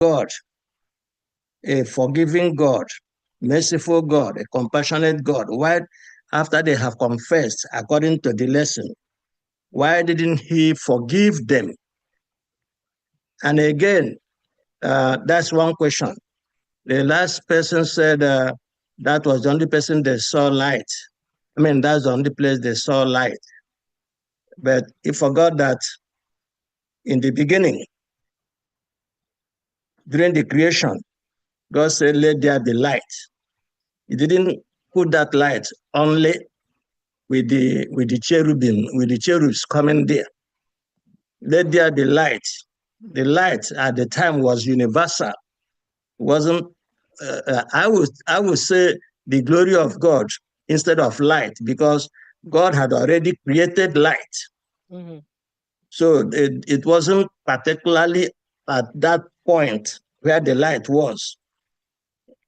God, a forgiving God, merciful God, a compassionate God, why, after they have confessed according to the lesson, why didn't he forgive them? And again, that's one question. The last person said that was the only person they saw light. I mean, that's the only place they saw light. But he forgot that in the beginning, during the creation, God said, let there be light. He didn't put that light only with the cherubim, with the cherubs coming there. Let there be light. The light at the time was universal. It wasn't I would say the glory of God instead of light, because God had already created light. Mm-hmm. So it wasn't particularly at that point where the light was.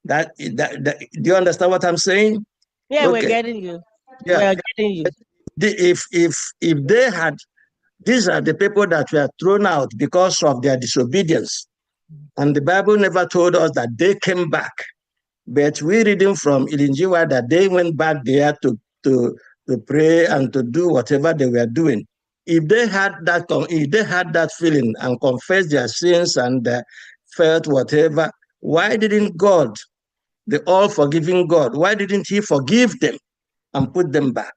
That do you understand what I'm saying? Yeah, okay. We're getting you. Yeah. We're getting you. If they had, these are the people that were thrown out because of their disobedience. And the Bible never told us that they came back. But we're reading from Ilinjiwa that they went back there to pray and to do whatever they were doing. If they had that feeling and confessed their sins and felt whatever, why didn't God, the all-forgiving God, why didn't he forgive them and put them back?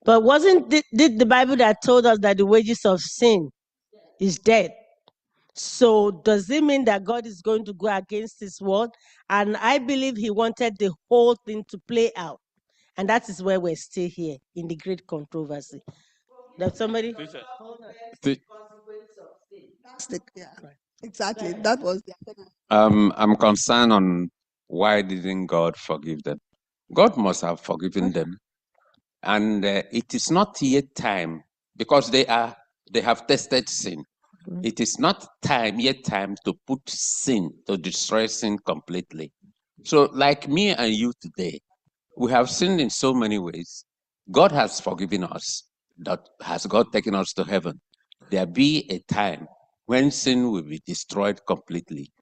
But wasn't did the Bible that told us that the wages of sin is death? So does it mean that God is going to go against his word? And I believe he wanted the whole thing to play out. And that is where we're still here in the great controversy. That somebody... Exactly. That was the... I'm concerned on why didn't God forgive them? God must have forgiven them. And it is not yet time, because they have tested sin. It is not yet time to put sin, to destroy sin completely. So like me and you today, we have sinned in so many ways. God has forgiven us. That has God taken us to heaven? There be a time when sin will be destroyed completely.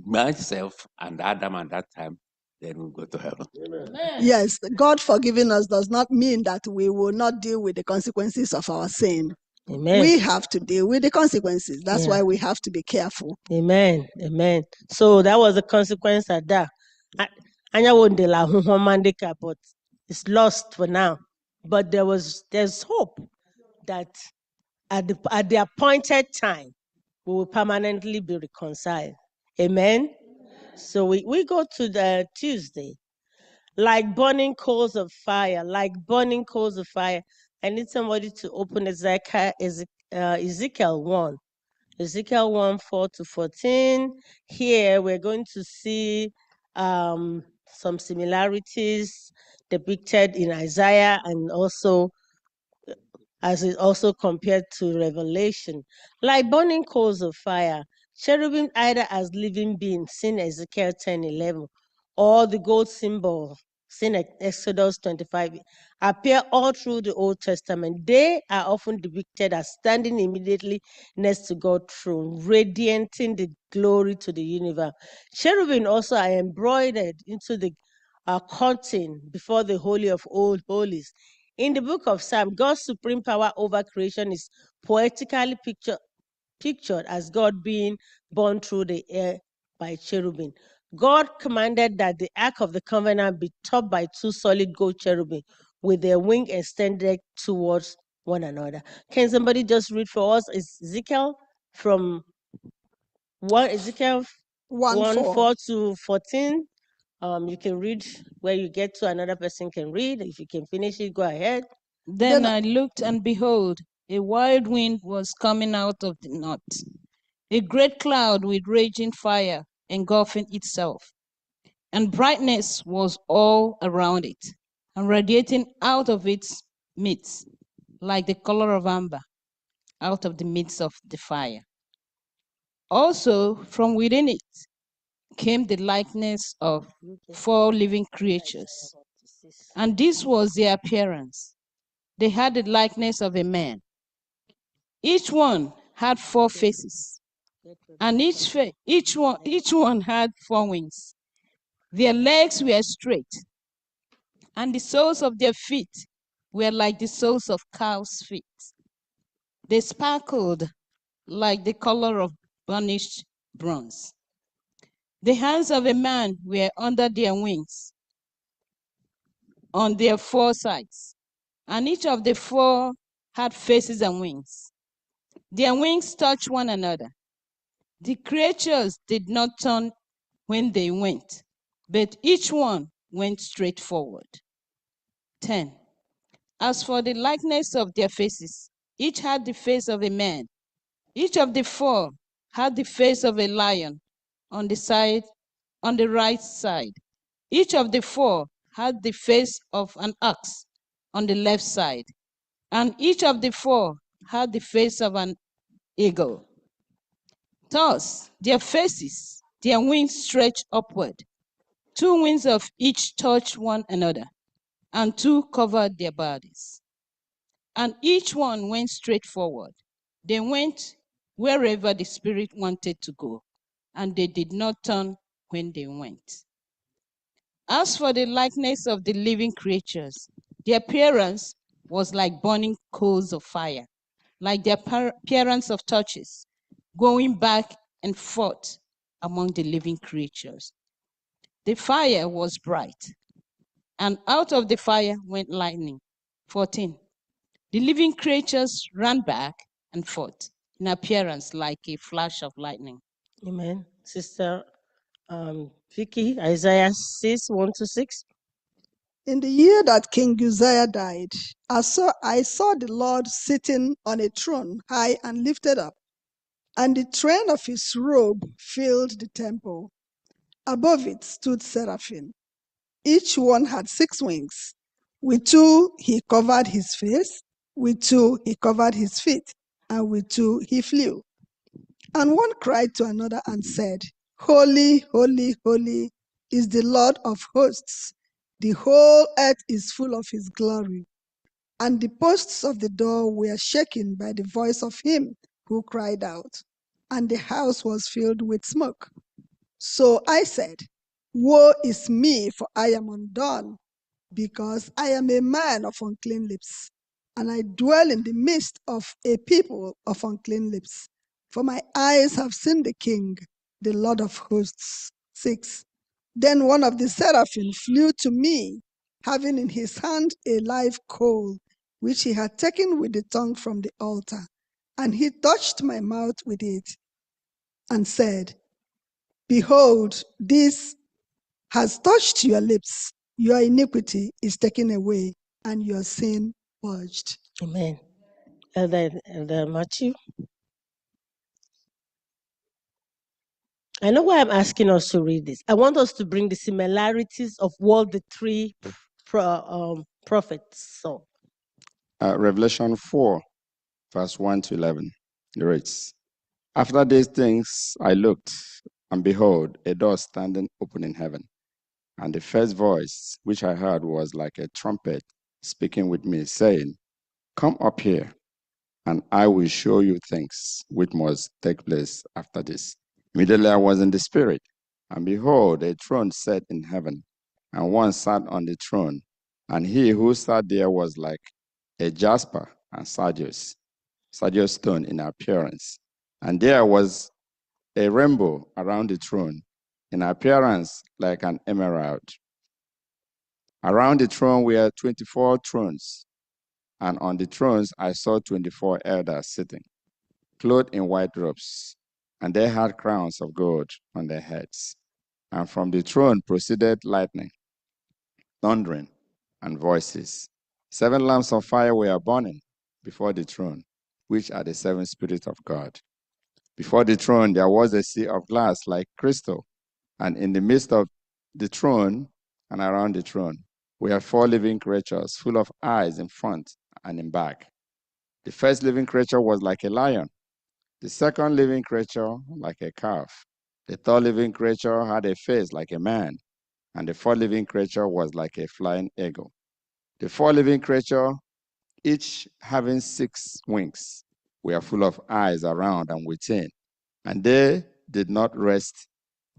Myself and Adam at that time, then we'll go to heaven. Amen. Yes, God forgiving us does not mean that we will not deal with the consequences of our sin. Amen. We have to deal with the consequences. That's why we have to be careful. Amen. Amen. So that was the consequence of that. But it's lost for now. But there's hope that at the appointed time we will permanently be reconciled. Amen. So we go to the Tuesday. Like burning coals of fire, like burning coals of fire. I need somebody to open Ezekiel 1. Ezekiel 1, 4-14. Here we're going to see some similarities depicted in Isaiah, and also as it also compared to Revelation. Like burning coals of fire, cherubim either as living beings, seen Ezekiel 10:11, or the gold symbol, seen Exodus 25, appear all through the Old Testament. They are often depicted as standing immediately next to God's throne, radiating the glory to the universe. Cherubim also are embroidered into the curtain before the Holy of Holies. In the book of Psalms, God's supreme power over creation is poetically pictured as God being borne through the air by cherubim. God commanded that the Ark of the Covenant be topped by 2 solid gold cherubim with their wings extended towards one another. Can somebody just read for us Ezekiel from 1 4-14? You can read where you get to, another person can read. If you can finish it, go ahead. Then I looked, and behold, a wild wind was coming out of the north, a great cloud with raging fire engulfing itself, and brightness was all around it, and radiating out of its midst, like the color of amber, out of the midst of the fire. Also from within it came the likeness of 4 living creatures, and this was their appearance. They had the likeness of a man. Each one had 4 faces, And each one had 4 wings. Their legs were straight, and the soles of their feet were like the soles of cows' feet. They sparkled like the color of burnished bronze. The hands of a man were under their wings, on their 4 sides, and each of the 4 had faces and wings. Their wings touched one another. The creatures did not turn when they went, but each one went straight forward. 10. As for the likeness of their faces, each had the face of a man. Each of the 4 had the face of a lion on the right side. Each of the 4 had the face of an ox on the left side, and each of the 4 had the face of an eagle. Thus, their faces, their wings stretched upward. 2 wings of each touched one another, and 2 covered their bodies. And each one went straight forward. They went wherever the Spirit wanted to go, and they did not turn when they went. As for the likeness of the living creatures, their appearance was like burning coals of fire, like the appearance of torches, going back and forth among the living creatures. The fire was bright, and out of the fire went lightning. 14. The living creatures ran back and forth in appearance like a flash of lightning. Amen. Sister Vicky, Isaiah 6, 1-6. In the year that King Uzziah died, I saw the Lord sitting on a throne, high and lifted up, and the train of his robe filled the temple. Above it stood seraphim. Each one had 6 wings. With 2 he covered his face, with 2 he covered his feet, and with 2 he flew. And one cried to another and said, Holy, holy, holy is the Lord of hosts. The whole earth is full of his glory. And the posts of the door were shaken by the voice of him who cried out, and the house was filled with smoke. So I said, Woe is me, for I am undone, because I am a man of unclean lips, and I dwell in the midst of a people of unclean lips. For my eyes have seen the King, the Lord of hosts. 6. Then one of the seraphim flew to me, having in his hand a live coal, which he had taken with the tongue from the altar. And he touched my mouth with it, and said, Behold, this has touched your lips. Your iniquity is taken away, and your sin purged. Amen. Elder Matthew. I know why I'm asking us to read this. I want us to bring the similarities of what the 3 prophets saw. Revelation 4, verse 1-11. It reads, After these things I looked, and behold, a door standing open in heaven. And the first voice which I heard was like a trumpet speaking with me, saying, Come up here, and I will show you things which must take place after this. Immediately I was in the Spirit, and behold, a throne set in heaven, and one sat on the throne, and he who sat there was like a jasper and sardius stone in appearance. And there was a rainbow around the throne, in appearance like an emerald. Around the throne were 24 thrones, and on the thrones I saw 24 elders sitting, clothed in white robes, and they had crowns of gold on their heads. And from the throne proceeded lightning, thundering, and voices. 7 lamps of fire were burning before the throne, which are the 7 spirits of God. Before the throne there was a sea of glass like crystal, and in the midst of the throne and around the throne were 4 living creatures, full of eyes in front and in back. The first living creature was like a lion, the second living creature like a calf. The third living creature had a face like a man, and the fourth living creature was like a flying eagle. The 4 living creatures, each having 6 wings, were full of eyes around and within, And they did not rest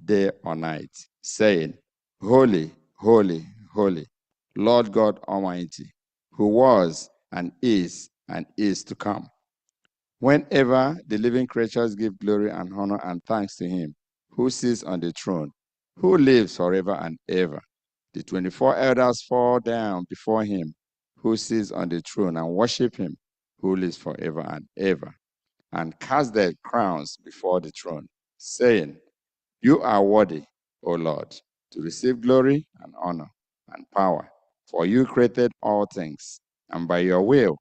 day or night, saying, Holy, holy, holy, Lord God Almighty, who was and is to come. Whenever the living creatures give glory and honor and thanks to him who sits on the throne, who lives forever and ever, the 24 elders fall down before him who sits on the throne and worship him who lives forever and ever, and cast their crowns before the throne, saying, You are worthy, O Lord, to receive glory and honor and power, for you created all things, and by your will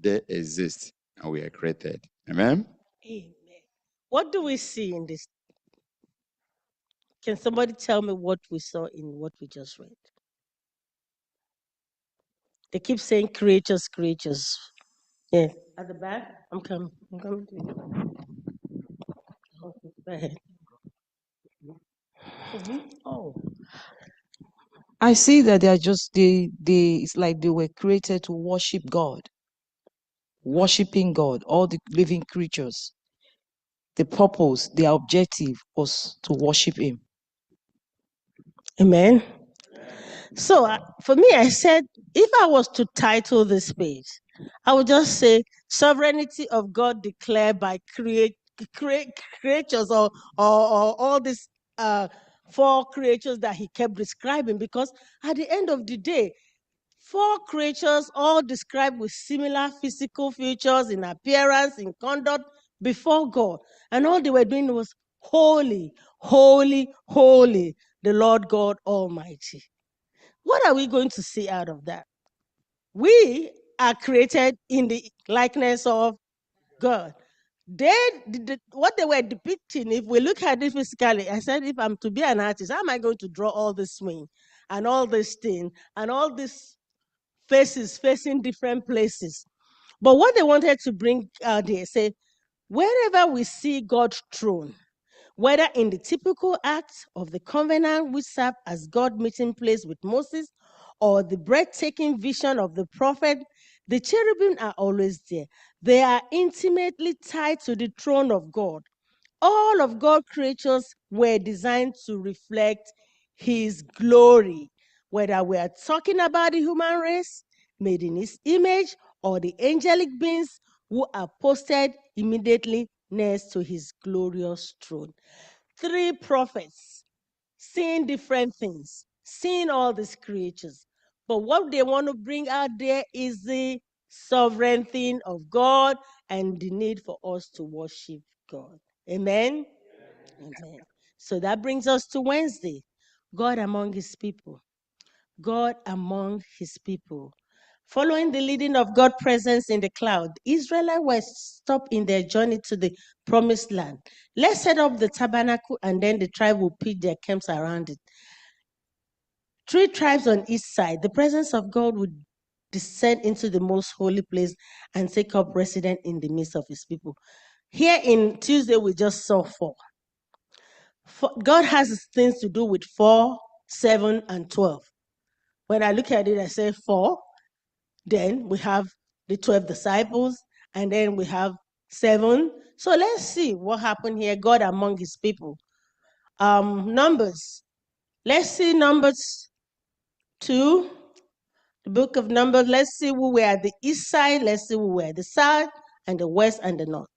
they exist and we are created. Amen? Amen. What do we see in this? Can somebody tell me what we saw in what we just read? They keep saying creatures, creatures. Yeah. At the back? I'm coming. I'm coming to you. Okay, go ahead. Oh. I see that they are just it's like they were created to worship God, worshiping God, all the living creatures. The purpose, their objective was to worship him. Amen. So for me, I said, if I was to title this page, I would just say sovereignty of God declared by creatures or all these four creatures that he kept describing, because at the end of the day, four creatures all described with similar physical features in appearance, in conduct before God. And all they were doing was holy, holy, holy, the Lord God Almighty. What are we going to see out of that? We are created in the likeness of God. What they were depicting, if we look at it physically, I said, if I'm to be an artist, how am I going to draw all this swing and all this thing and all these faces facing different places? But what they wanted to bring out there, say, wherever we see God's throne, whether in the typical act of the covenant which served as God's meeting place with Moses, or the breathtaking vision of the prophet, the cherubim are always there. They are intimately tied to the throne of God. All of God's creatures were designed to reflect his glory. Whether we are talking about the human race made in his image or the angelic beings who are posted immediately next to his glorious throne. Three prophets seeing different things, seeing all these creatures. But what they want to bring out there is the sovereignty of God and the need for us to worship God. Amen? Amen. So that brings us to Wednesday. God among his people. God among his people. Following the leading of God's presence in the cloud, Israelites were stopped in their journey to the promised land. Let's set up the tabernacle and then the tribe will pitch their camps around it. 3 tribes on each side. The presence of God would descend into the most holy place and take up residence in the midst of his people. Here in Tuesday, we just saw 4. God has things to do with 4, 7, and 12. When I look at it, I say 4. Then we have the 12 disciples, and then we have 7. So let's see what happened here. God among his people. Numbers. Let's see Numbers 2. The book of Numbers. Let's see who were at the east side. Let's see who were at the south and the west and the north.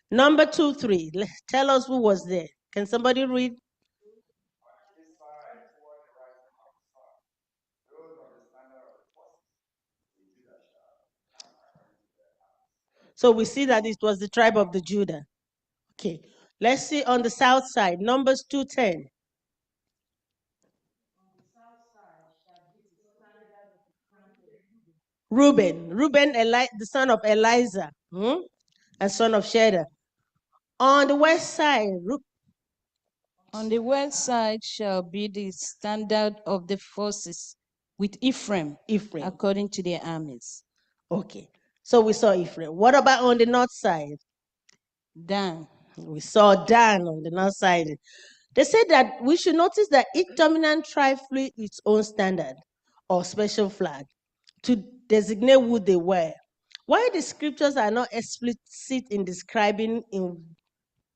Number 2, 3. Tell us who was there. Can somebody read? So we see that it was the tribe of the Judah. Okay. Let's see on the south side. Numbers 2:10. Reuben, the son of Eliza, and son of Sheda. On the west side, On the west side shall be the standard of the forces with Ephraim, according to their armies. Okay, so we saw Ephraim. What about on the north side? Dan. We saw Dan on the north side. They said that we should notice that each dominant tribe flew its own standard or special flag to designate who they were. Why the scriptures are not explicit in describing in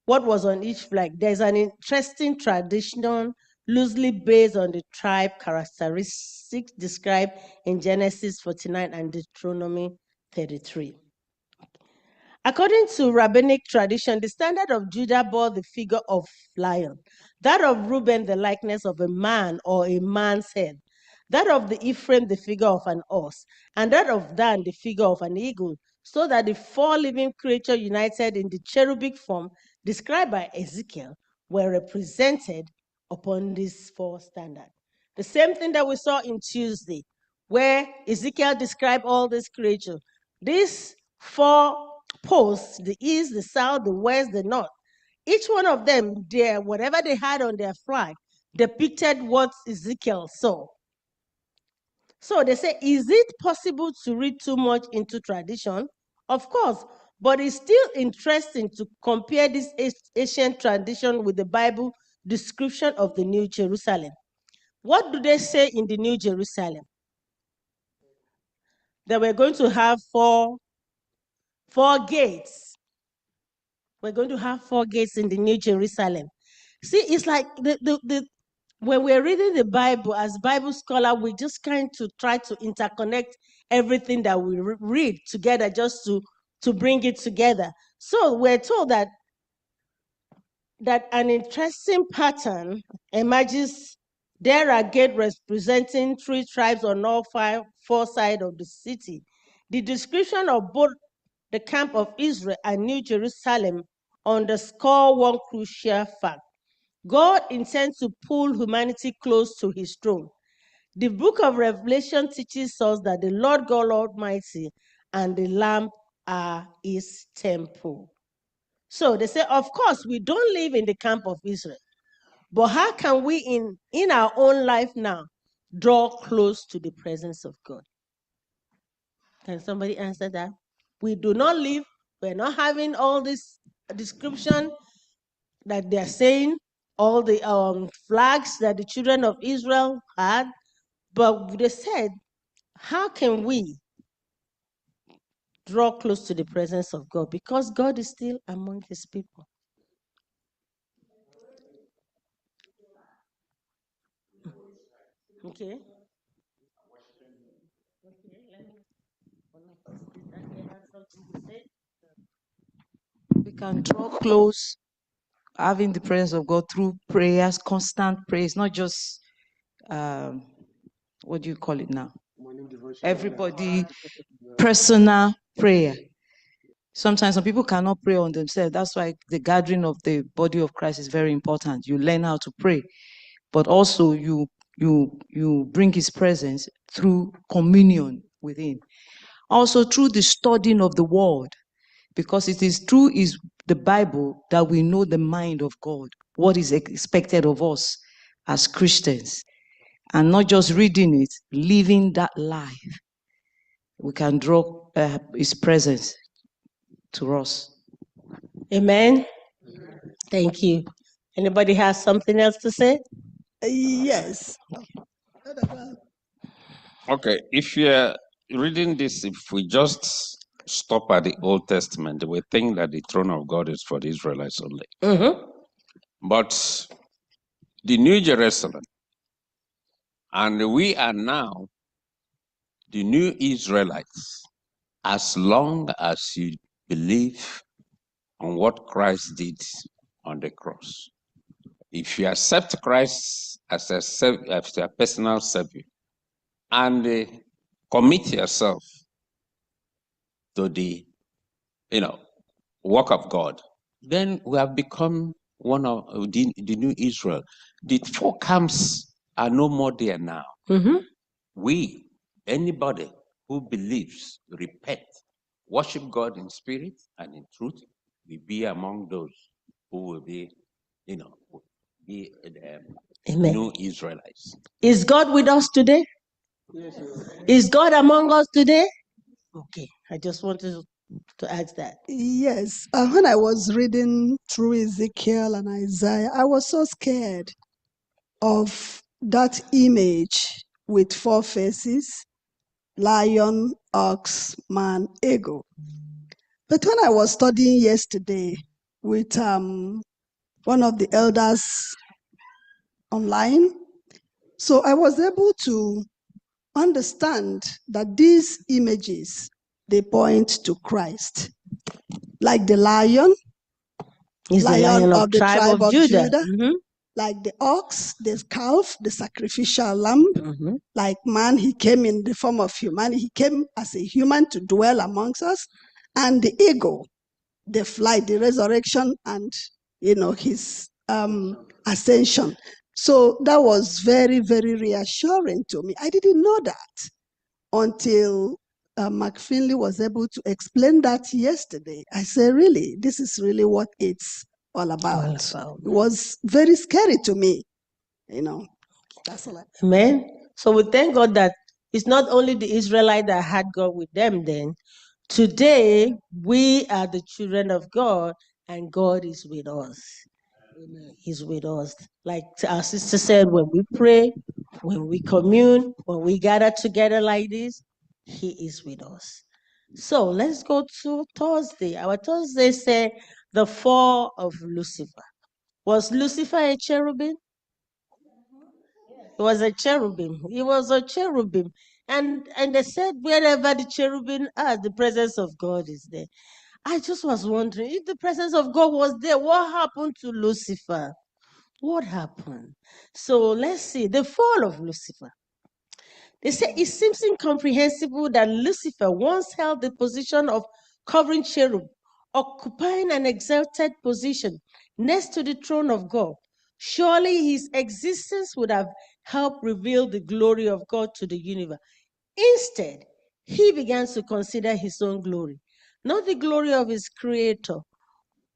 what was on each flag. There's an interesting tradition loosely based on the tribe characteristics described in Genesis 49 and Deuteronomy 33. According to rabbinic tradition, the standard of Judah bore the figure of lion, that of Reuben the likeness of a man or a man's head, that of the Ephraim the figure of an ox, and that of Dan the figure of an eagle, so that the four living creatures united in the cherubic form described by Ezekiel were represented upon these four standards. The same thing that we saw in Tuesday, where Ezekiel described all these creatures. These four posts, the east, the south, the west, the north, each one of them, whatever they had on their flag, depicted what Ezekiel saw. So they say, is it possible to read too much into tradition? Of course, but it's still interesting to compare this ancient tradition with the Bible description of the New Jerusalem. What do they say in the New Jerusalem? That we're going to have four gates. We're going to have 4 gates in the New Jerusalem. See, it's like when we're reading the Bible as Bible scholar, we just kind to try to interconnect everything that we read together just to bring it together. So we're told that an interesting pattern emerges. There are gates representing 3 tribes on all 4 sides of the city. The description of both the camp of Israel and New Jerusalem underscore one crucial fact. God intends to pull humanity close to his throne. The book of Revelation teaches us that the Lord God Almighty and the Lamb are his temple. So they say, of course, we don't live in the camp of Israel, but how can we in our own life now draw close to the presence of God? Can somebody answer that? We do not live, we're not having all this description that they're saying, all the flags that the children of Israel had, but they said, how can we draw close to the presence of God? Because God is still among his people. Okay. We can draw close, having the presence of God through prayers, constant prayers, not just, what do you call it now? Everybody, personal prayer. Sometimes some people cannot pray on themselves. That's why the gathering of the body of Christ is very important. You learn how to pray, but also you bring his presence through communion with him. Also through the studying of the word, because it is through the Bible that we know the mind of God, what is expected of us as Christians, and not just reading it, living that life. We can draw his presence to us. Amen. Thank you. Anybody has something else to say? Yes. Okay, if you're reading this, if we just stop at the Old Testament, we think that the throne of God is for the Israelites only. Mm-hmm. But the New Jerusalem, and we are now the new Israelites, as long as you believe on what Christ did on the cross. If you accept Christ as a personal Savior and commit yourself to the work of God, then we have become one of the new Israel. The 4 camps are no more there now. Mm-hmm. Anybody who believes, repent, worship God in spirit and in truth, will be among those who will be, new Israelites. Is God with us today? Yes. Is God among us today? Okay, I just wanted to ask that. Yes. When I was reading through Ezekiel and Isaiah, I was so scared of that image with 4 faces: lion, ox, man, eagle. But when I was studying yesterday, with one of the elders online. So I was able to understand that these images, they point to Christ. Like the lion, He's the lion of the tribe of Judah. Mm-hmm. Like the ox, the calf, the sacrificial lamb. Mm-hmm. Like man, he came in the form of humanity. He came as a human to dwell amongst us. And the eagle, the flight, the resurrection, and his ascension. So that was very, very reassuring to me. I didn't know that until McFinley was able to explain that yesterday. I said, really, this is really what it's all about. It was very scary to me, That's all. Amen. So we thank God that it's not only the Israelite that had God with them then. Today, we are the children of God, and God is with us. He's with us. Like our sister said, when we pray, when we commune, when we gather together like this, He is with us. So let's go to Thursday. Our Thursday said the fall of Lucifer. Was Lucifer a cherubim? He was a cherubim. He was a cherubim. And they said wherever the cherubim are, the presence of God is there. I just was wondering, if the presence of God was there, what happened to Lucifer? What happened? So let's see, the fall of Lucifer. They say it seems incomprehensible that Lucifer once held the position of covering cherub, occupying an exalted position next to the throne of God. Surely his existence would have helped reveal the glory of God to the universe. Instead, he began to consider his own glory, not the glory of his creator.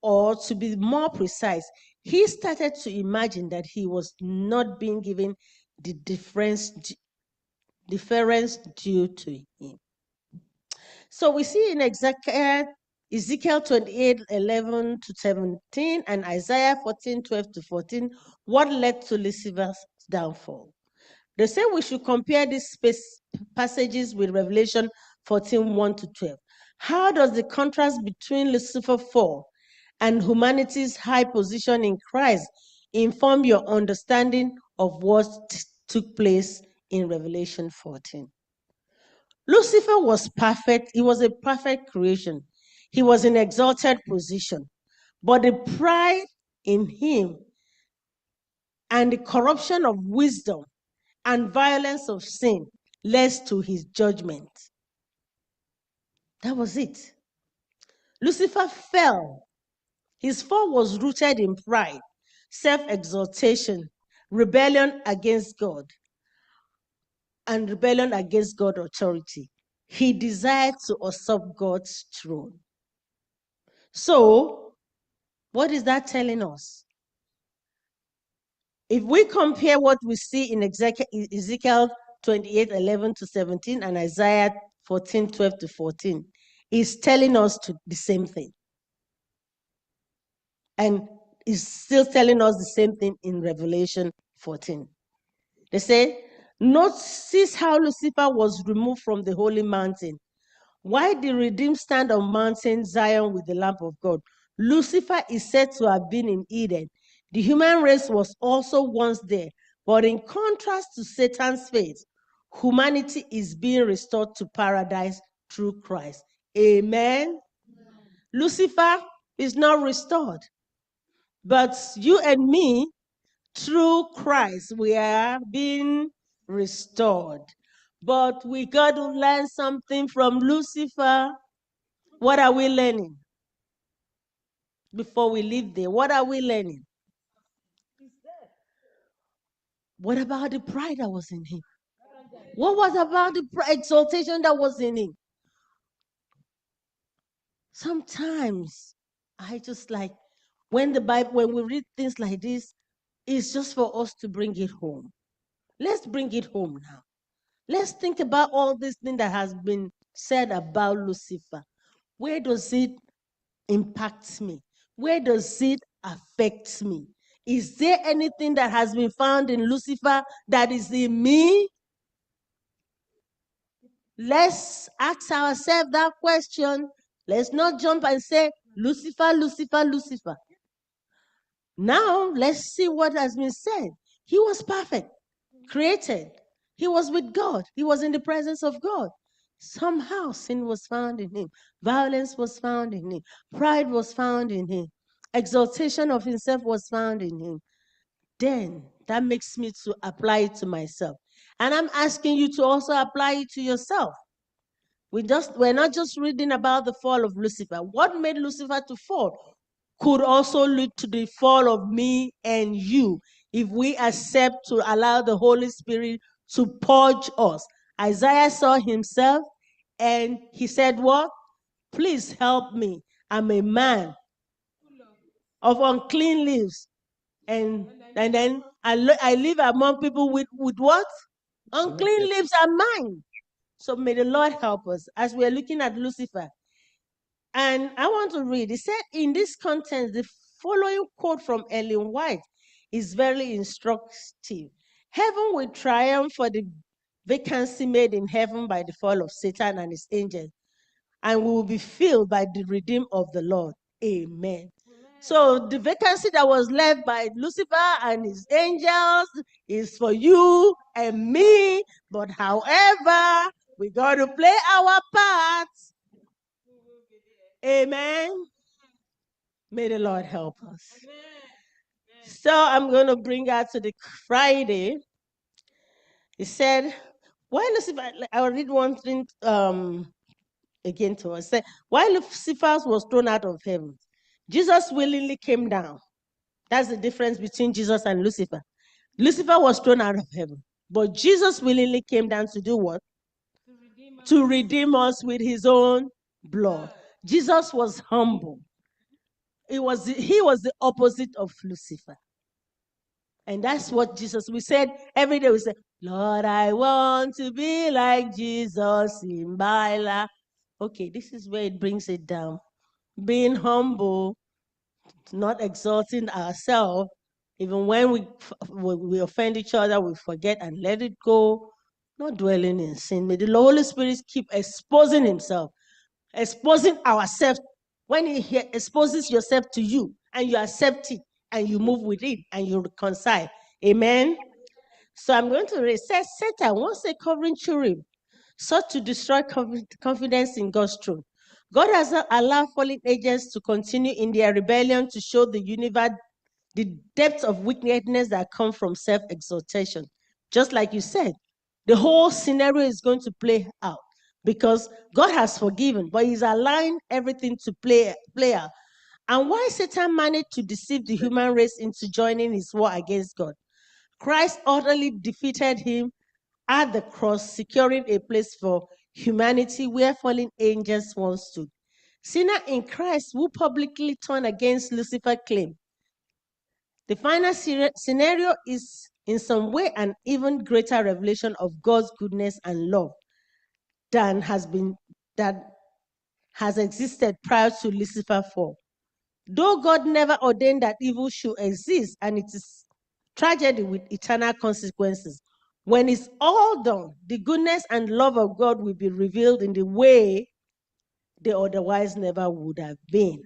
Or to be more precise, he started to imagine that he was not being given the deference due to him. So we see in Ezekiel 28:11-17 and Isaiah 14:12-14 what led to Lucifer's downfall. They say we should compare these passages with Revelation 14:1-12. How does the contrast between Lucifer's fall and humanity's high position in Christ inform your understanding of what took place in Revelation 14? Lucifer was perfect. He was a perfect creation. He was in exalted position. But the pride in him and the corruption of wisdom and violence of sin led to his judgment. That was it. Lucifer fell. His fall was rooted in pride, self-exaltation, rebellion against God, and rebellion against God's authority. He desired to usurp God's throne. So, what is that telling us? If we compare what we see in Ezekiel 28:11-17 and Isaiah 14:12-14, it's telling us the same thing. And it's still telling us the same thing in Revelation 14. They say, notice how Lucifer was removed from the holy mountain. Why the redeemed stand on Mountain Zion with the lamp of God? Lucifer is said to have been in Eden. The human race was also once there. But in contrast to Satan's fate, humanity is being restored to paradise through Christ. Amen. Lucifer is not restored. But you and me, through Christ, we are being restored. But we got to learn something from Lucifer. What are we learning? Before we leave there, what are we learning? What about the pride that was in him? What was about the exaltation that was in him? Sometimes I just like when we read things like this, it's just for us to bring it home. Let's bring it home now. Let's think about all this thing that has been said about Lucifer. Where does it impact me? Where does it affect me? Is there anything that has been found in Lucifer that is in me? Let's ask ourselves that question. Let's not jump and say, Lucifer, Lucifer, Lucifer. Now, let's see what has been said. He was perfect, created. He was with God. He was in the presence of God. Somehow sin was found in him. Violence was found in him. Pride was found in him. Exaltation of himself was found in him. Then that makes me to apply it to myself. And I'm asking you to also apply it to yourself. We're not just reading about the fall of Lucifer. What made Lucifer to fall could also lead to the fall of me and you if we accept to allow the Holy Spirit to purge us. Isaiah saw himself and he said, what? Please help me. I'm a man of unclean lips. And then I live among people with what? Unclean lips are mine. So may the Lord help us as we are looking at Lucifer. And I want to read. It said in this context, the following quote from Ellen White is very instructive. Heaven will triumph for the vacancy made in heaven by the fall of Satan and his angels, and we will be filled by the redeem of the Lord. Amen. So the vacancy that was left by Lucifer and his angels is for you and me. But however, we got to play our parts. Amen. May the Lord help us. So I'm going to bring out to the Friday. He said, why Lucifer, I'll read one thing again to us. Say, why Lucifer was thrown out of heaven, Jesus willingly came down. That's the difference between Jesus and Lucifer. Lucifer was thrown out of heaven, but Jesus willingly came down to do what? To redeem us with his own blood. Jesus was humble. He was the opposite of Lucifer. And that's what Jesus, we said every day, we say, Lord, I want to be like Jesus in my life. Okay, this is where it brings it down. Being humble, not exalting ourselves. Even when we offend each other, we forget and let it go. Not dwelling in sin. May the Holy Spirit keep exposing himself, exposing ourselves. When he exposes yourself to you and you accept it and you move with it and you reconcile. Amen. So I'm going to read. Says Satan, once a covering cherub, sought to destroy confidence in God's throne. God has not allowed fallen angels to continue in their rebellion to show the universe the depth of wickedness that come from self-exaltation. Just like you said, the whole scenario is going to play out because God has forgiven, but he's allowing everything to play out. And why Satan managed to deceive the human race into joining his war against God? Christ utterly defeated him at the cross, securing a place for humanity where fallen angels once stood. Sinner in Christ who publicly turned against Lucifer's claim. The final scenario is in some way an even greater revelation of God's goodness and love than has existed prior to Lucifer's fall. Though God never ordained that evil should exist, and it is tragedy with eternal consequences, when it's all done, the goodness and love of God will be revealed in the way they otherwise never would have been.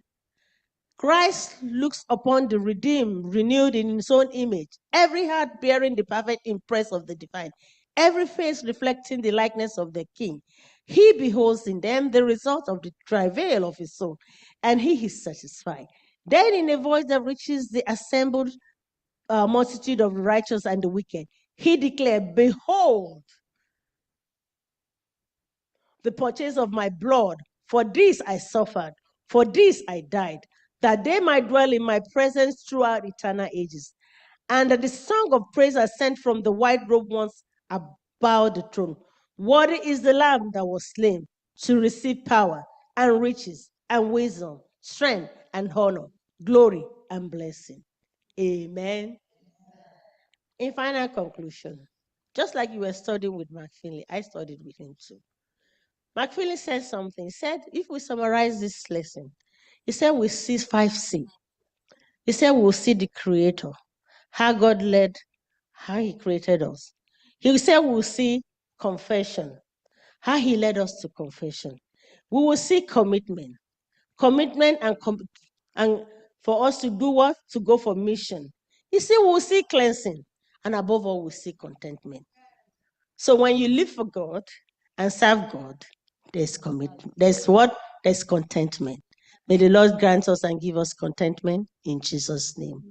Christ looks upon the redeemed, renewed in his own image, every heart bearing the perfect impress of the divine, every face reflecting the likeness of the King. He beholds in them the result of the travail of his soul, and he is satisfied. Then in a voice that reaches the assembled multitude of the righteous and the wicked, he declared, behold, the purchase of my blood, for this I suffered, for this I died, that they might dwell in my presence throughout eternal ages. And that the song of praise ascend from the white robe ones about the throne. Worthy is the Lamb that was slain to receive power and riches and wisdom, strength and honor, glory and blessing. Amen. In final conclusion, just like you were studying with Mark Finley, I studied with him too. Mark Finley said something. He said, if we summarize this lesson, he said we see 5C. He said we'll see the Creator, how God led, how he created us. He said we'll see confession, how he led us to confession. We will see commitment. commitment and for us to do what? To go for mission. You see, we'll see cleansing, and above all, we'll see contentment. So when you live for God and serve God, there's commitment. There's what? There's contentment. May the Lord grant us and give us contentment in Jesus' name.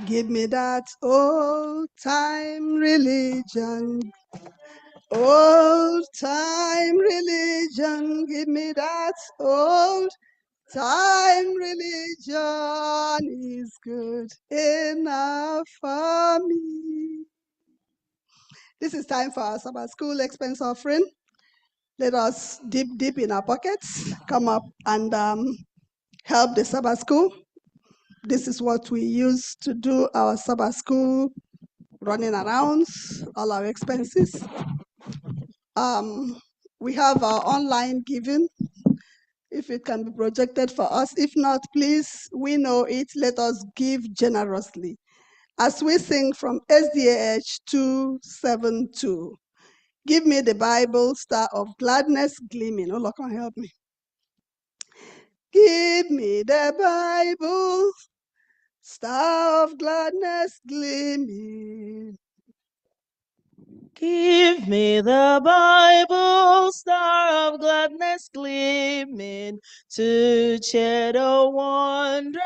Give me that old time religion. Old time religion. Give me that old time religion is good enough for me. This is time for our Sabbath school expense offering. Let us dip in our pockets, come up and help the Sabbath school. This is what we use to do our Sabbath school running around, all our expenses. We have our online giving, if it can be projected for us. If not, please, we know it, let us give generously. As we sing from SDAH 272, give me the Bible, star of gladness gleaming. Oh, Lord, come help me. Give me the Bible, star of gladness gleaming. Give me the Bible, star of gladness gleaming, to cheer the wanderer,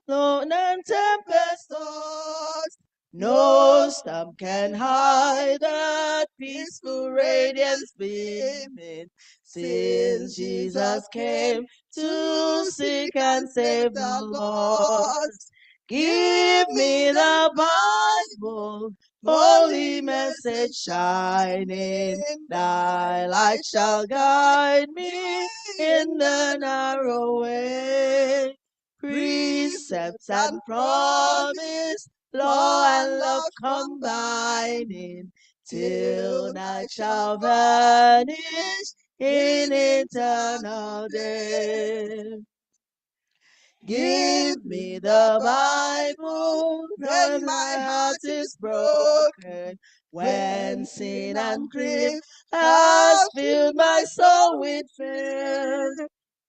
lone and tempest tossed. No storm can hide that peaceful radiance beaming, since Jesus came to seek and save the lost. Give me the Bible, holy message shining, thy light shall guide me in the narrow way. Precepts and promise, law and love combining, till night shall vanish in eternal day. Give me the Bible when my heart is broken, when sin and grief has filled my soul with fear.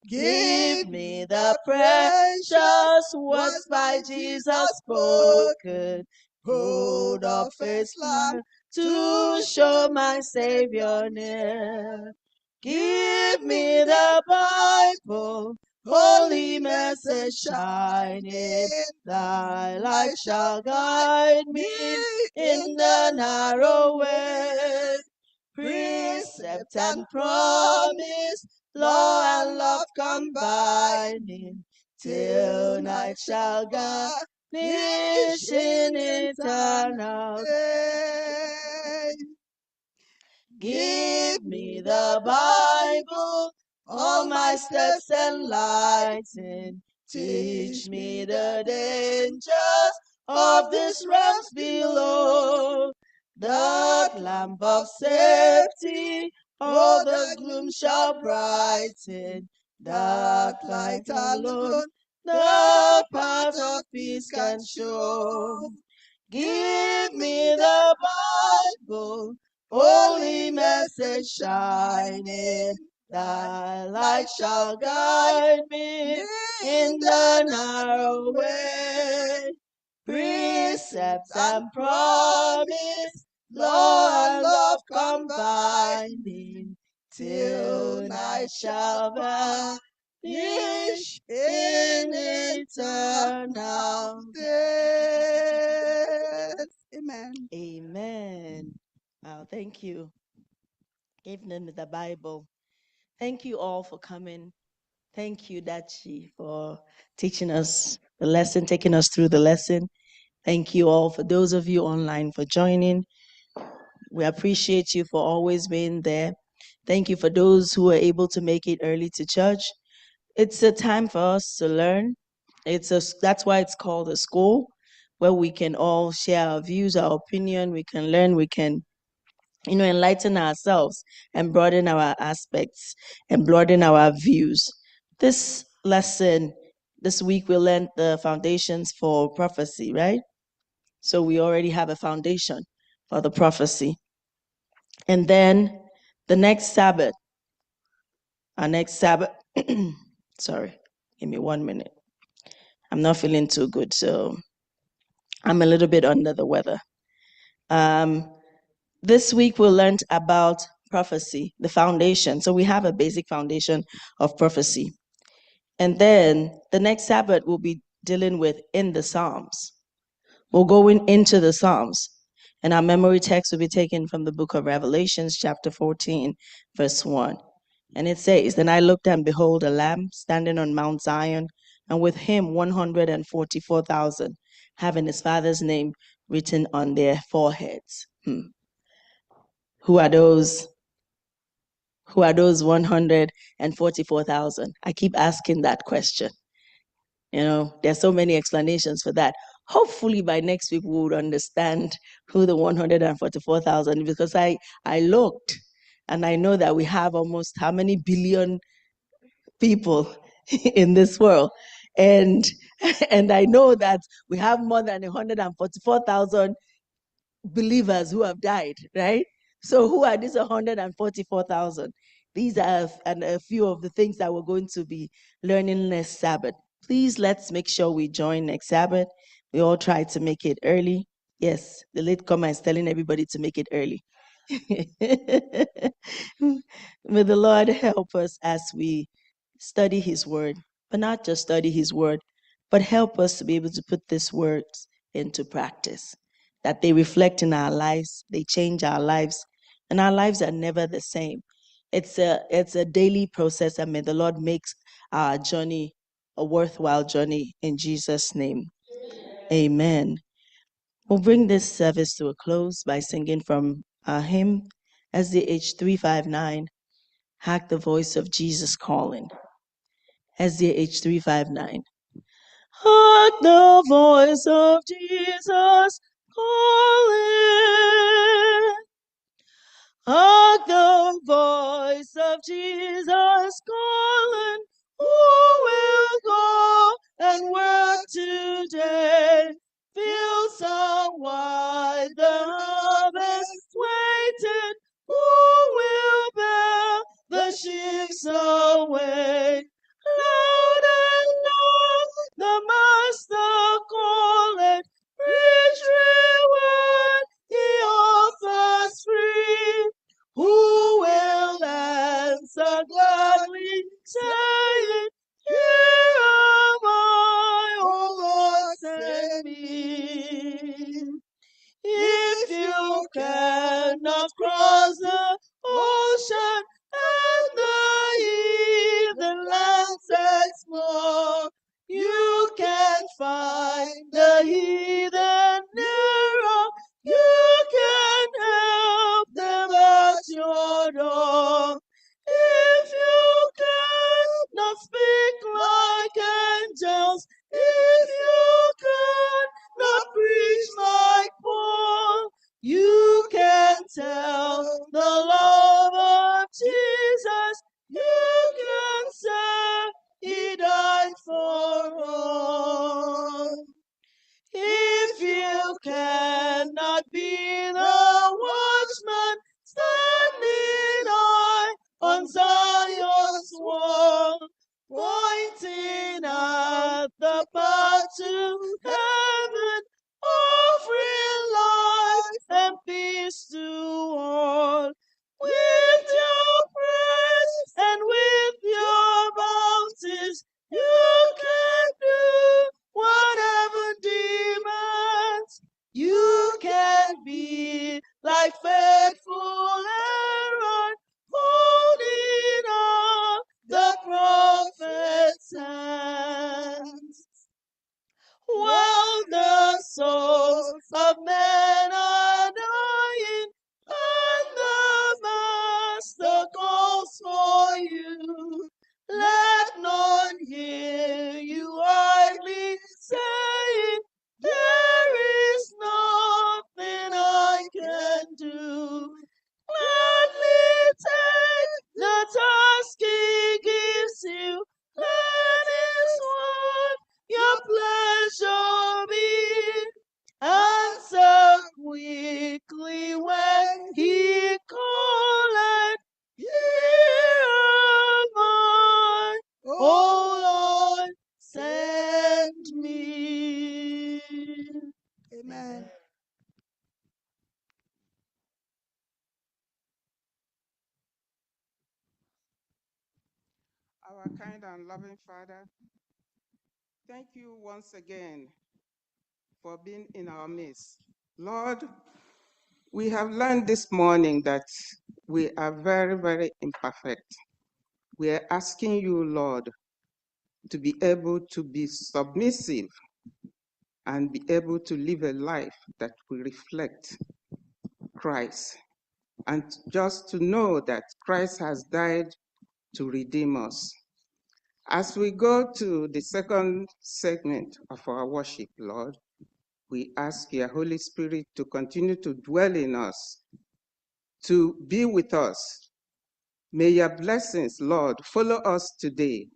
Give me the precious words by Jesus spoken, gold of faith's lamp to show my Savior near. Give me the Bible, holy message shining, thy light shall guide me in the narrow way. Precept and promise, law and love combining, till night shall vanish in eternal day. Give me the Bible, all my steps enlighten. Teach me the dangers of this realms below. That lamp of safety, all the gloom shall brighten. That light alone, the path of peace can show. Give me the Bible, holy message shining, thy light shall guide me in the narrow way. Precepts and promise, law and love combining, till night shall vanish in eternal days. Amen. Amen. Wow, thank you. Evening with the Bible. Thank you all for coming. Thank you, Dachi, for teaching us the lesson, taking us through the lesson. Thank you all, for those of you online, for joining. We appreciate you for always being there. Thank you for those who were able to make it early to church. It's a time for us to learn. That's why it's called a school. where we can all share our views, our opinion, we can learn, we can, enlighten ourselves and broaden our aspects and broaden our views. This lesson, this week, we learned the foundations for prophecy, right? So we already have a foundation for the prophecy. And then the next Sabbath, sorry, give me 1 minute. I'm not feeling too good, so I'm a little bit under the weather. This week we learned about prophecy, the foundation. So we have a basic foundation of prophecy. And then the next Sabbath we'll be dealing with in the Psalms. We're going into the Psalms. And our memory text will be taken from the book of Revelations, chapter 14, verse 1. And it says, "Then I looked, and behold, a Lamb standing on Mount Zion, and with him 144,000, having his Father's name written on their foreheads." Who are those? Who are those 144,000? I keep asking that question. There's so many explanations for that. Hopefully by next week we would understand who the 144,000, because I looked and I know that we have almost how many billion people in this world. And I know that we have more than 144,000 believers who have died, right? So who are these 144,000? These are a few of the things that we're going to be learning next Sabbath. Please, let's make sure we join next Sabbath. We all try to make it early. Yes, the latecomer is telling everybody to make it early. May the Lord help us as we study his word, but not just study his word, but help us to be able to put these words into practice, that they reflect in our lives, they change our lives, and our lives are never the same. It's a daily process, and may the Lord make our journey a worthwhile journey in Jesus' name. Amen. We'll bring this service to a close by singing from our hymn, SDH 359, "Hark the Voice of Jesus Calling." SDH 359. Hark the voice of Jesus calling. Hark the voice of Jesus calling. Who will go and work today? Fields are wide, the harvest waiting. Who will bear the sheaves away? Loud and long the Master calleth, rich reward he offers free. Who will answer gladly, saying, "Here am I, O Lord, send me"? If you cannot cross the ocean and the heathen lands explore, you can find the heathen nearer. You can help them at your door. If you cannot speak like angels, if you cannot preach like Paul, you can tell the love of Jesus. You can say he died for all. If you cannot be the watchman standing high on Zion's wall, Our kind and loving Father, thank you once again for being in our midst. Lord, we have learned this morning that we are very, very imperfect. We are asking you, Lord, to be able to be submissive and be able to live a life that will reflect Christ. And just to know that Christ has died to redeem us. As we go to the second segment of our worship, Lord, we ask your Holy Spirit to continue to dwell in us, to be with us. May your blessings, Lord, follow us today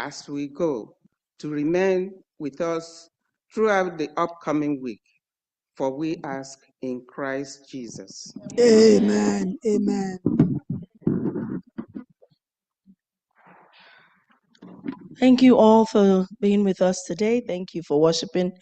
as we go, to remain with us throughout the upcoming week. For we ask in Christ Jesus. Amen. Amen. Thank you all for being with us today. Thank you for worshiping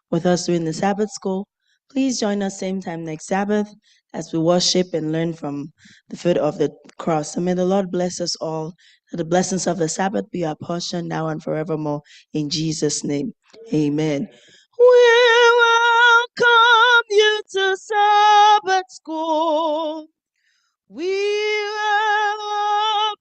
with us during the Sabbath school. Please join us same time next Sabbath as we worship and learn from the foot of the cross. And may the Lord bless us all. That the blessings of the Sabbath be our portion now and forevermore. In Jesus' name, amen. We welcome you to Sabbath school. We are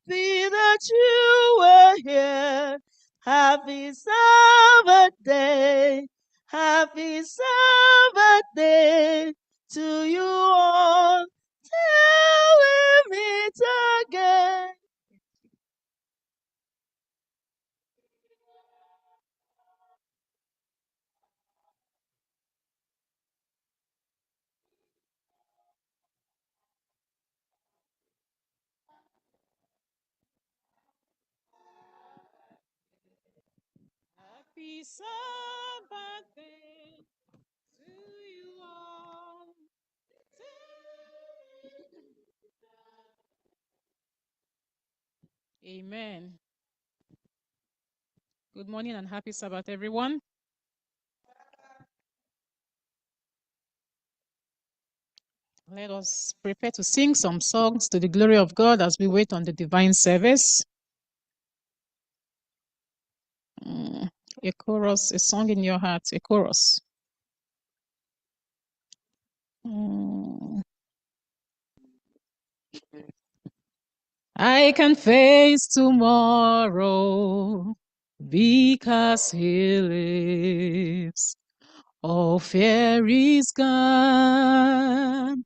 happy that you were here. Happy Sabbath day. Happy Sabbath day to you all. Till we meet again. Happy Sabbath day to you all. Amen. Good morning and happy Sabbath, everyone. Let us prepare to sing some songs to the glory of God as we wait on the divine service. A chorus, a song in your heart, a chorus. I can face tomorrow because he lives. All fear is gone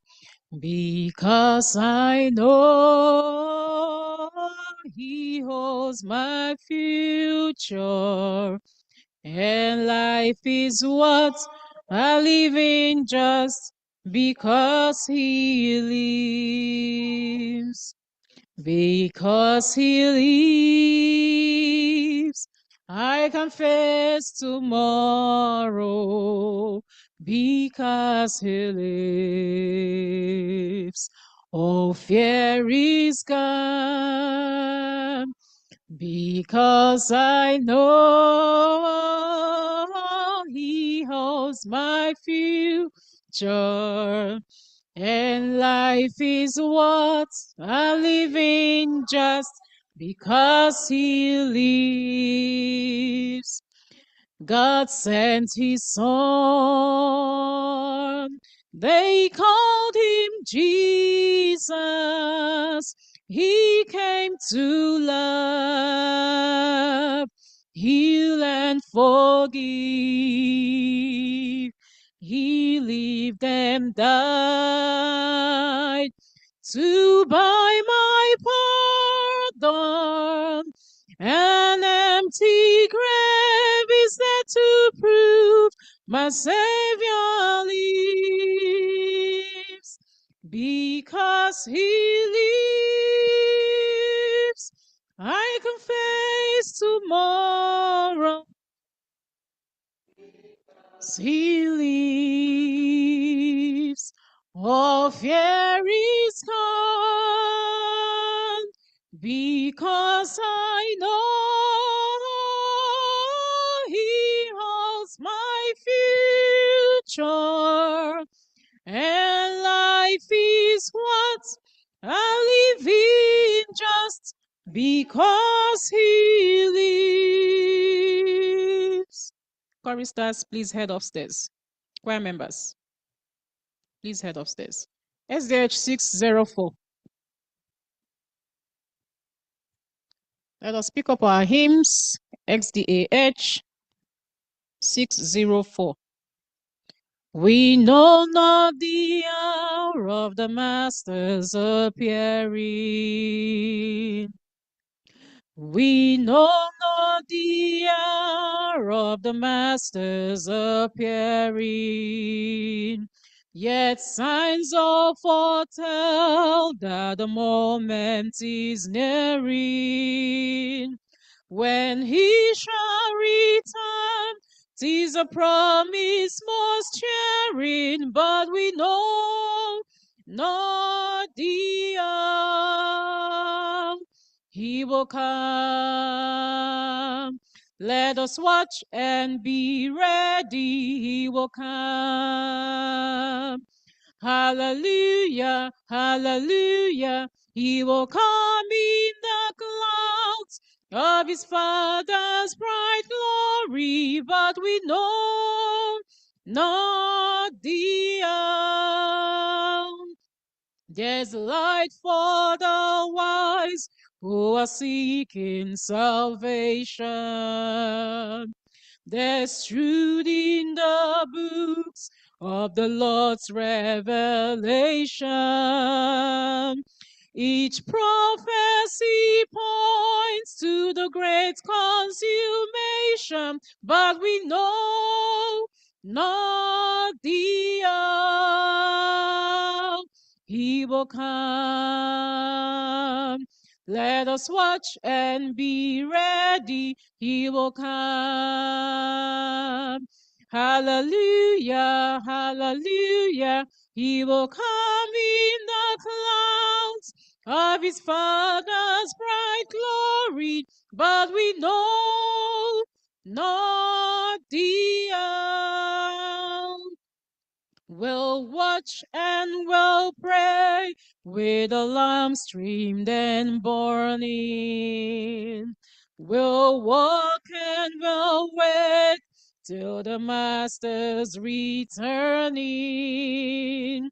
because I know he holds my future, and life is what I live in just because he lives. Because he lives, I can face tomorrow. Because he lives, all fear is gone. Because I know he holds my future, and life is what I live in just because he lives. God sent his son. They called him Jesus. He came to love, heal, and forgive. He lived and died to buy my pardon. An empty grave is there to prove my Savior lives. Because he lives, I can face tomorrow. He lives, all fear is gone, because I know he holds my future, and life is what I live in just because he Choristers, please head upstairs. Choir members, please head upstairs. SDH 604. Let us pick up our hymns. XDAH 604. We know not the hour of the Master's appearing. We know not the hour of the Master's appearing. Yet signs all foretell that the moment is nearing. When he shall return, 'tis a promise most cheering, but we know not the hour he will come. Let us watch and be ready. He will come. Hallelujah, hallelujah. He will come in the clouds of his Father's bright glory, but we know not the hour. There's light for the wise who are seeking salvation. There's truth in the books of the Lord's revelation. Each prophecy points to the great consummation, but we know not the hour he will come. Let us watch and be ready. He will come. Hallelujah, hallelujah. He will come in the clouds of his Father's bright glory, but we know not the hour. We'll watch and we'll pray with a lamp streamed and burning. We'll walk and we'll wait till the Master's returning.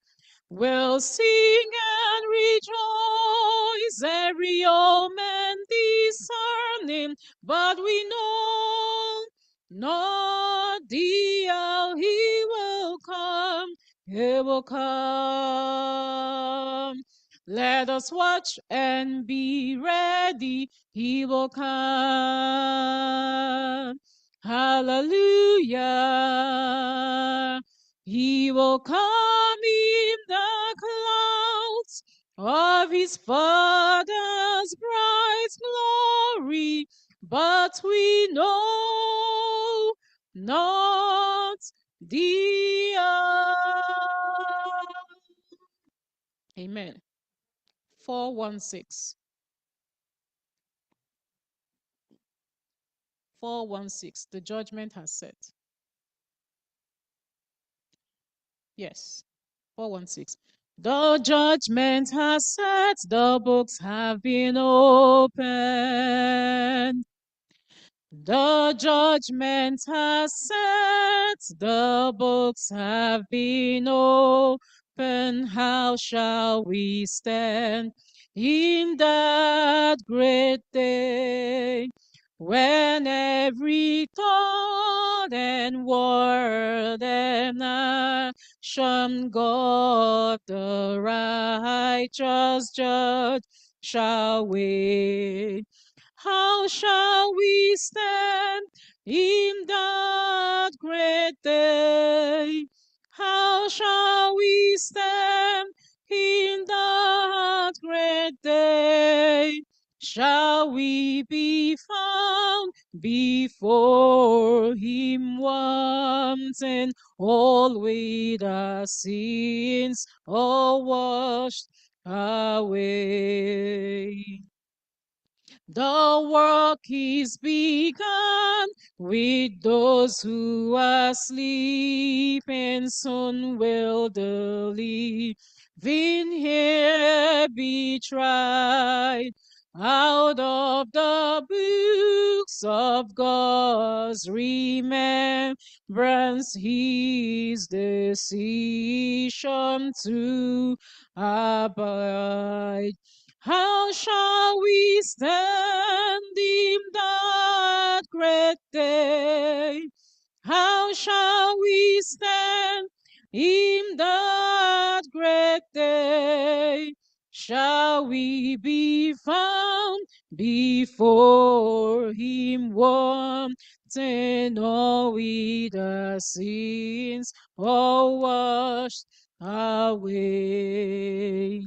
We'll sing and rejoice, every old man discerning, but we know not the hour he will come, he will come. Let us watch and be ready, he will come. Hallelujah. He will come in the clouds of his Father's bright glory, but we know not the hour. Amen. 416. 416. The judgment has set. Yes. 416. The judgment has set, the books have been opened. The judgment has set, the books have been opened. How shall we stand in that great day, when every thought and word and action God the righteous judge shall weigh? How shall we stand in that great day? How shall we stand in that great day? Shall we be found before him wanting, all with our sins all washed away? The work is begun with those who are sleeping. Soon will the living here be tried. Out of the books of God's remembrance, his decision to abide. How shall we stand in that great day? How shall we stand in that great day? Shall we be found before him wanting all with our sins all washed away?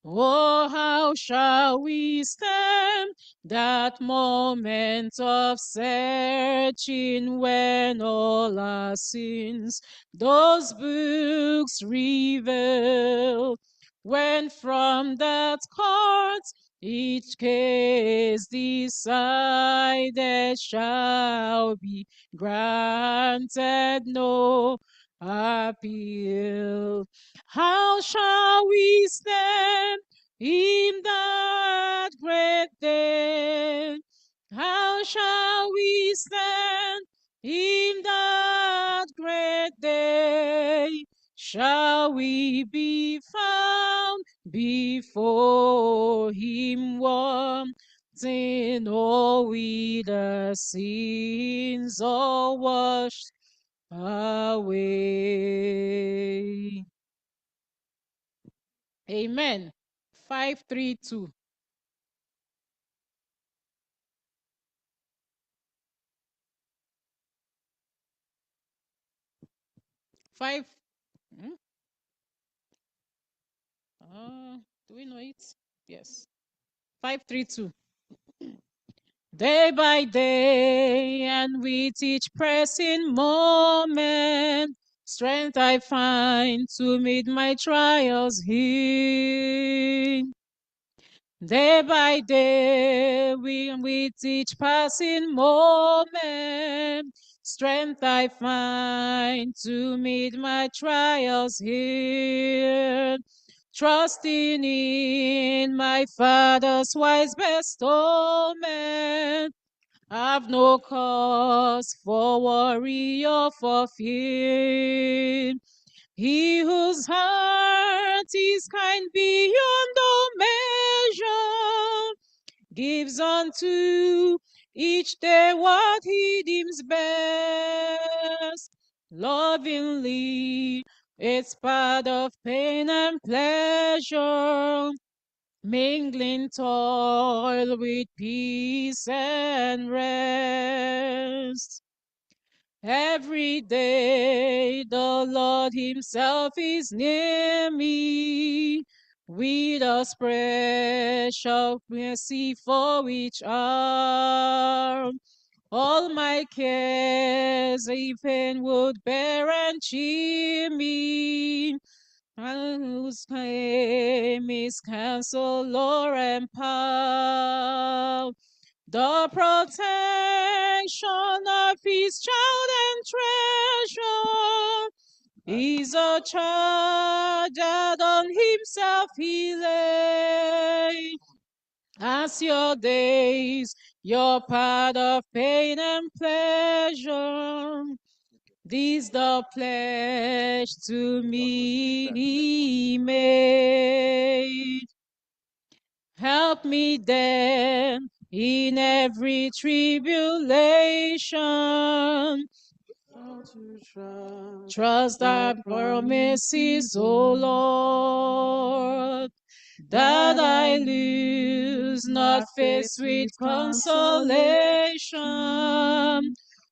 Oh, how shall we stand that moment of searching when all our sins, those books reveal, when from that court each case decided shall be granted no appeal. How shall we stand in that great day? How shall we stand in that great day? Shall we be found before him wanting all with our sins all washed away? Amen. 532. 5. Hmm? Do we know it? Yes. 532. Day by day, and with each pressing moment, strength I find to meet my trials here. Day by day, with each passing moment, strength I find to meet my trials here. Trusting in my Father's wise bestowment, I've no cause for worry or for fear. He whose heart is kind beyond all measure gives unto each day what he deems best. Lovingly, it's part of pain and pleasure, mingling toil with peace and rest. Every day the Lord himself is near me, with a special mercy for each arm. All my cares he pain would bear and cheer me, and whose name is Counselor and Power. The protection of his child and treasure is a charge that on himself he laid. As your days, your part of pain and pleasure, this the pledge to me he made. Help me then in every tribulation. Trust thy promises, O Lord, that I lose not faith with consolation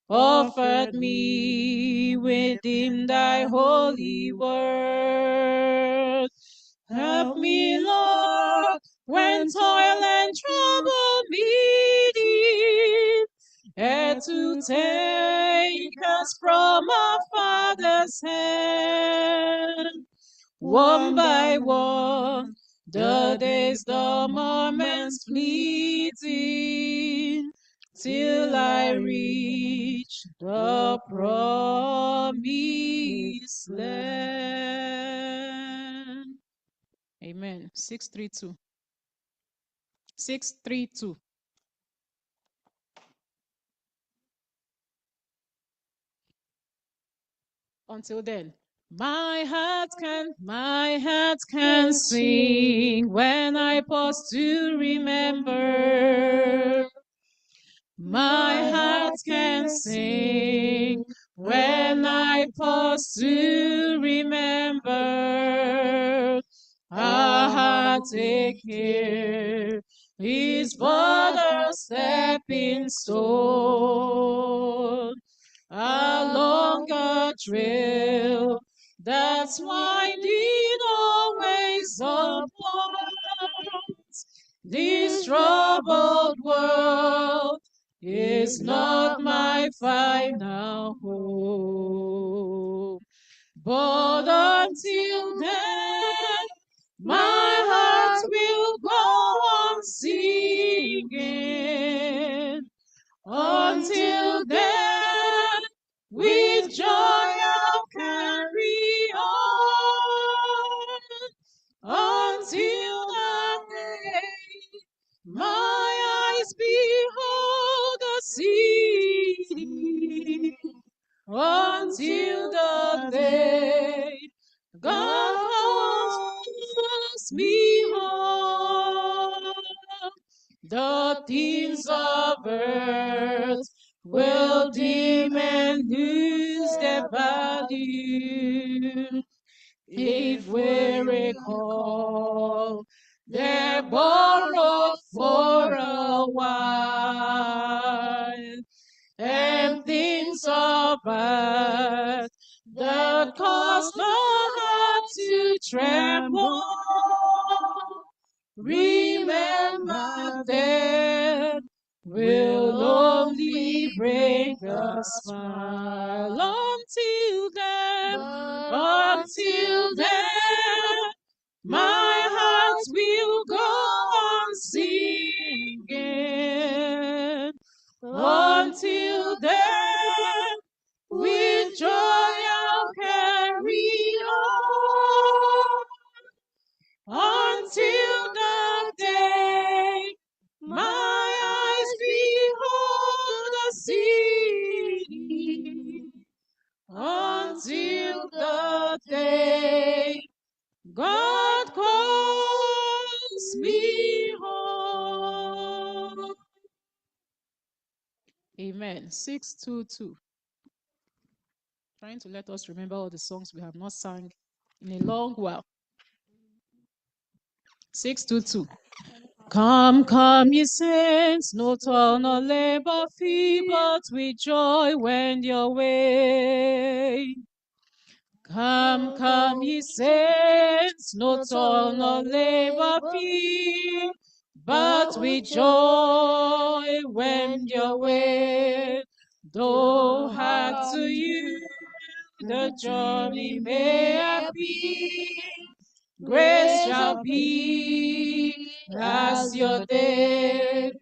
offered me within thy holy word. Help me, Lord, when toil and trouble me deep, and to take us from our Father's hand. One by one, the days, the moments fleeting, till I reach the promised land. Amen. 632. 632. Until then, my heart can sing when I pause to remember. My heart can sing when I pause to remember. Our heart take here is but a stepping stone along a trail that's winding always upwards. This troubled world is not my final home. But until then, my heart will go on singing. Until then, with joy I'll carry on. Until the day my eyes behold the city. Until the day God calls me home. The things of earth will dim and lose their value if we recall they're borrowed for a while, and things of earth that cause my heart to tremble. Remember that will only bring a smile. Until then, my heart will go on singing. Until then, with joy I'll carry on. Until the day my eyes behold the city. Until the day God calls me home. Amen. 622. Trying to let us remember all the songs we have not sung in a long while. 622. Come, come, ye saints, no toil, no labor, fee, but with joy wend your way. Come, come, ye saints, no toil, no labor, fee, but with joy wend your way. Though hard to you the journey may appear, grace shall be as your day.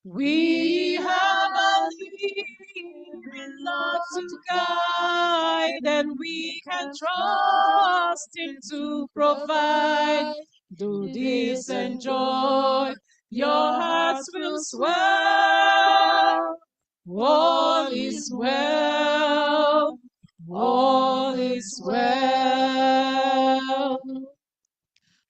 We have a living Lord to guide, and we can trust Him to provide. Do this and joy, your hearts will swell. All is well, all is well.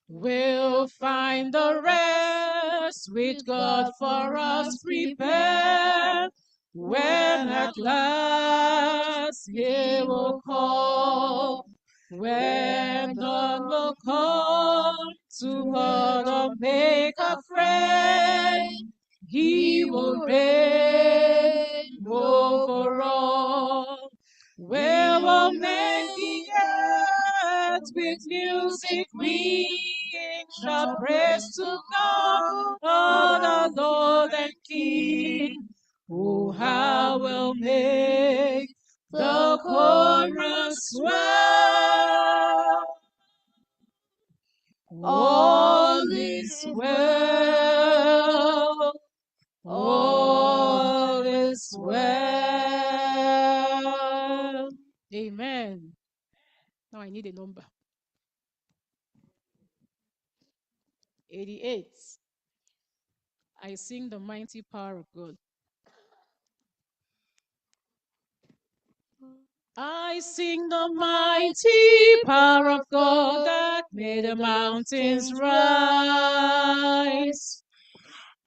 We'll find the rest with God for us prepared, when at last He will call, when none will come to God or make a friend. He will reign over all. We will make the earth with music ring, shall praise to God, our Lord and King. Oh, how we'll make the chorus swell. All is well, all is well. Amen. Now I need a number. 88. I sing the mighty power of God. I sing the mighty power of God that made the mountains rise.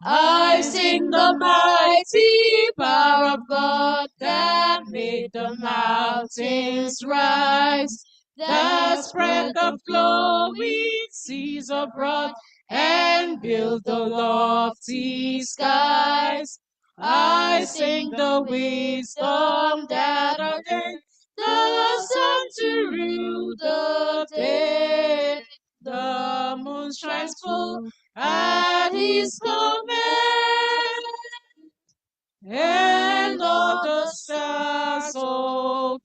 I sing the mighty power of God that made the mountains rise, that spread the flowing seas abroad and built the lofty skies. I sing the wisdom that ordained the sun to rule the day. The moon shines full at his command, and all the stars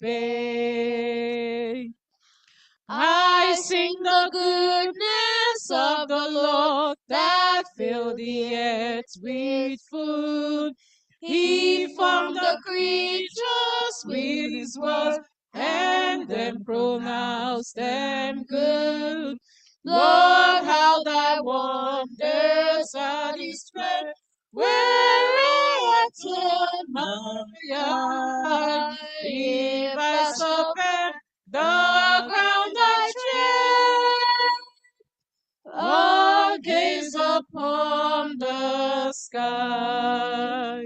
obey. I sing the goodness of the Lord that filled the earth with food. He formed the creatures with his word and then pronounced them good. Lord, how thy wonders are displayed, where I turn my eye, if I survey the ground I tread, or gaze upon the sky.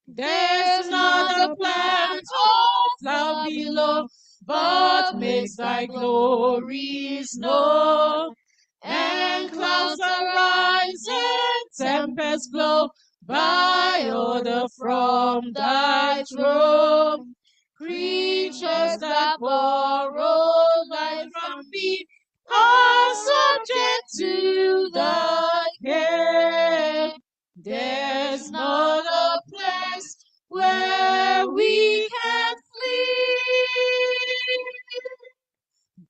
There's not a plant or flower below, but makes thy glories known. And clouds arise and tempests blow by order from thy throne. Creatures that borrow life from thee are subject to thy care. There's not a place where we can flee,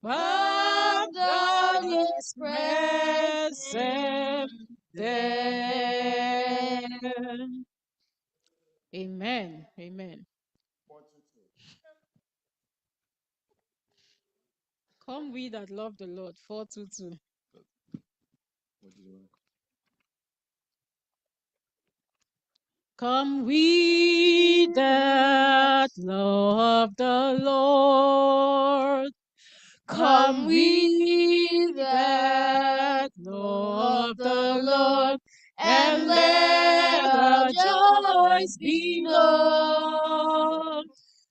but God is present there. Amen. Amen. Come we that love the Lord. 422. Come we that love the Lord. Come we that love the Lord, and let our joys be known.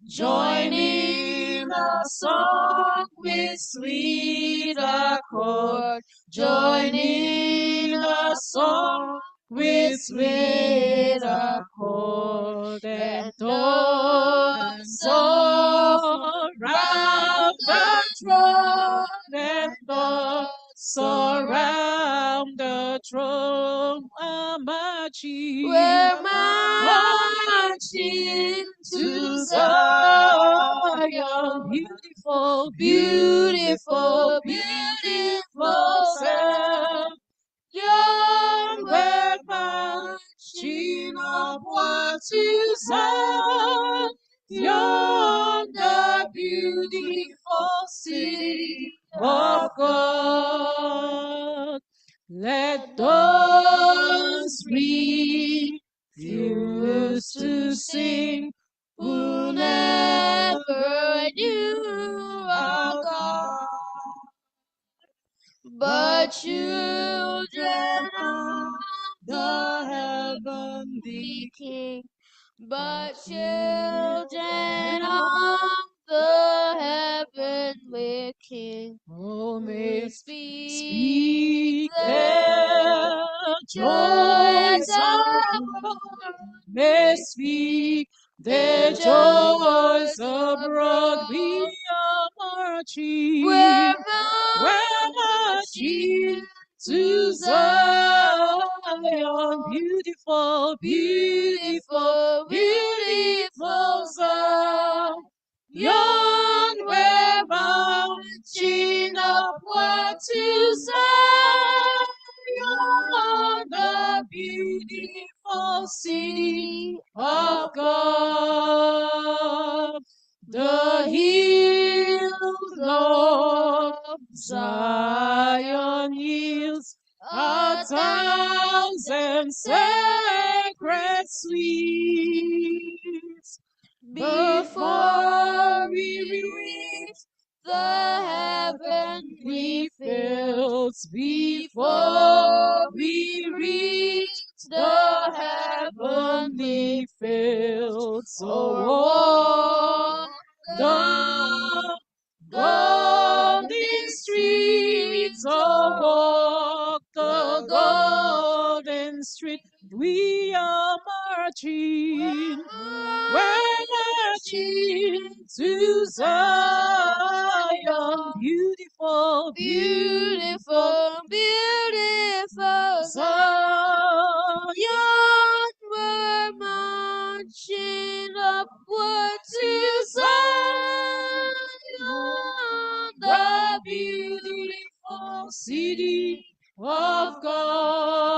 Join in a song with sweet accord. Join in a song with sweet accord, and those around the throne, and those surround the throne are marching. We're marching to Zion. Beautiful, beautiful, beautiful sound. Young we're marching upward to Zion, yonder beautiful city of God. Let those refuse to sing who never knew our God, but children of the heavenly King, but children of the heavenly King. Oh, may speak their joys abroad, may speak their joys abroad. We are marching, we're marching to Zion. Beautiful, beautiful, beautiful Zion. Yon we're marching upward to Zion, the beautiful city of God. The hills of Zion yields 1,000 sacred sweets before clouds before we reach the heavenly fields. So walk the golden streets, oh walk the golden street. We are marching, we're marching to Zion. Beautiful, beautiful, beautiful Zion. We're marching upward to Zion, the beautiful city of God.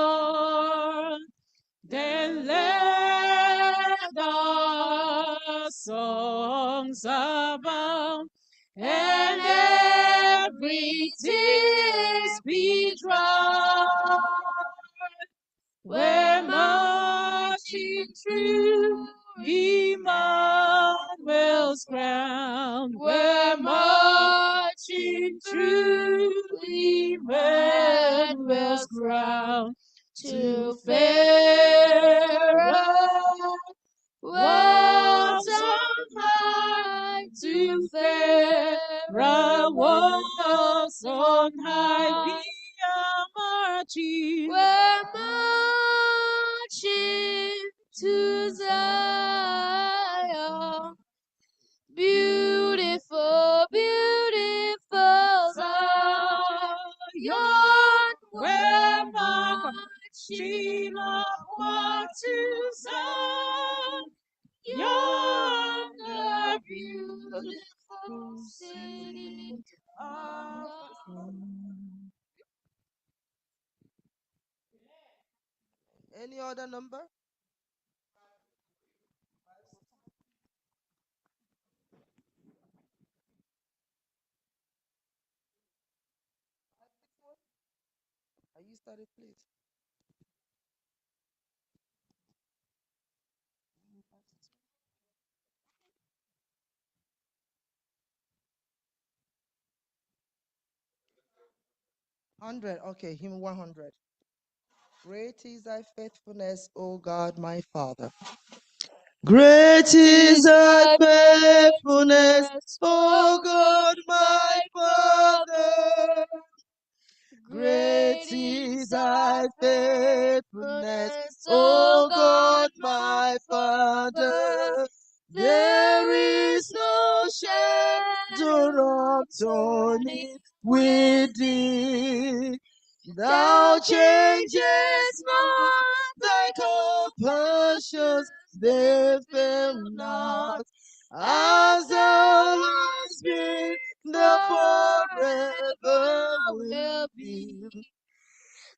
Then let our songs abound, and every tear be dry. We're marching through Emmanuel's ground. We're marching through Emmanuel's ground to fairer worlds on high, to fairer worlds on high. We are marching, we're marching to Zion. Beautiful, beautiful Zion. We're marching upward to Zion, the beautiful city of God. Any other number? Are you started, please? $100. Okay, hymn 100. Great is thy faithfulness, O God, my Father. Great is thy faithfulness, O God, my Father. Great is thy faithfulness, O God, my Father. There is no shadow of turning with thee. Thou changest not, thy compassions, they fail not. As thou hast been, thou forever will be.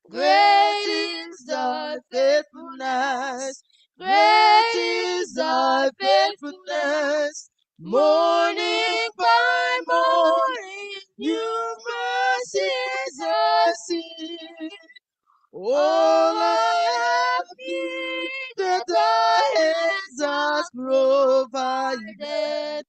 Great is thy faithfulness, great is thy faithfulness. Morning by morning, new mercies I see. All I have needed, thy hands hast provided.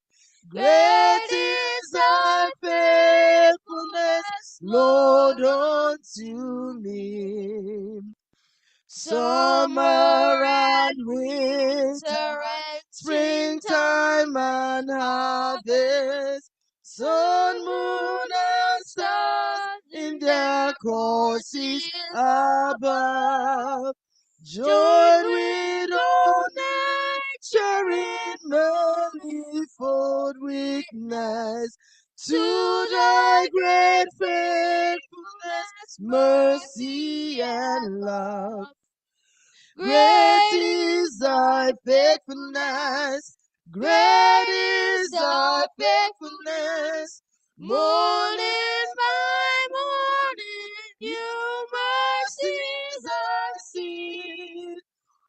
Great is thy faithfulness, Lord, unto me. Summer and winter and springtime and harvest, sun, moon, and stars in their courses above, join with all nature in manifold witness to thy great faithfulness, mercy, and love. Great is thy faithfulness, great is thy faithfulness. Morning by morning, new mercies I see.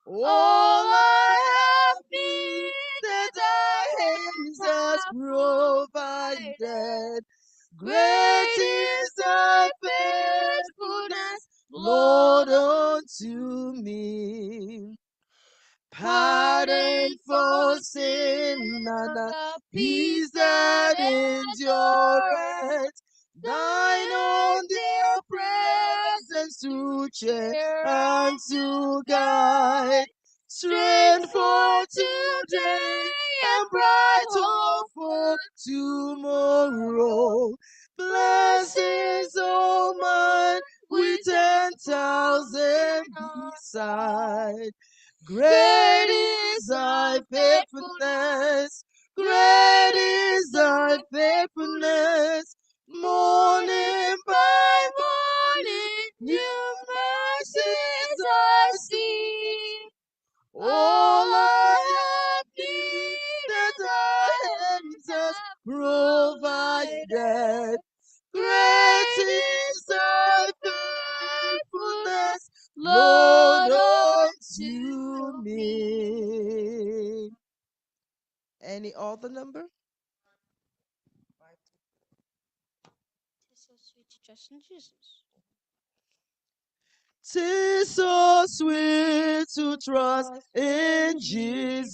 All I have needed, thy hands hast provided. Great is thy faithfulness, Lord, unto me. Pardon for sin and the peace that endureth, thine own dear hands to cheer and to guide. Strength for today and bright hope for tomorrow. Blessings all mine with 10,000 beside. Great is thy faithfulness. Great is thy faithfulness. Morning by morning, new mercies I see. All I have needed, thy hands have provided. Great is thy faithfulness, Lord, unto me. Any other number? It's so sweet to trust in Jesus. 'Tis so sweet to trust in Jesus.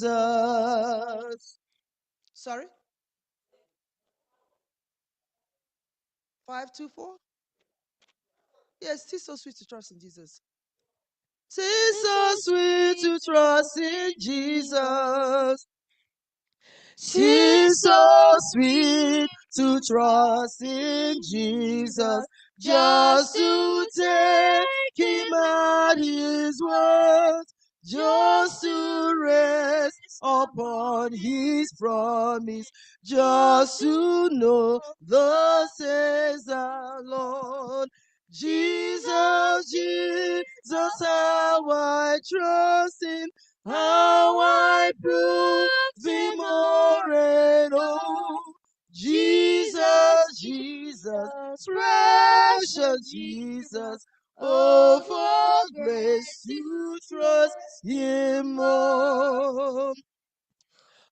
Sorry? 524? Yes, 'tis so sweet to trust in Jesus. 'Tis so sweet to trust in Jesus. 'Tis so sweet to trust in Jesus, just to take him at his word, just to rest upon his promise, just to know thus says the Lord. Jesus, Jesus, how I trust him, how I prove thee more and oh, Jesus, Jesus, precious Jesus, oh, for grace to trust him more.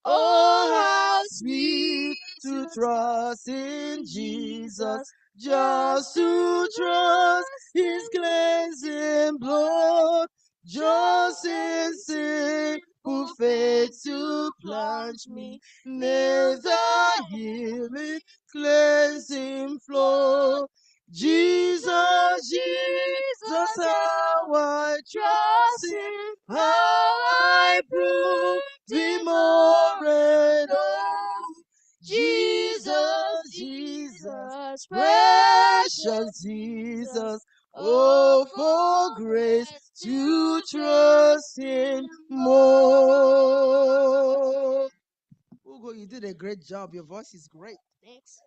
Oh, how sweet to trust in Jesus, just to trust his cleansing blood, just in simple faith to plunge me near the healing cleansing flow. Jesus, Jesus, how I trust him, how I prove thee more and oh, Jesus, Jesus, precious Jesus, oh, for grace to trust him more. Ugo, you did a great job. Your voice is great. Thanks.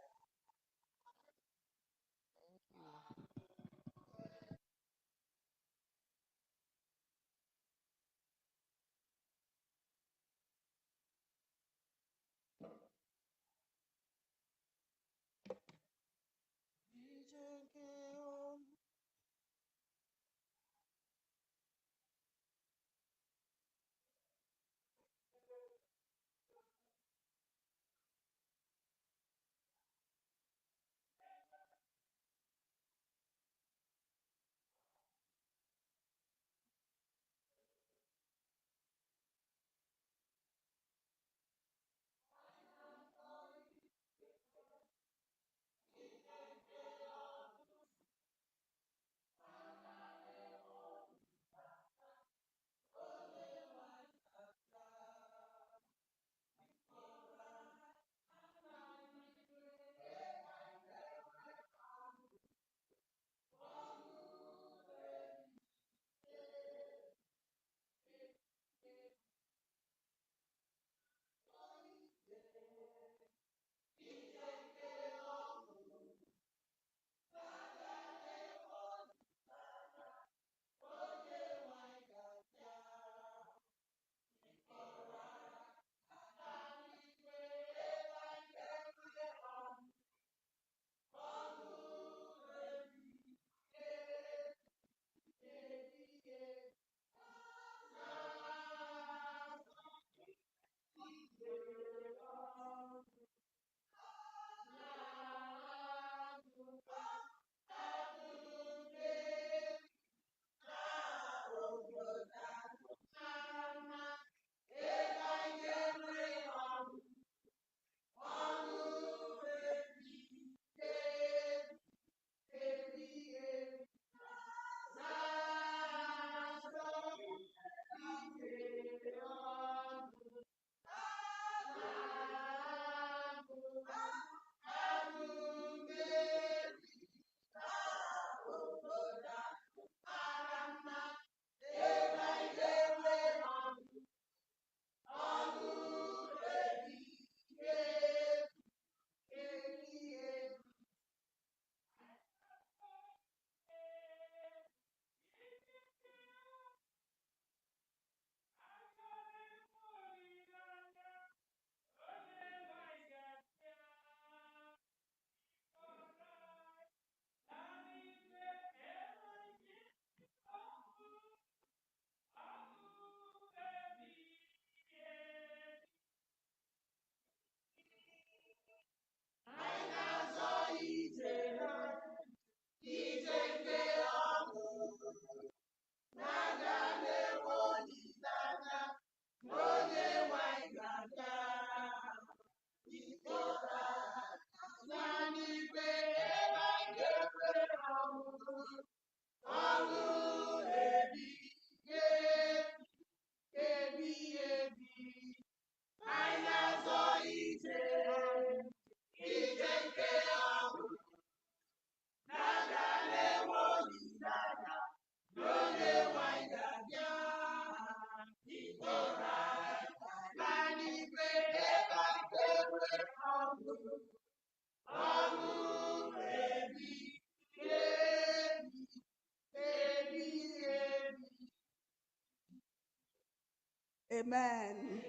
Amen.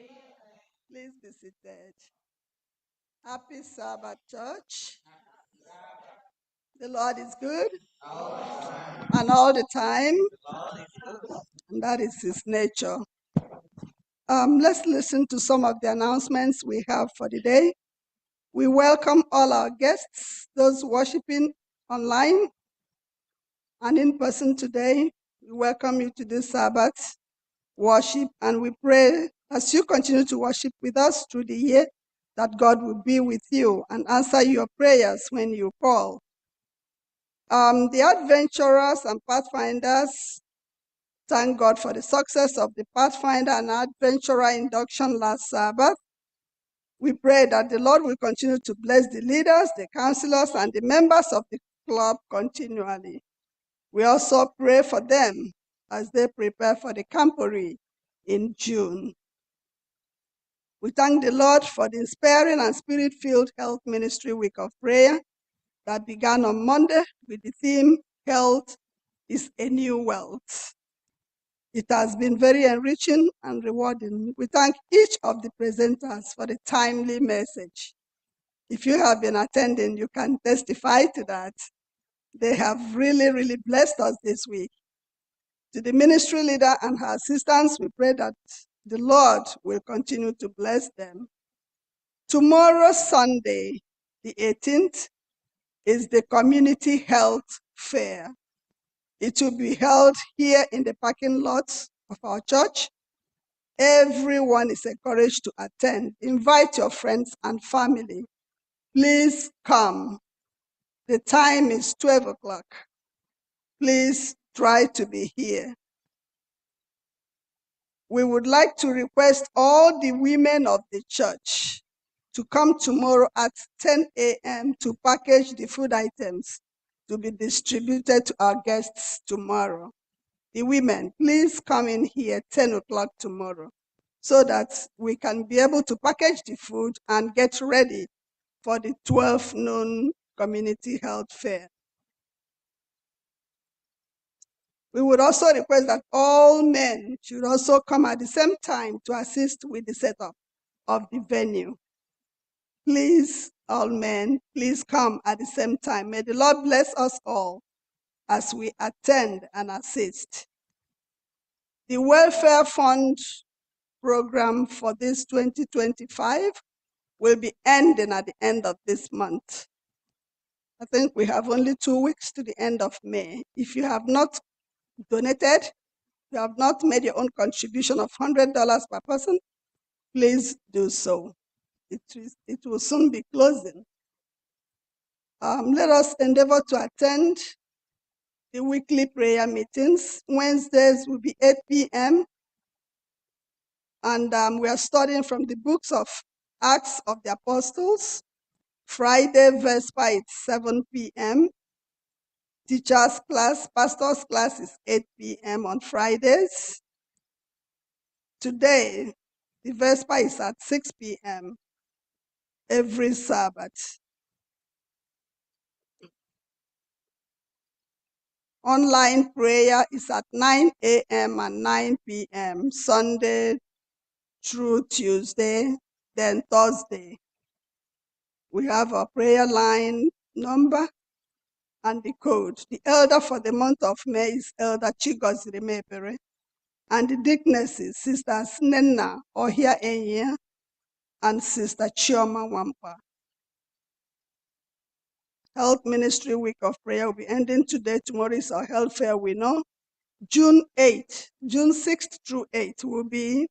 Please be seated. Happy Sabbath, church. The Lord is good and all the time, and that is his nature. Let's listen to some of the announcements we have for the day. We welcome all our guests, those worshiping online and in person today. We welcome you to this Sabbath worship, and we pray as you continue to worship with us through the year that God will be with you and answer your prayers when you call. The adventurers and pathfinders, thank God for the success of the Pathfinder and Adventurer induction last Sabbath. We pray that the Lord will continue to bless the leaders, the counselors, and the members of the club continually. We also pray for them as they prepare for the camporee in June. We thank the Lord for the inspiring and spirit-filled health ministry week of prayer that began on Monday with the theme, Health is a New Wealth. It has been very enriching and rewarding. We thank each of the presenters for the timely message. If you have been attending, you can testify to that. They have really, really blessed us this week. To the ministry leader and her assistants, we pray that the Lord will continue to bless them. Tomorrow, Sunday, the 18th, is the Community Health Fair. It will be held here in the parking lot of our church. Everyone is encouraged to attend. Invite your friends and family. Please come. The time is 12 o'clock. Please try to be here. We would like to request all the women of the church to come tomorrow at 10 a.m. to package the food items to be distributed to our guests tomorrow. The women, please come in here 10 o'clock tomorrow so that we can be able to package the food and get ready for the 12 noon community health fair. We would also request that all men should also come at the same time to assist with the setup of the venue. Please, all men, please come at the same time. May the Lord bless us all as we attend and assist. The Welfare Fund program for this 2025 will be ending at the end of this month. I think we have only 2 weeks to the end of May. If you have not donated, you have not made your own contribution of $100 per person, please do so. It will soon be closing. Let us endeavor to attend the weekly prayer meetings. Wednesdays will be 8 p.m. And we are studying from the books of Acts of the Apostles. Friday, Vesper is 7 p.m. Teachers class, pastors class is 8 p.m. on Fridays. Today, the Vesper is at 6 p.m. every Sabbath. Online prayer is at 9 a.m. and 9 p.m. Sunday through Tuesday, then Thursday. We have a prayer line number and the code. The elder for the month of May is Elder Chigozie Mepere, and the deaconesses, Sisters Nenna Ohia Enya and Sister Chioma Wampa. Health Ministry Week of Prayer will be ending today. Tomorrow is our health fair, we know. June 6th through 8th will be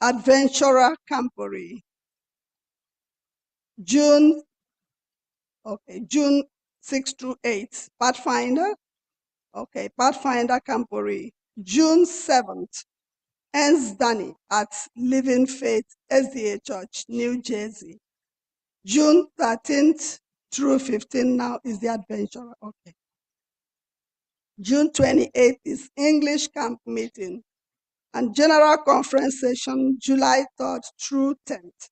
Adventurer Camporee. June 6th through 8th, Pathfinder. Pathfinder Camporee. June 7th, Ernst Danny at Living Faith SDA Church, New Jersey. June 13th through 15th now is the adventure. Okay. June 28th is English camp meeting and general conference session July 3rd through 10th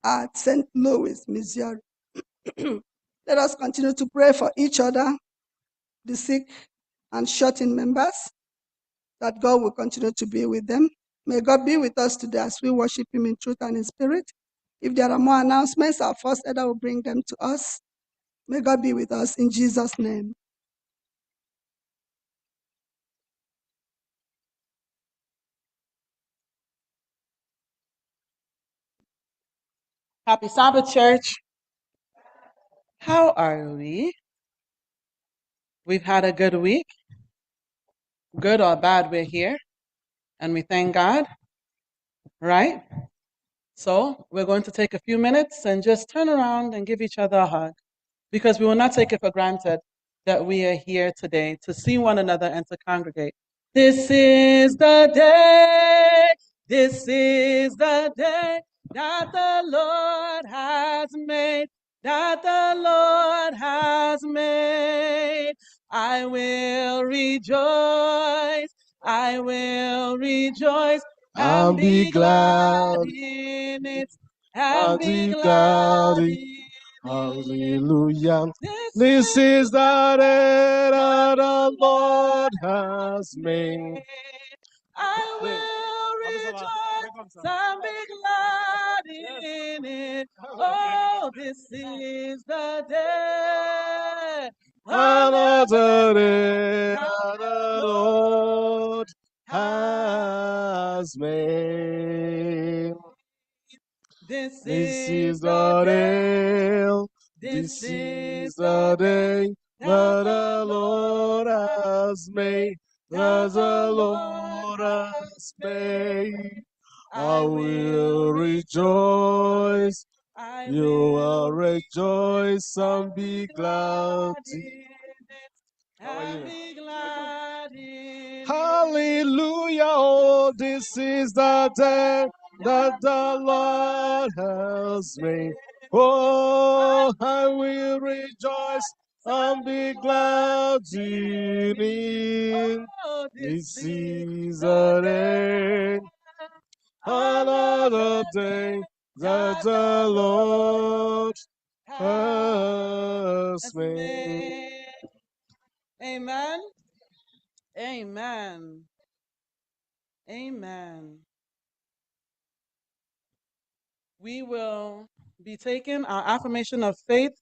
at St. Louis, Missouri. Let us continue to pray for each other, the sick and shut-in members, that God will continue to be with them. May God be with us today as we worship him in truth and in spirit. If there are more announcements, our first elder will bring them to us. May God be with us in Jesus' name. Happy Sabbath, church. How are we? We've had a good week. Good or bad, we're here. And we thank God, right? So we're going to take a few minutes and just turn around and give each other a hug, because we will not take it for granted that we are here today to see one another and to congregate. This is the day that the Lord has made, that the Lord has made. I will rejoice and be glad in it, and be glad in it. Hallelujah. This is the day that the Lord has made. I will rejoice and be glad in it. Oh, this is the day, Another day that the Lord has made. This This is is the day, this is the day that the Lord has made, that the Lord has made. I will rejoice, you will rejoice and be glad in it. And be glad in it. Hallelujah, oh, this is the day that the Lord has made. Oh, I will rejoice and be glad in it. This is the day, another day that the Lord has made. Amen. Amen. Amen. We will be taking our affirmation of faith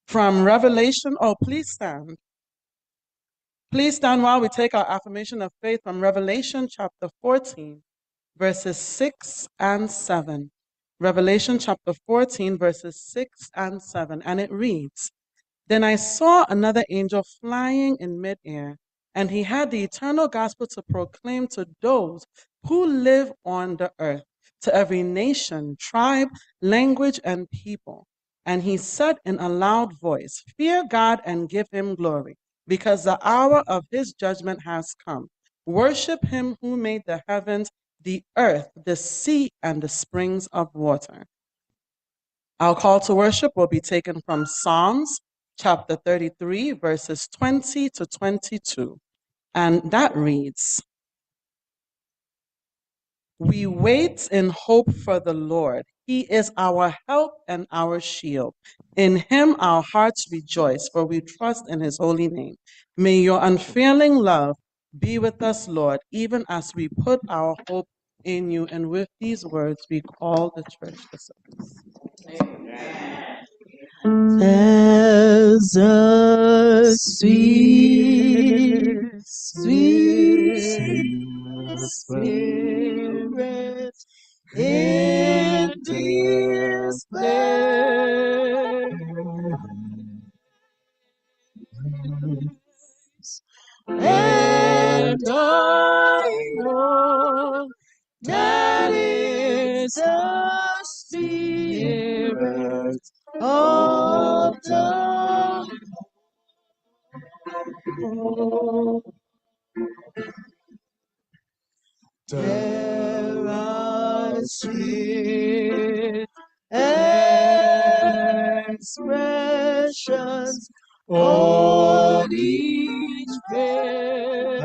from Revelation. Oh, please stand. Please stand while we take our affirmation of faith from Revelation chapter 14, verses 6 and 7. Revelation chapter 14, verses 6 and 7. And it reads, Then I saw another angel flying in midair, and he had the eternal gospel to proclaim to those who live on the earth, to every nation, tribe, language, and people. And he said in a loud voice, Fear God and give him glory, because the hour of his judgment has come. Worship him who made the heavens, the earth, the sea, and the springs of water. Our call to worship will be taken from Psalms chapter 33, verses 20 to 22. And that reads, We wait in hope for the Lord. He is our help and our shield. In him our hearts rejoice, for we trust in his holy name. May your unfailing love be with us, Lord, even as we put our hope in you. And with these words, we call the church to service. There's a sweet, sweet spirit in this place, and I know that is the Spirit of the Lord. There are sweet expressions on each face.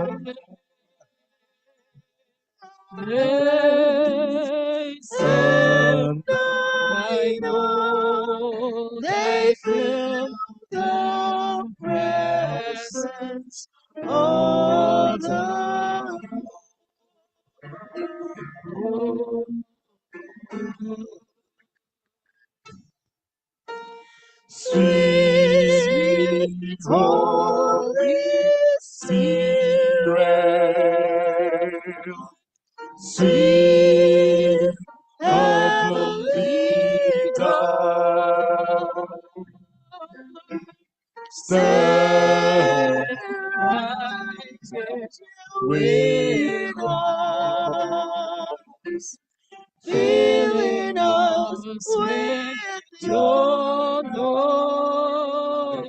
Grace and I know they feel the presence of the Lord. Sweet Holy Spirit, sweet heavenly dove, stand with us, filling us with your love.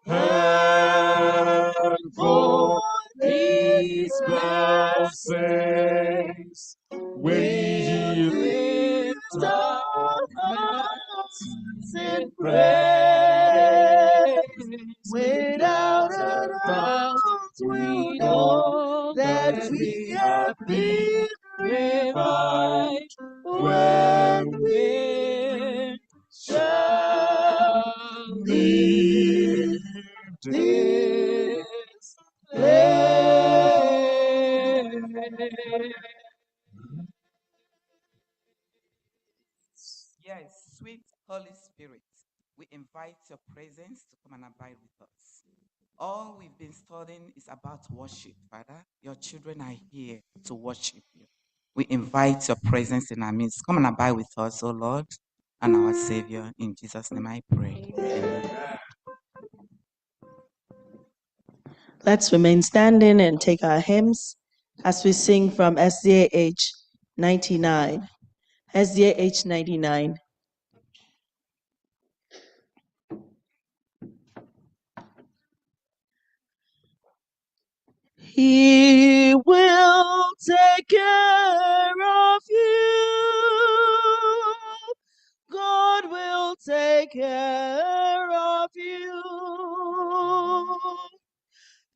And for these blessings, we lift our hearts in praise. Without a doubt, we know that we have been revived when we shall leave this place. Yes, sweet Holy Spirit, we invite your presence to come and abide with us. All we've been studying is about worship, Father. Your children are here to worship you. We invite your presence in our midst. Come and abide with us, O Lord, and our Savior. In Jesus' name I pray. Amen. Let's remain standing and take our hymns as we sing from SDA H 99. SDA H 99. He will take care of you. God will take care of you.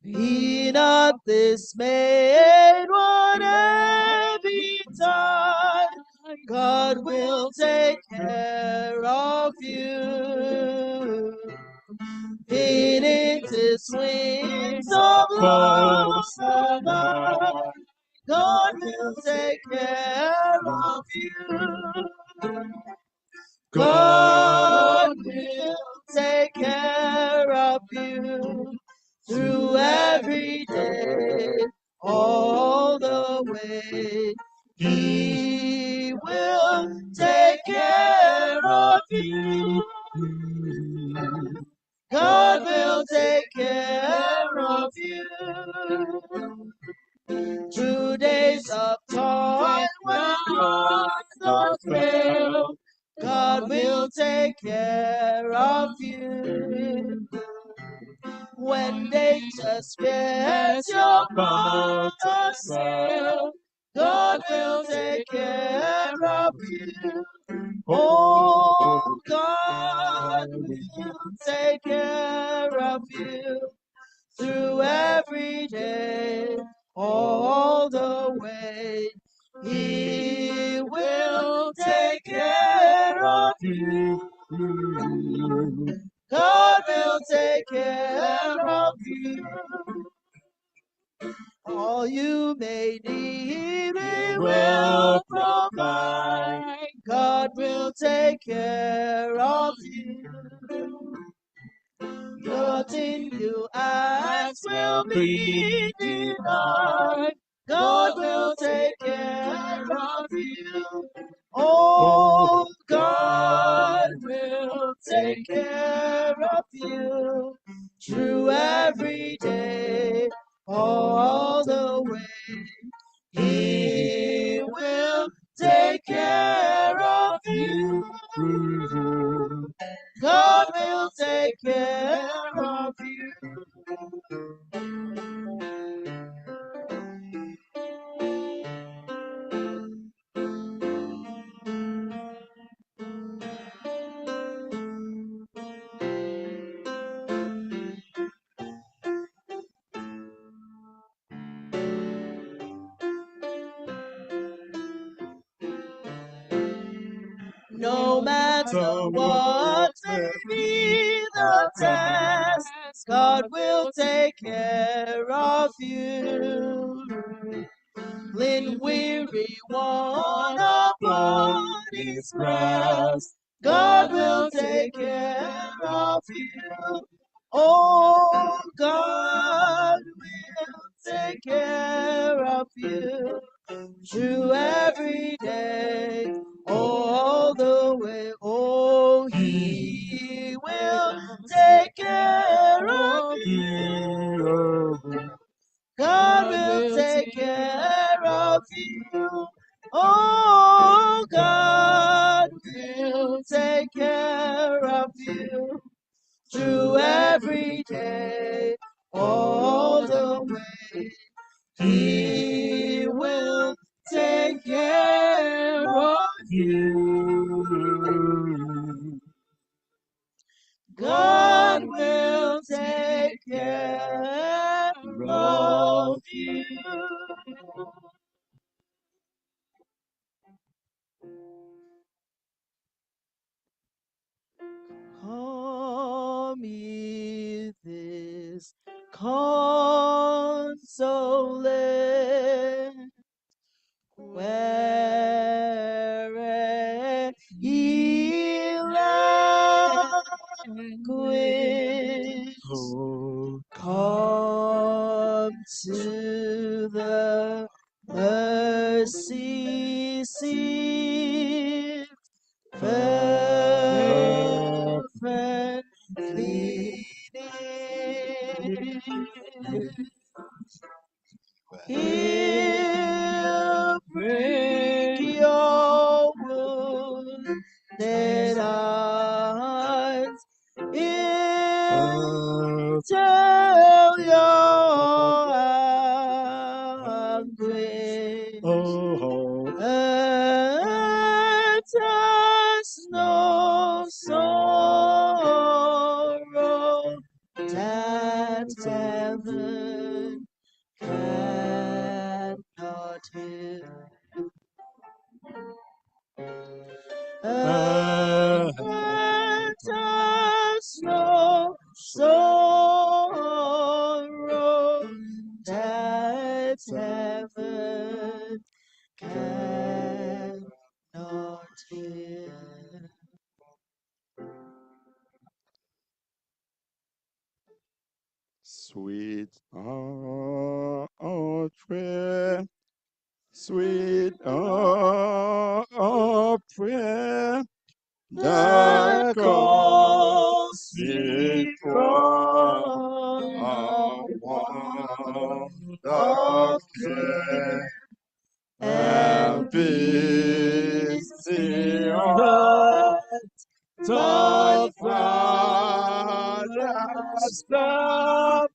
Be not dismayed, whatever betide, God will take care of you. Beneath his wings of love above, God will take care of you. God will take care of you through every day, all the way. He will take care of you. God will take care of you. Through days of toil when hearts don't fail, God will take care of you. When nature spares your heart to sail, God will take care of you. Oh, God will take care of you through every day, all the way. He will take care of you. God will take care of you. All you may need, He will provide. God will take care of you. Nothing you ask will be denied. God will take care of you. Oh, God will take care of you through every day, all the way. He will take care of you. God will take care of you. No matter what may be the test, God will take care of you. Lean weary one upon his breast, God will take care of you. Oh, God will take care of you through every day, all the way. Oh, he will take care of you. God will take care of you. Oh, God will take care of you through every day, all the way. He will take care of you. God will take care of you. Come ye this consolation, where ye languish, come to the mercy seat, fervently He'll bring your wounded hearts. He'll tell your anguish. And us no sorrow that heaven cannot heal. And us no sorrow that heaven cannot heal. Sweet prayer, sweet prayer that calls me from the care and peace beyond the Father's love.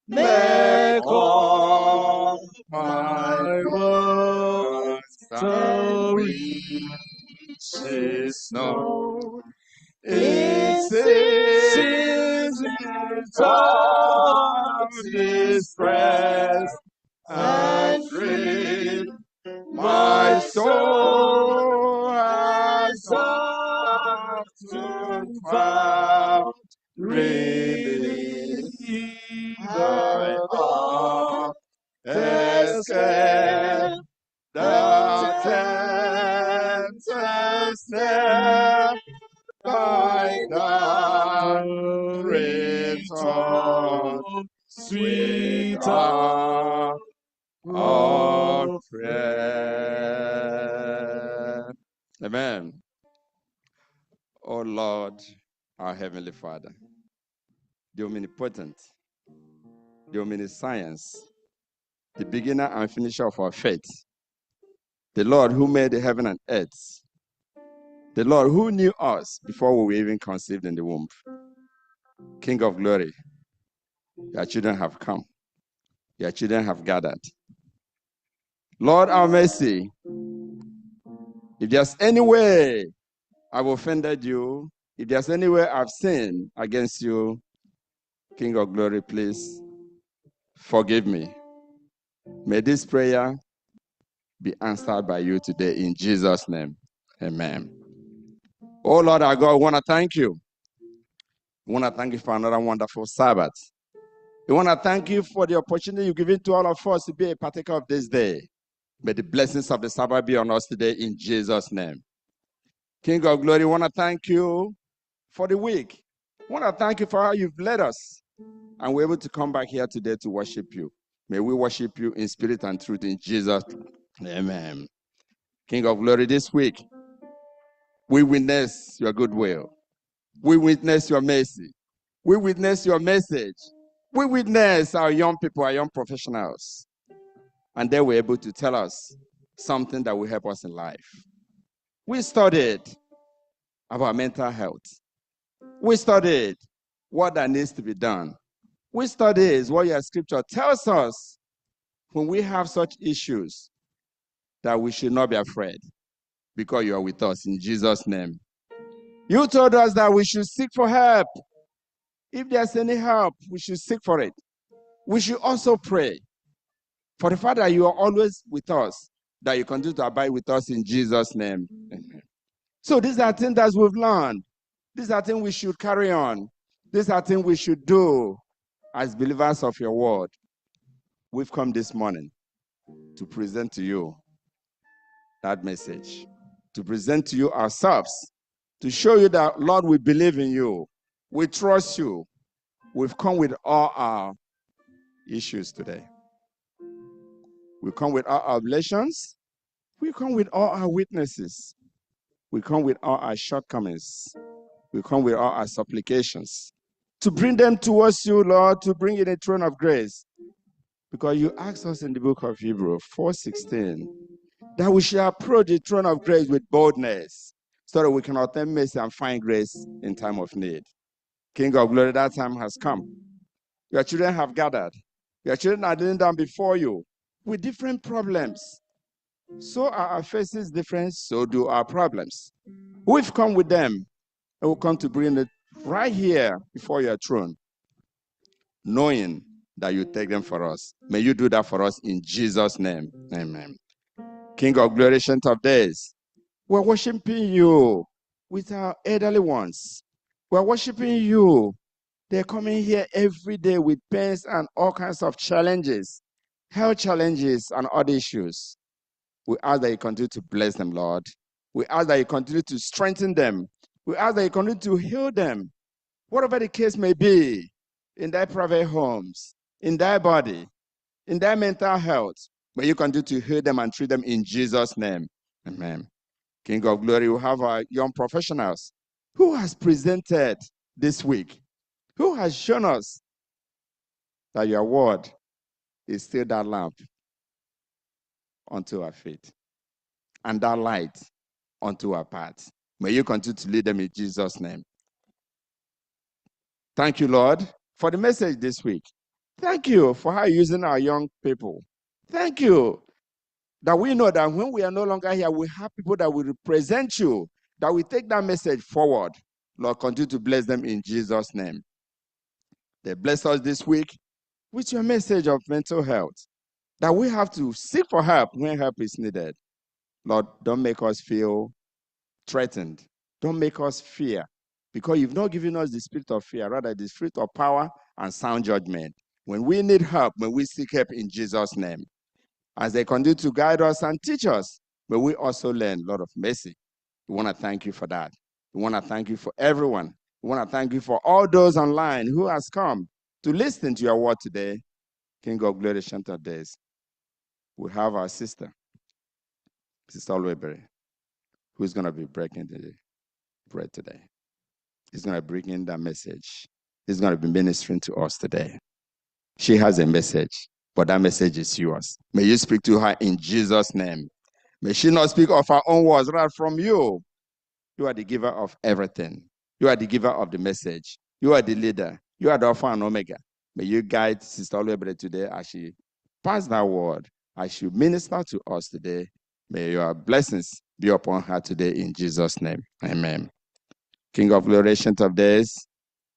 Make all my words so riches known. In seasons of distress and grief, my soul has often found relief. Thy arm escape the tempest snare. Thy return, sweet hour of prayer. Amen. Oh Lord, our Heavenly Father, the omnipotent, the omniscience, the beginner and finisher of our faith, the Lord who made the heaven and earth, the Lord who knew us before we were even conceived in the womb. King of glory, your children have come. Your children have gathered. Lord, our mercy, if there's any way I've offended you, if there's any way I've sinned against you, King of glory, please forgive me. May this prayer be answered by you today in Jesus' name. Amen. Oh, Lord our God, we want to thank you. We want to thank you for another wonderful Sabbath. We want to thank you for the opportunity you've given to all of us to be a partaker of this day. May the blessings of the Sabbath be on us today in Jesus' name. King of glory, we want to thank you for the week. We want to thank you for how you've led us. And we're able to come back here today to worship you. May we worship you in spirit and truth in Jesus' name. Amen. King of glory, this week, we witness your goodwill. We witness your mercy. We witness your message. We witness our young people, our young professionals. And they were able to tell us something that will help us in life. We studied about mental health. We studied what that needs to be done. We studied what your scripture tells us when we have such issues that we should not be afraid because you are with us in Jesus' name. You told us that we should seek for help. If there's any help, we should seek for it. We should also pray for the fact that you are always with us, that you continue to abide with us in Jesus' name. Amen. So these are things that we've learned. These are things we should carry on. These are things we should do as believers of your word. We've come this morning to present to you that message, to present to you ourselves, to show you that, Lord, we believe in you. We trust you. We've come with all our issues today. We come with all our oblations. We come with all our weaknesses. We come with all our shortcomings. We come with all our supplications to bring them towards you, Lord, to bring in a throne of grace. Because you asked us in the book of Hebrews 4:16 that we shall approach the throne of grace with boldness so that we can obtain mercy and find grace in time of need. King of glory, that time has come. Your children have gathered. Your children are kneeling down before you with different problems. So are our faces different, so do our problems. We've come with them, and we'll come to bring it right here before your throne, knowing that you take them for us. May you do that for us in Jesus' name. Amen. King of glory, ancient of days, we're worshiping you with our elderly ones. We're worshiping you. They're coming here every day with pains and all kinds of challenges, health challenges and other issues. We ask that you continue to bless them, Lord. We ask that you continue to strengthen them. We ask that you continue to heal them, whatever the case may be, in their private homes, in their body, in their mental health. May you continue to heal them and treat them in Jesus' name. Amen. King of glory, we have our young professionals who has presented this week, who has shown us that your word is still that lamp unto our feet and that light unto our path. May you continue to lead them in Jesus' name. Thank you, Lord, for the message this week. Thank you for how you're using our young people. Thank you that we know that when we are no longer here, we have people that will represent you, that will take that message forward. Lord, continue to bless them in Jesus' name. They bless us this week with your message of mental health, that we have to seek for help when help is needed. Lord, don't make us feel threatened. Don't make us fear, because you've not given us the spirit of fear, rather the spirit of power and sound judgment. When we need help, may we seek help in Jesus' name. As they continue to guide us and teach us, may we also learn a lot of mercy. We want to thank you for that. We want to thank you for everyone. We want to thank you for all those online who has come to listen to your word today. King of glory, ancient of days, we have our sister, Sister Oluebere, who's going to be breaking the bread today. He's going to bring in that message. He's going to be ministering to us today. She has a message, but that message is yours. May you speak to her in Jesus' name. May she not speak of her own words, rather from you. You are the giver of everything. You are the giver of the message. You are the leader. You are the Alpha and Omega. May you guide Sister Oluebere today as she pass that word, as she minister to us today. May your blessings be upon her today in Jesus' name. Amen. King of glory, ancient of days,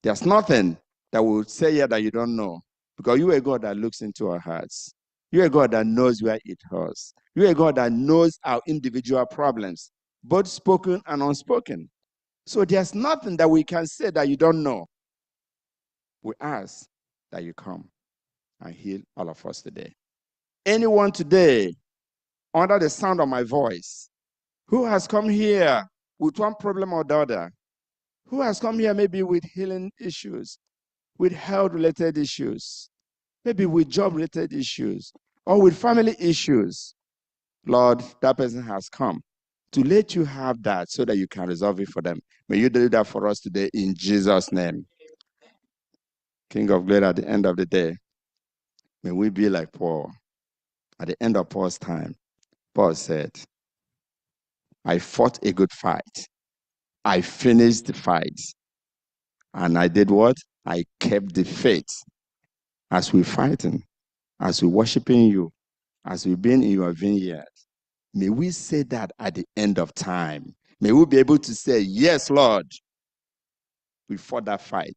there's nothing that we would say here that you don't know, because you are a God that looks into our hearts. You are a God that knows where it hurts. You are a God that knows our individual problems, both spoken and unspoken. So there's nothing that we can say that you don't know. We ask that you come and heal all of us today. Anyone today, under the sound of my voice, who has come here with one problem or the other, who has come here maybe with healing issues, with health-related issues, maybe with job-related issues, or with family issues, Lord, that person has come to let you have that so that you can resolve it for them. May you do that for us today in Jesus' name. King of glory, at the end of the day, may we be like Paul. At the end of Paul's time, Paul said, I fought a good fight. I finished the fight. And I did what? I kept the faith. As we're fighting, as we're worshiping you, as we've been in your vineyard, may we say that at the end of time. May we be able to say, yes, Lord, we fought that fight.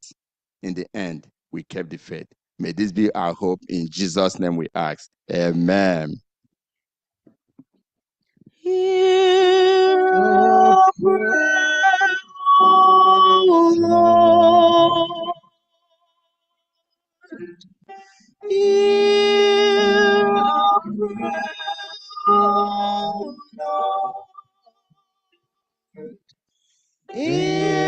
In the end, we kept the faith. May this be our hope. In Jesus' name we ask. Amen. Hear our prayer, O Lord. Hear our prayer, O Lord. Incline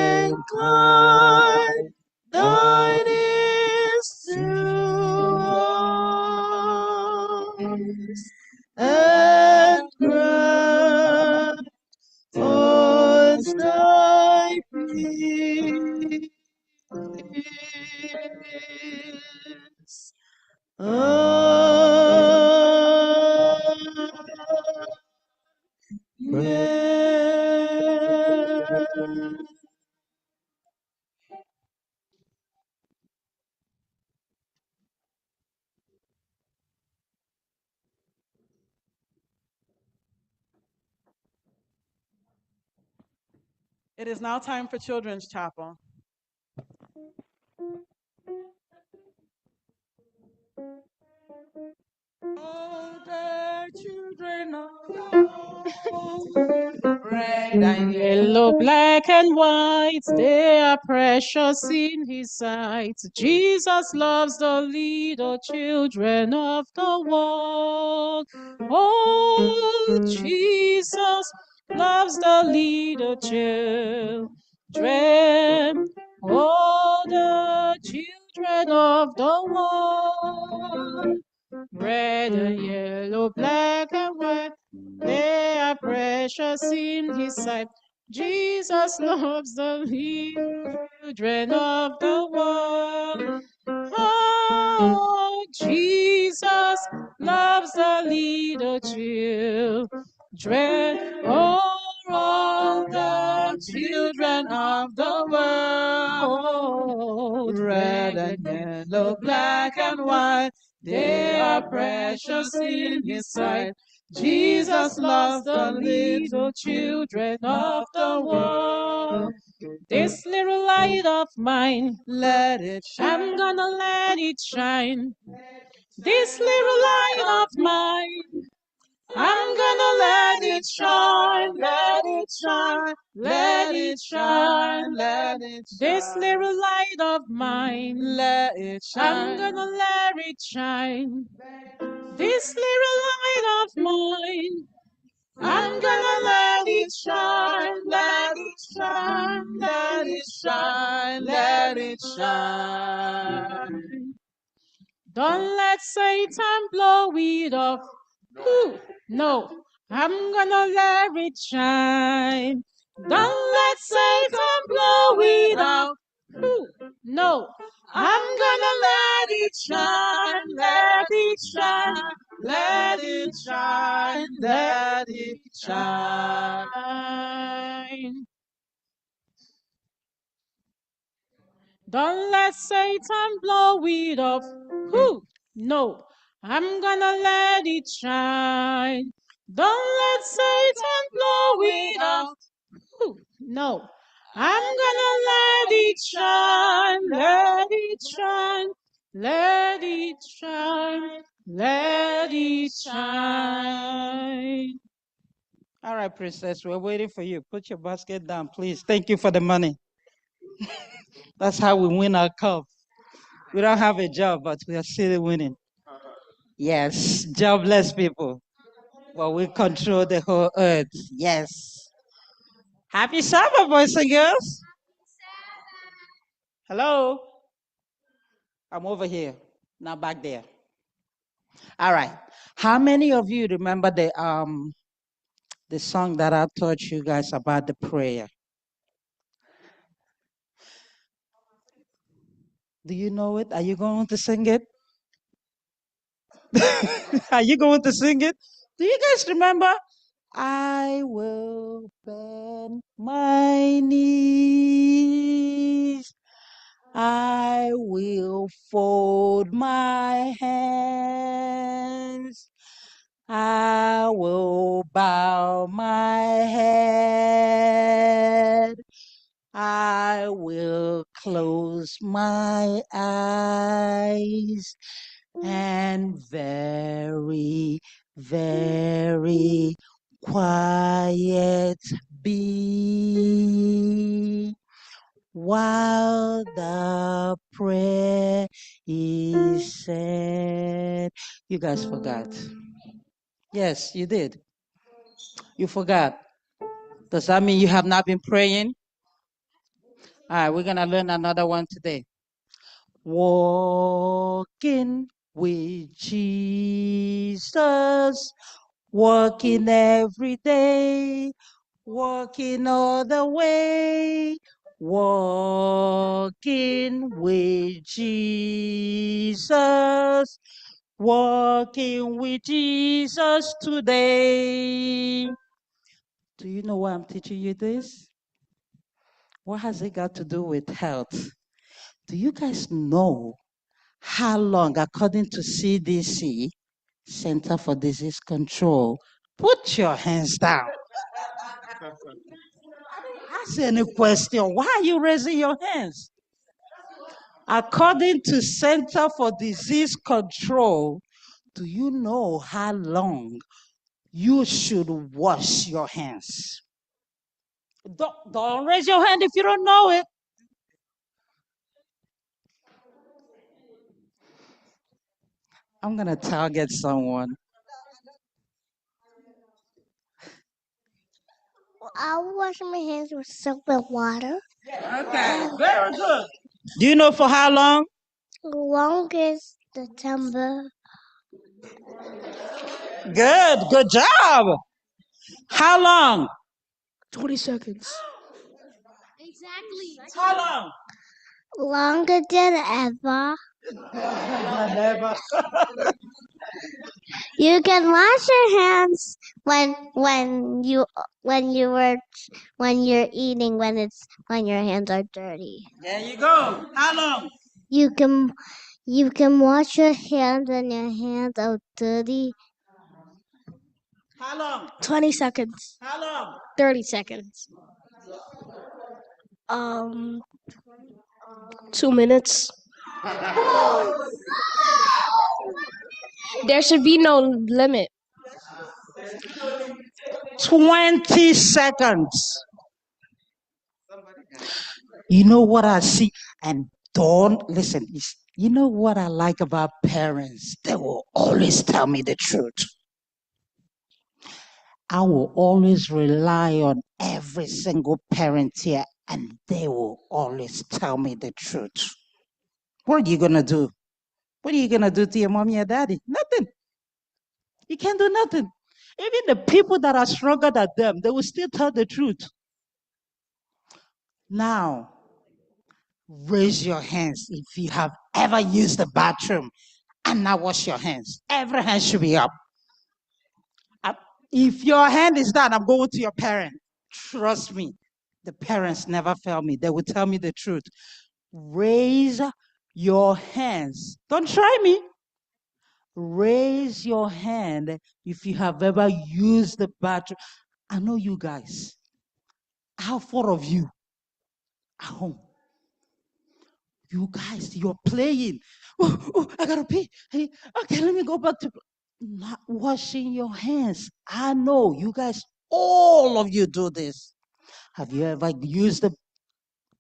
thine ears to us, and grant us thy peace. Amen. It is now time for Children's Chapel. Oh, the children of God, red and yellow, black and white, they are precious in His sight. Jesus loves the little children of the world. Oh, Jesus loves the little children. Oh, the children of the world. Red and yellow, black and white, they are precious in His sight. Jesus loves the little children of the world. Oh, Jesus loves the little children. Oh, all the children of the world, red and yellow, black and white, they are precious in His sight. Jesus loves the little children of the world. This little light of mine, Let it shine. I'm gonna let it shine. This little light of mine, I'm gonna let it shine, let it shine, let it shine, let it shine. This little light of mine, Let it I'm shine. gonna let it shine. This little light of mine, I'm gonna let it shine, let it shine, let it shine, let it shine. Don't let Satan blow it off. Ooh, no, I'm gonna let it shine. Don't let Satan blow it off. Ooh, no, I'm gonna let it shine, let it shine, let it shine, let it shine. Don't let Satan blow it off. Whoo! No, I'm gonna let it shine. Don't let Satan blow it off. Whoo! No, I'm gonna let it shine. Let it shine. Let it shine. Let it shine. All right, princess, we're waiting for you. Put your basket down, please. Thank you for the money. That's how we win our cup. We don't have a job, but we are still winning. Yes, jobless people. But we control the whole earth. Yes. Happy Sabbath, boys and girls. Hello. I'm over here, not back there. All right. How many of you remember the song that I taught you guys about the prayer? Do you know it? Are you going to sing it? Are you going to sing it? Do you guys remember? I will bend my knees. I will fold my hands. I will bow my head. I will close my eyes and very, very quiet be while the prayer is said. You guys forgot. Yes, you did. You forgot. Does that mean you have not been praying? All right, we're going to learn another one today. Walking with Jesus, walking every day, walking all the way, walking with Jesus, walking with Jesus today. Do you know why I'm teaching you this? What has it got to do with health? Do you guys know how long, according to CDC, Center for Disease Control, put your hands down. Ask any question. Why are you raising your hands? According to Center for Disease Control, do you know how long you should wash your hands? Don't raise your hand if you don't know it. I'm going to target someone. I'll wash my hands with soap and water. Okay, very good. Do you know for how long? Longest September. Good job. How long? 20 seconds. Exactly. How long? Longer than ever. Never. You can wash your hands when you're eating when your hands are dirty. There you go. How long? You can wash your hands when your hands are dirty. How long? 20 seconds. How long? 30 seconds. 2 minutes. There should be no limit. 20 seconds. You know what I see? And don't listen. You know what I like about parents? They will always tell me the truth. I will always rely on every single parent here, and they will always tell me the truth. What are you going to do? What are you going to do to your mommy and daddy? Nothing. You can't do nothing. Even the people that are stronger than them, they will still tell the truth. Now, raise your hands if you have ever used the bathroom and not wash your hands. Every hand should be up. If your hand is down, I'm going to your parent. Trust me, the parents never fail me. They will tell me the truth. Raise your hands. Don't try me. Raise your hand if you have ever used the bathroom. I know you guys. I have 4 of you at home. You guys, you're playing. Oh, I gotta pee. Hey, okay, let me go back to not washing your hands. I know you guys All of you do this. Have you ever used the,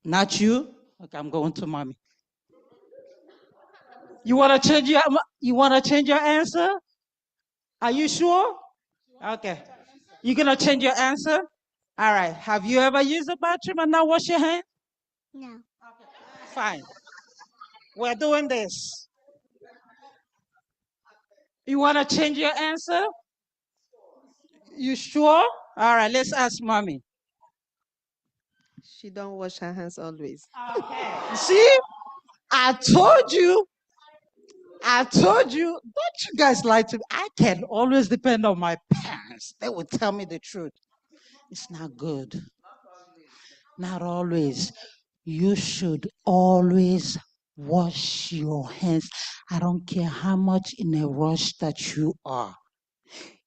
not you? Okay, I'm going to mommy. You want to change your answer? Are you sure? Okay. You're going to change your answer? All right. Have you ever used the bathroom and not wash your hands? No. Fine. We're doing this. You want to change your answer? You sure? All right, let's ask mommy. She don't wash her hands always. Okay. See? I told you. Don't you guys like to? I can always depend on my parents. They will tell me the truth. It's not good. Not always. You should always wash your hands. I don't care how much in a rush that you are.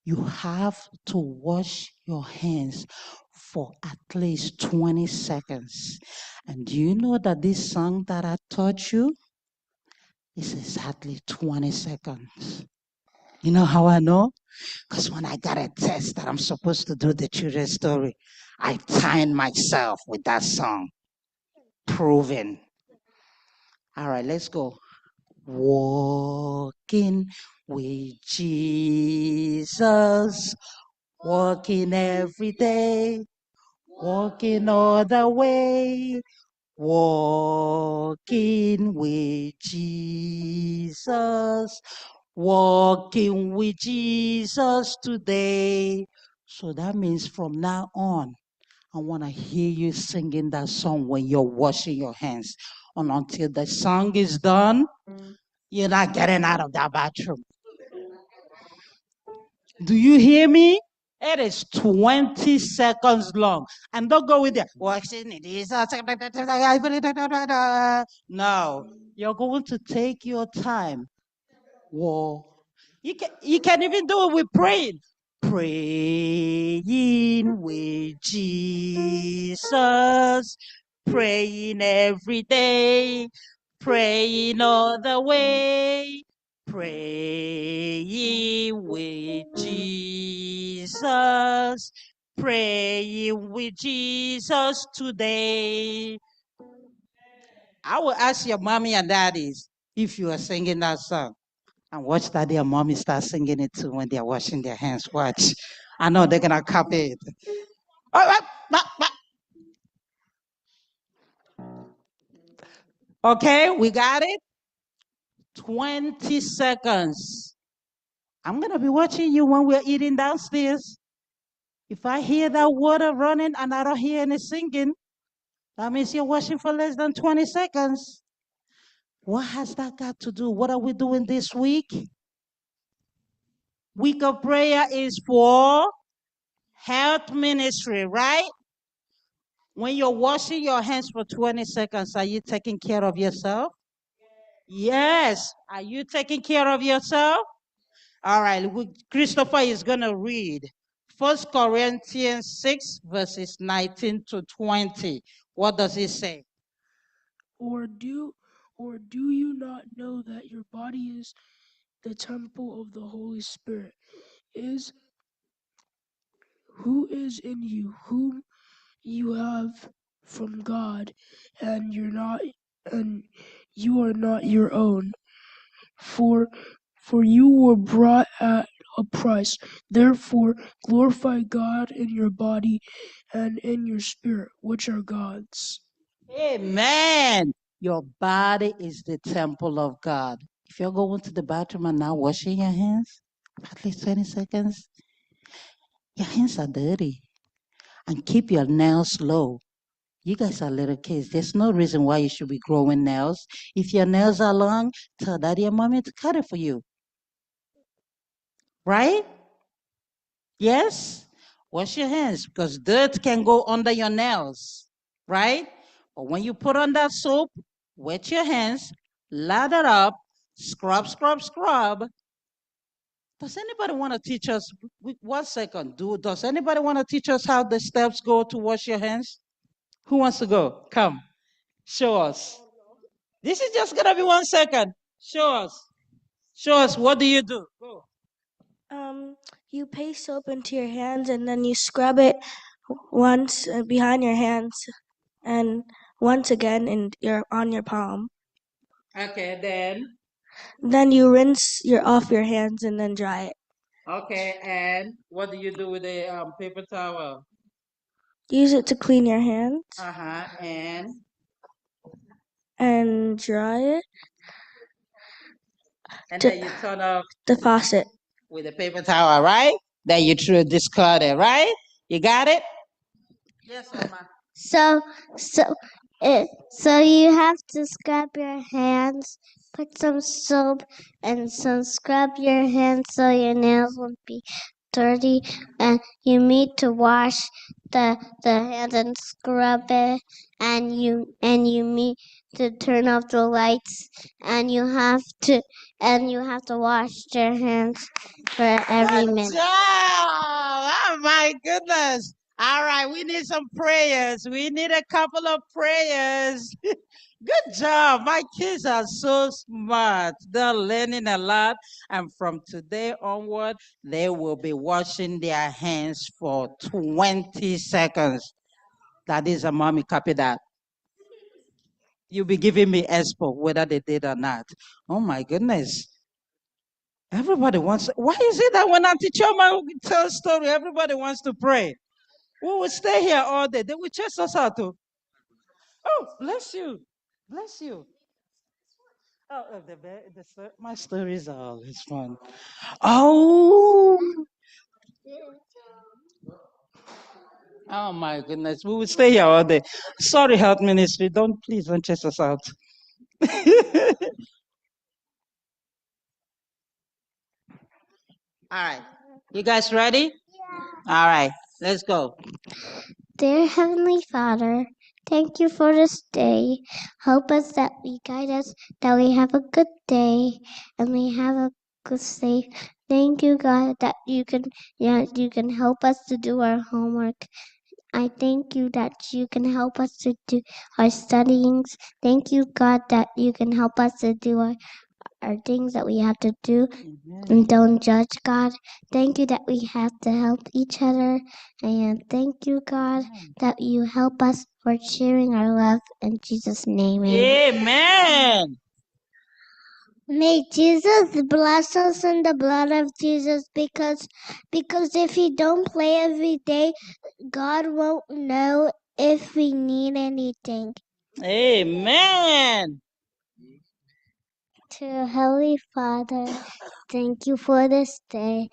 You have to wash your hands for at least 20 seconds. And do you know that this song that I taught you is exactly 20 seconds? You know how I know? Because when I got a test that I'm supposed to do the children's story, I timed myself with that song. Proven. All right, let's go. Walking with Jesus, walking every day, walking all the way, walking with Jesus, walking with Jesus today. So that means from now on, I want to hear you singing that song when you're washing your hands. And until the song is done, you're not getting out of that bathroom. Do you hear me? It is 20 seconds long. And don't go with that. No, you're going to take your time. Whoa. You can even do it with praying. Praying with Jesus, praying every day, praying all the way, praying with Jesus, praying with Jesus today. I will ask your mommy and daddies if you are singing that song. And watch daddy and mommy start singing it too when they're washing their hands. Watch. I know they're going to copy it. Okay, we got it? 20 seconds. I'm going to be watching you when we're eating downstairs. If I hear that water running and I don't hear any singing, that means you're washing for less than 20 seconds. What has that got to do? What are we doing this week? Week of prayer is for health ministry, right? When you're washing your hands for 20 seconds, are you taking care of yourself? Yes. Are you taking care of yourself? All right. Christopher is going to read 1 Corinthians 6, verses 19 to 20. What does it say? Or do you not know that your body is the temple of the Holy Spirit, who is in you, whom you have from God, and you are not your own? For you were bought at a price. Therefore glorify God in your body and in your spirit, which are God's. Amen. Your body is the temple of God. If you're going to the bathroom and not washing your hands, at least 20 seconds, your hands are dirty. And keep your nails low. You guys are little kids. There's no reason why you should be growing nails. If your nails are long, tell daddy and mommy to cut it for you. Right? Yes? Wash your hands because dirt can go under your nails. Right? But when you put on that soap, wet your hands, lather up, scrub, scrub, scrub. Does anybody want to teach us? 1 second. Does anybody want to teach us how the steps go to wash your hands? Who wants to go? Come. Show us. This is just going to be 1 second. Show us. Show us. What do you do? Go. you paste soap into your hands and then you scrub it once behind your hands and once again on your palm. Okay, then. Then you rinse off your hands and then dry it. Okay, and what do you do with the paper towel? Use it to clean your hands. And dry it. And then you turn off the faucet with a paper towel, right? Then you discard it, right? You got it? Yes, Oma. So, so you have to scrub your hands, put some soap and some scrub your hands so your nails won't be dirty, and you need to wash the hands and scrub it, and you need to turn off the lights, and you have to wash your hands for every minute. Job! Oh my goodness. All right, we need some prayers. We need a couple of prayers. Good job. My kids are so smart. They're learning a lot. And from today onward, they will be washing their hands for 20 seconds. That is a mommy, copy that. You'll be giving me expo, whether they did or not. Oh my goodness. Everybody wants, why is it that when Auntie Choma tells a story, everybody wants to pray? We will stay here all day. They will chase us out too. Oh, bless you. Bless you. Oh, my stories are always fun. Oh. Oh my goodness. We will stay here all day. Sorry, Health Ministry. Please don't chase us out. All right. You guys ready? Yeah. All right. Let's go. Dear Heavenly Father, thank you for this day. Help us that we guide us, that we have a good day, and we have a good safe. Thank you, God, that you can help us to do our homework. I thank you that you can help us to do our studyings. Thank you, God, that you can help us to do our things that we have to do. And don't judge, God. Thank you that we have to help each other. And thank you, God, that you help us for sharing our love. In Jesus' name, Amen. May Jesus bless us in the blood of Jesus, because if we don't pray every day, God won't know if we need anything. Amen. To Holy Father, thank you for this day.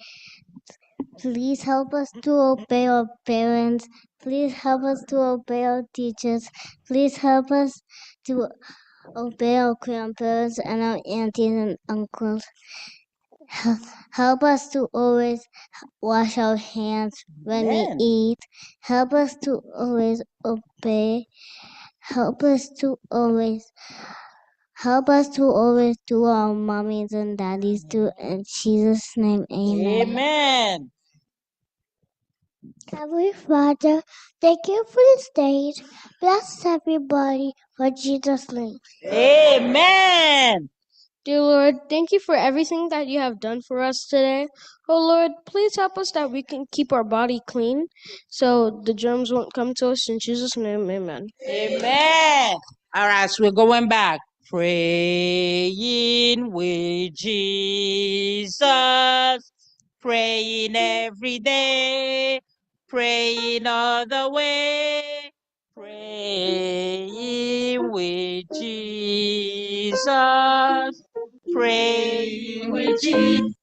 Please help us to obey our parents. Please help us to obey our teachers. Please help us to obey our grandparents and our aunties and uncles. Help us to always wash our hands when we eat. Help us to always obey. Help us to always do our mommies and daddies do. In Jesus' name, amen. Amen. Heavenly Father, thank you for this day. Bless everybody for Jesus' name. Amen. Dear Lord, thank you for everything that you have done for us today. Oh Lord, please help us that we can keep our body clean so the germs won't come to us. In Jesus' name, amen. Amen. All right, so we're going back. Praying with Jesus, praying every day, praying all the way, praying with Jesus, praying with Jesus.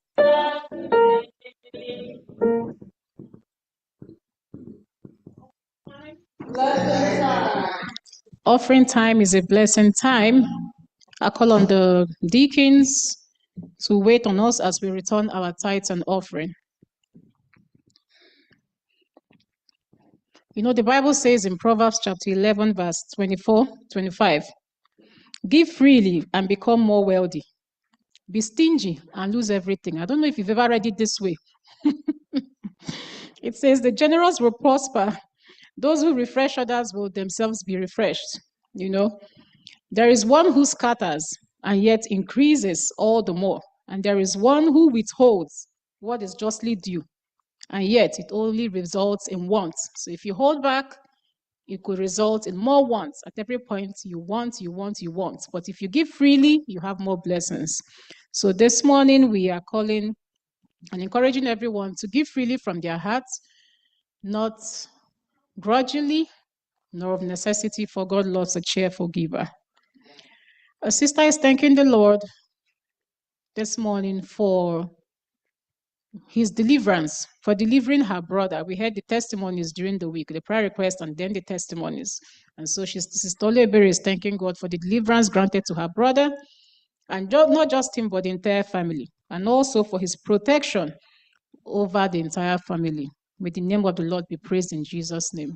Offering time is a blessing time. I call on the deacons to wait on us as we return our tithes and offering. You know, the Bible says in Proverbs chapter 11, verse 24, 25, give freely and become more wealthy. Be stingy and lose everything. I don't know if you've ever read it this way. It says the generous will prosper. Those who refresh others will themselves be refreshed. You know, there is one who scatters and yet increases all the more. And there is one who withholds what is justly due And yet it only results in wants. So if you hold back, it could result in more wants. At every point, you want, you want, you want. But if you give freely, you have more blessings. So this morning, we are calling and encouraging everyone to give freely from their hearts, not grudgingly, nor of necessity, for God loves a cheerful giver. A sister is thanking the Lord this morning for his deliverance, for delivering her brother. We heard the testimonies during the week, the prayer request and then the testimonies. And so Sister Olebere is thanking God for the deliverance granted to her brother, and not just him, but the entire family, and also for his protection over the entire family. May the name of the Lord be praised in Jesus' name.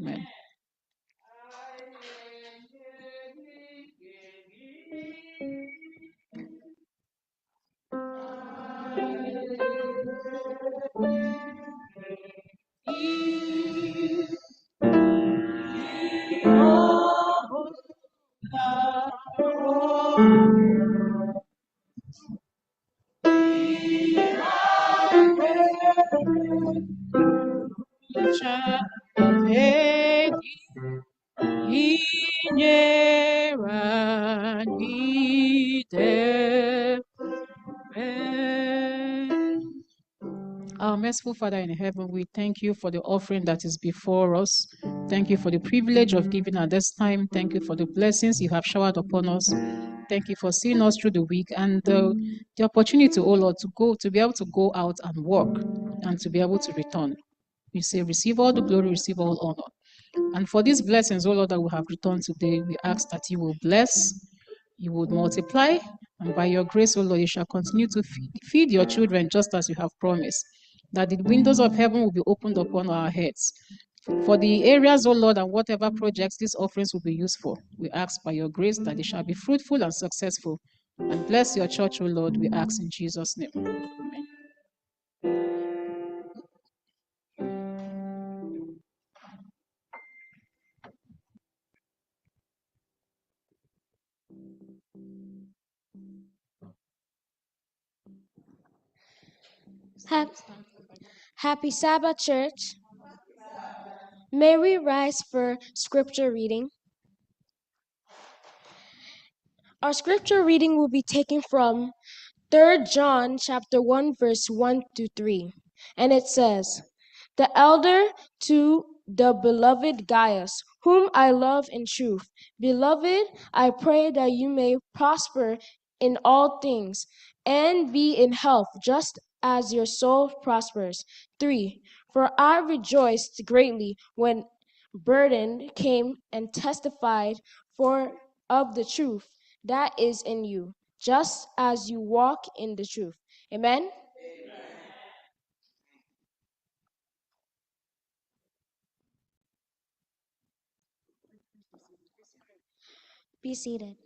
Amen. Our merciful Father in heaven, we thank you for the offering that is before us. Thank you for the privilege of giving at this time. Thank you for the blessings you have showered upon us. Thank you for seeing us through the week and the opportunity, oh Lord, to be able to go out and work and to be able to return. We say, receive all the glory, receive all honor. And for these blessings, oh Lord, that we have returned today, we ask that you will bless, you would multiply, and by your grace, oh Lord, you shall continue to feed your children just as you have promised, that the windows of heaven will be opened upon our heads. For the areas, oh Lord, and whatever projects these offerings will be used for, we ask by your grace that they shall be fruitful and successful. And bless your church, oh Lord, we ask in Jesus' name. Amen. Happy Sabbath, church. May we rise for scripture reading. Our scripture reading will be taken from 3 John chapter 1 verse 1 to 3. And it says, "The elder to the beloved Gaius, whom I love in truth. Beloved, I pray that you may prosper in all things and be in health just as your soul prospers. 3. For I rejoiced greatly when Burden came and testified of the truth that is in you, just as you walk in the truth." Amen. Be seated.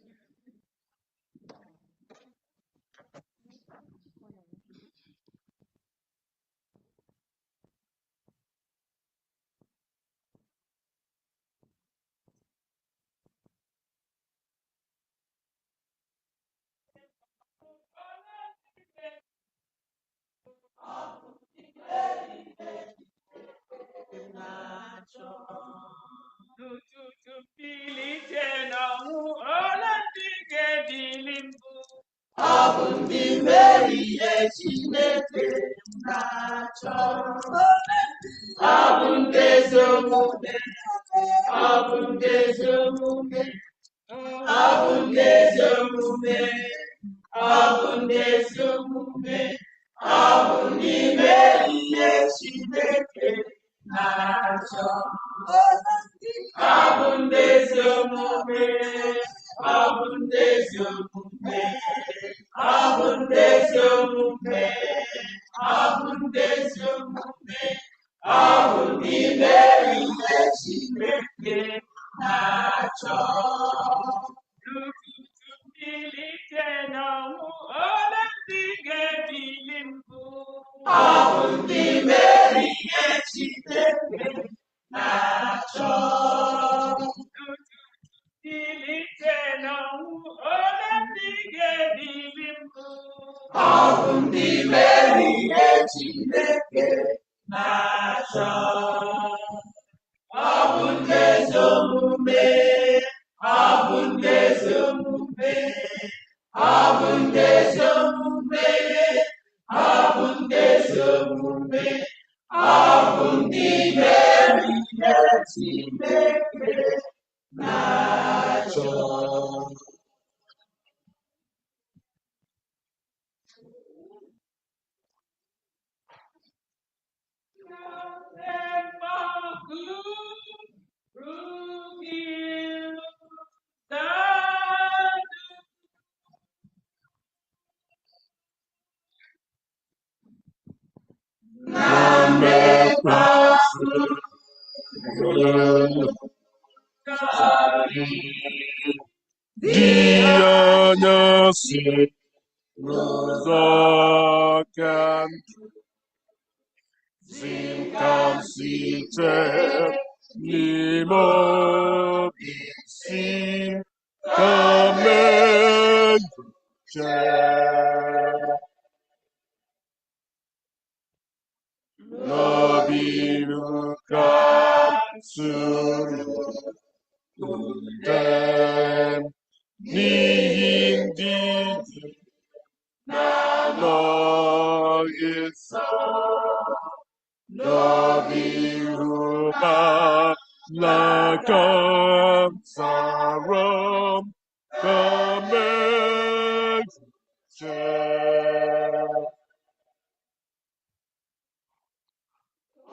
Dianyasi Rosakan Simkam Site Nimo Bisi Kamen Nabiruka Suru Dem Nihindi Nagisa Nabiruka Lakam Saram Kamek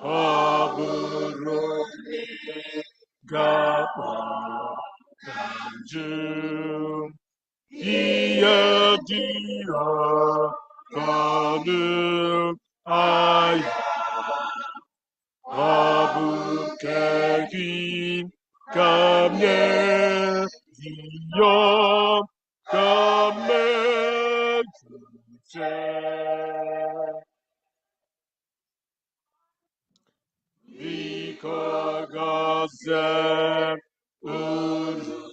Aburumi Gapa Kanjum Iya dia Kanu Ayah Abu Kaki Kamye Diom Kamek Vikagazem Uru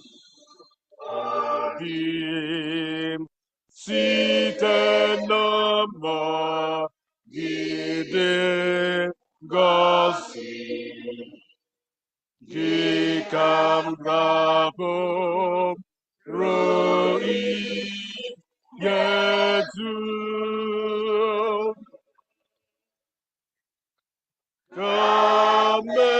Adim Sitenama Gide Gasi Gikam Rabom Roi Yetu Kamen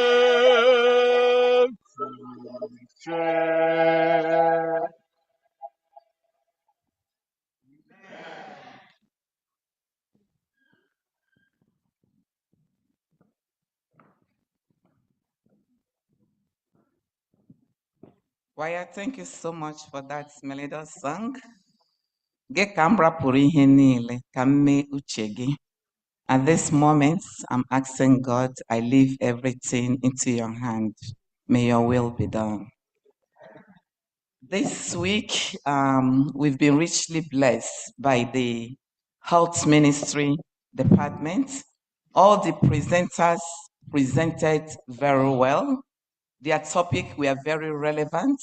Waya, thank you so much for that melodious song. Gị ka m rapụrụ ihe niile ka m mee uche gị. At this moment, I'm asking God, I leave everything into your hand. May your will be done. This week, we've been richly blessed by the Health Ministry Department. All the presenters presented very well. Their topic were very relevant,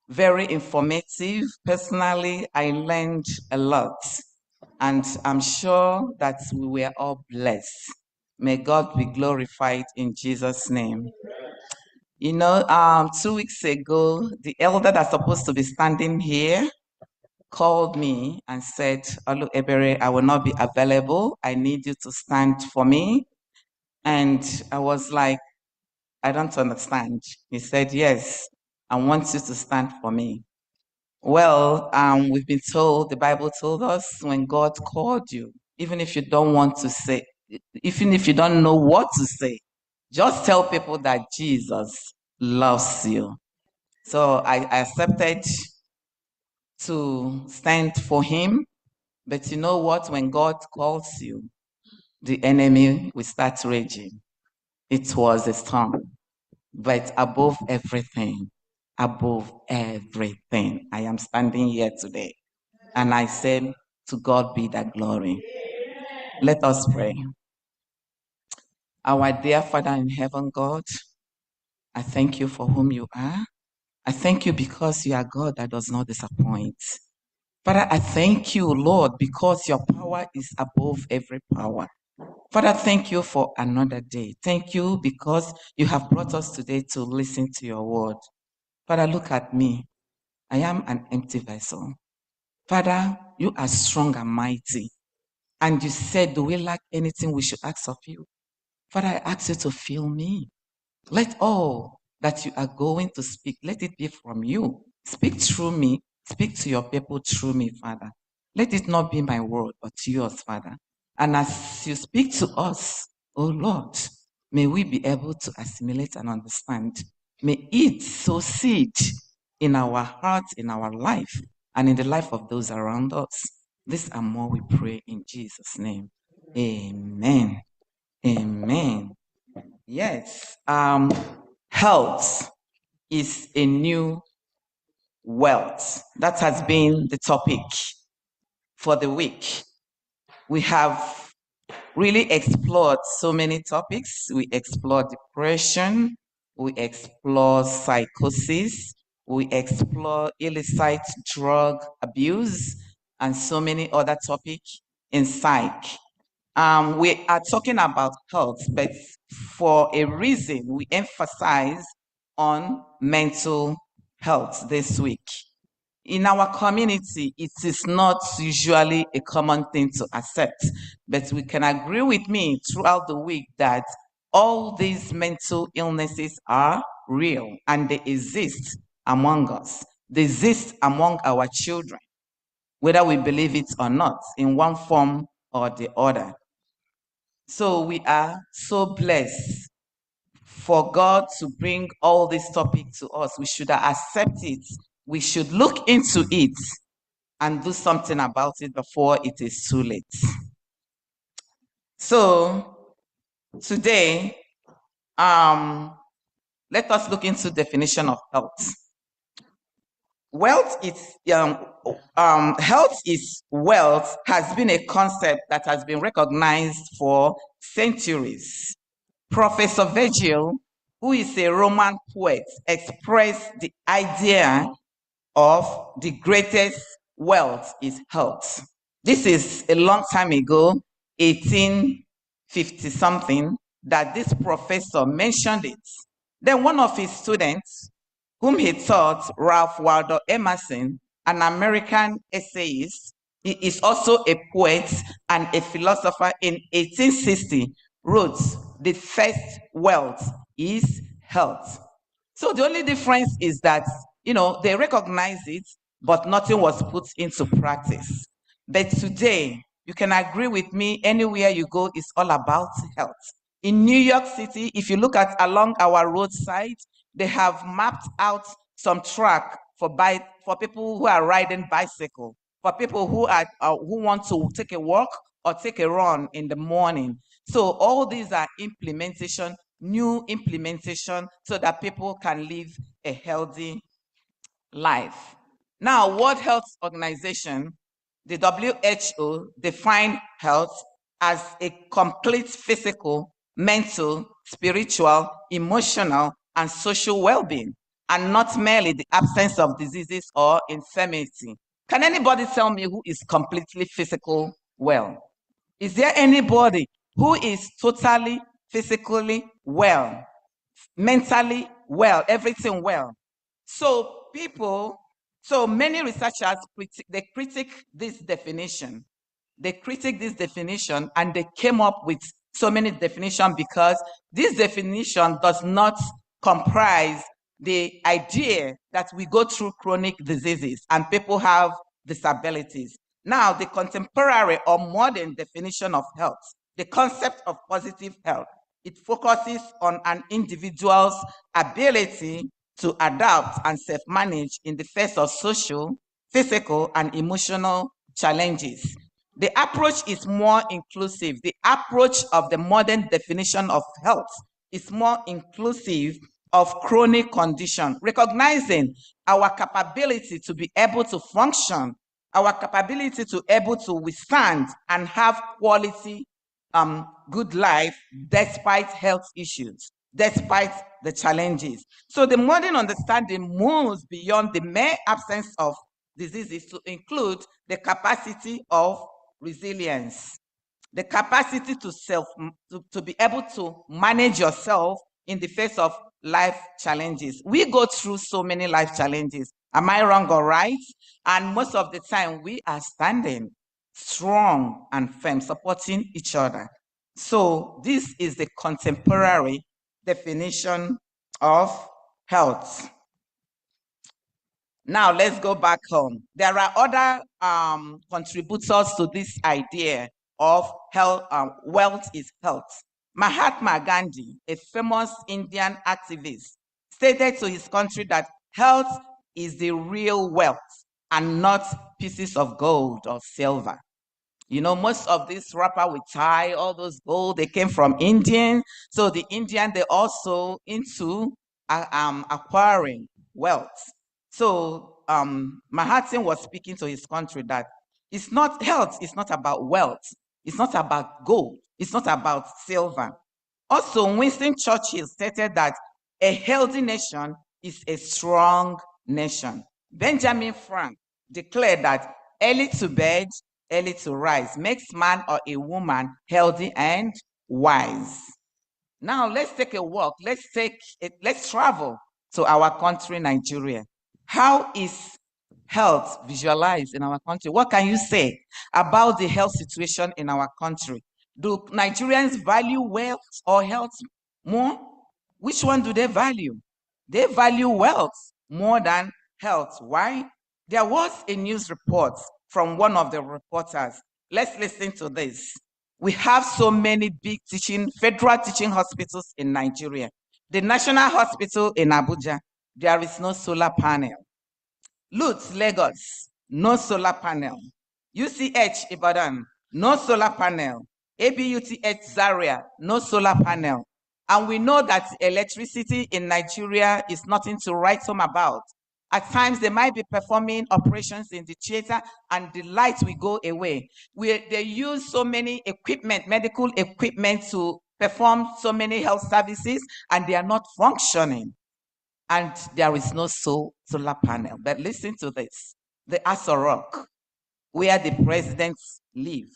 very informative. Personally, I learned a lot, and I'm sure that we were all blessed. May God be glorified in Jesus' name. You know, 2 weeks ago, the elder that's supposed to be standing here called me and said, Olu Ebere, I will not be available. I need you to stand for me. And I was like, I don't understand. He said, yes, I want you to stand for me. Well, we've been told, the Bible told us, when God called you, even if you don't want to say, even if you don't know what to say, just tell people that Jesus loves you. So I accepted to stand for him. But you know what? When God calls you, the enemy will start raging. It was a storm. But above everything, I am standing here today. And I said, to God be the glory. Let us pray. Our dear Father in heaven, God, I thank you for whom you are. I thank you because you are God that does not disappoint. Father, I thank you, Lord, because your power is above every power. Father, thank you for another day. Thank you because you have brought us today to listen to your word. Father, look at me. I am an empty vessel. Father, you are strong and mighty. And you said, do we lack anything we should ask of you? Father, I ask you to fill me. Let all that you are going to speak, let it be from you. Speak through me. Speak to your people through me, Father. Let it not be my word, but yours, Father. And as you speak to us, oh Lord, may we be able to assimilate and understand. May it sow seed in our hearts, in our life, and in the life of those around us. This and more we pray in Jesus' name. Amen. Amen. Yes. Health is a new wealth. That has been the topic for the week. We have really explored so many topics. We explored depression, we explored psychosis, we explored illicit drug abuse, and so many other topics in psych. We are talking about health, but for a reason, we emphasize on mental health this week. In our community, it is not usually a common thing to accept, but we can agree with me throughout the week that all these mental illnesses are real and they exist among us. They exist among our children, whether we believe it or not, in one form or the other. So we are so blessed for God to bring all this topic to us. We should accept it. We should look into it and do something about it before it is too late. So today, let us look into definition of health. Health is wealth has been a concept that has been recognized for centuries. Professor Virgil, who is a Roman poet, expressed the idea of the greatest wealth is health. This is a long time ago, 1850 something, that this professor mentioned it. Then one of his students, whom he taught, Ralph Waldo Emerson, an American essayist, he is also a poet and a philosopher, in 1860 wrote, "The first wealth is health." So the only difference is that, they recognize it, but nothing was put into practice. But today, you can agree with me, anywhere you go, it's all about health. In New York City, if you look at along our roadside, they have mapped out some track for people who are riding bicycle, for people who want to take a walk or take a run in the morning. So all these are new implementation, so that people can live a healthy life. Now, World Health Organization, the WHO, defined health as a complete physical, mental, spiritual, emotional, and social well-being, and not merely the absence of diseases or infirmity. Can anybody tell me who is completely physical well? Is there anybody who is totally physically well, mentally well, everything well? So many researchers critique this definition. They critique this definition, and they came up with so many definitions because this definition does not comprise the idea that we go through chronic diseases and people have disabilities. Now, the contemporary or modern definition of health, the concept of positive health, it focuses on an individual's ability to adapt and self-manage in the face of social, physical, and emotional challenges. The approach is more inclusive. The approach of the modern definition of health is more inclusive of chronic condition, recognizing our capability to be able to function, our capability to able to withstand and have quality, good life despite health issues, despite the challenges. So the modern understanding moves beyond the mere absence of diseases to include the capacity of resilience, the capacity to be able to manage yourself in the face of life challenges. We go through so many life challenges. Am I wrong or right? And most of the time, we are standing strong and firm, supporting each other. So this is the contemporary definition of health. Now let's go back home. There are other contributors to this idea of health. Wealth is health. Mahatma Gandhi, a famous Indian activist, stated to his country that health is the real wealth and not pieces of gold or silver. You know, most of these wrapper with tie, all those gold, they came from Indian. So the Indian, they also into acquiring wealth. So Mahatma was speaking to his country that it's not health, it's not about wealth, it's not about gold, it's not about silver. Also, Winston Churchill stated that a healthy nation is a strong nation. Benjamin Franklin declared that early to bed, early to rise makes man or a woman healthy and wise. Now let's take a walk. Let's travel to our country, Nigeria. How is health visualized in our country? What can you say about the health situation in our country? Do Nigerians value wealth or health more? Which one do they value? They value wealth more than health. Why? There was a news report from one of the reporters. Let's listen to this. We have so many big federal teaching hospitals in Nigeria. The National Hospital in Abuja, there is no solar panel. Lutz, Lagos, no solar panel. UCH, Ibadan, no solar panel. ABUTH, Zaria, no solar panel. And we know that electricity in Nigeria is nothing to write home about. At times, they might be performing operations in the theater and the light will go away. They use so many equipment, medical equipment to perform so many health services and they are not functioning. And there is no solar panel. But listen to this. The Aso Rock, where the presidents live,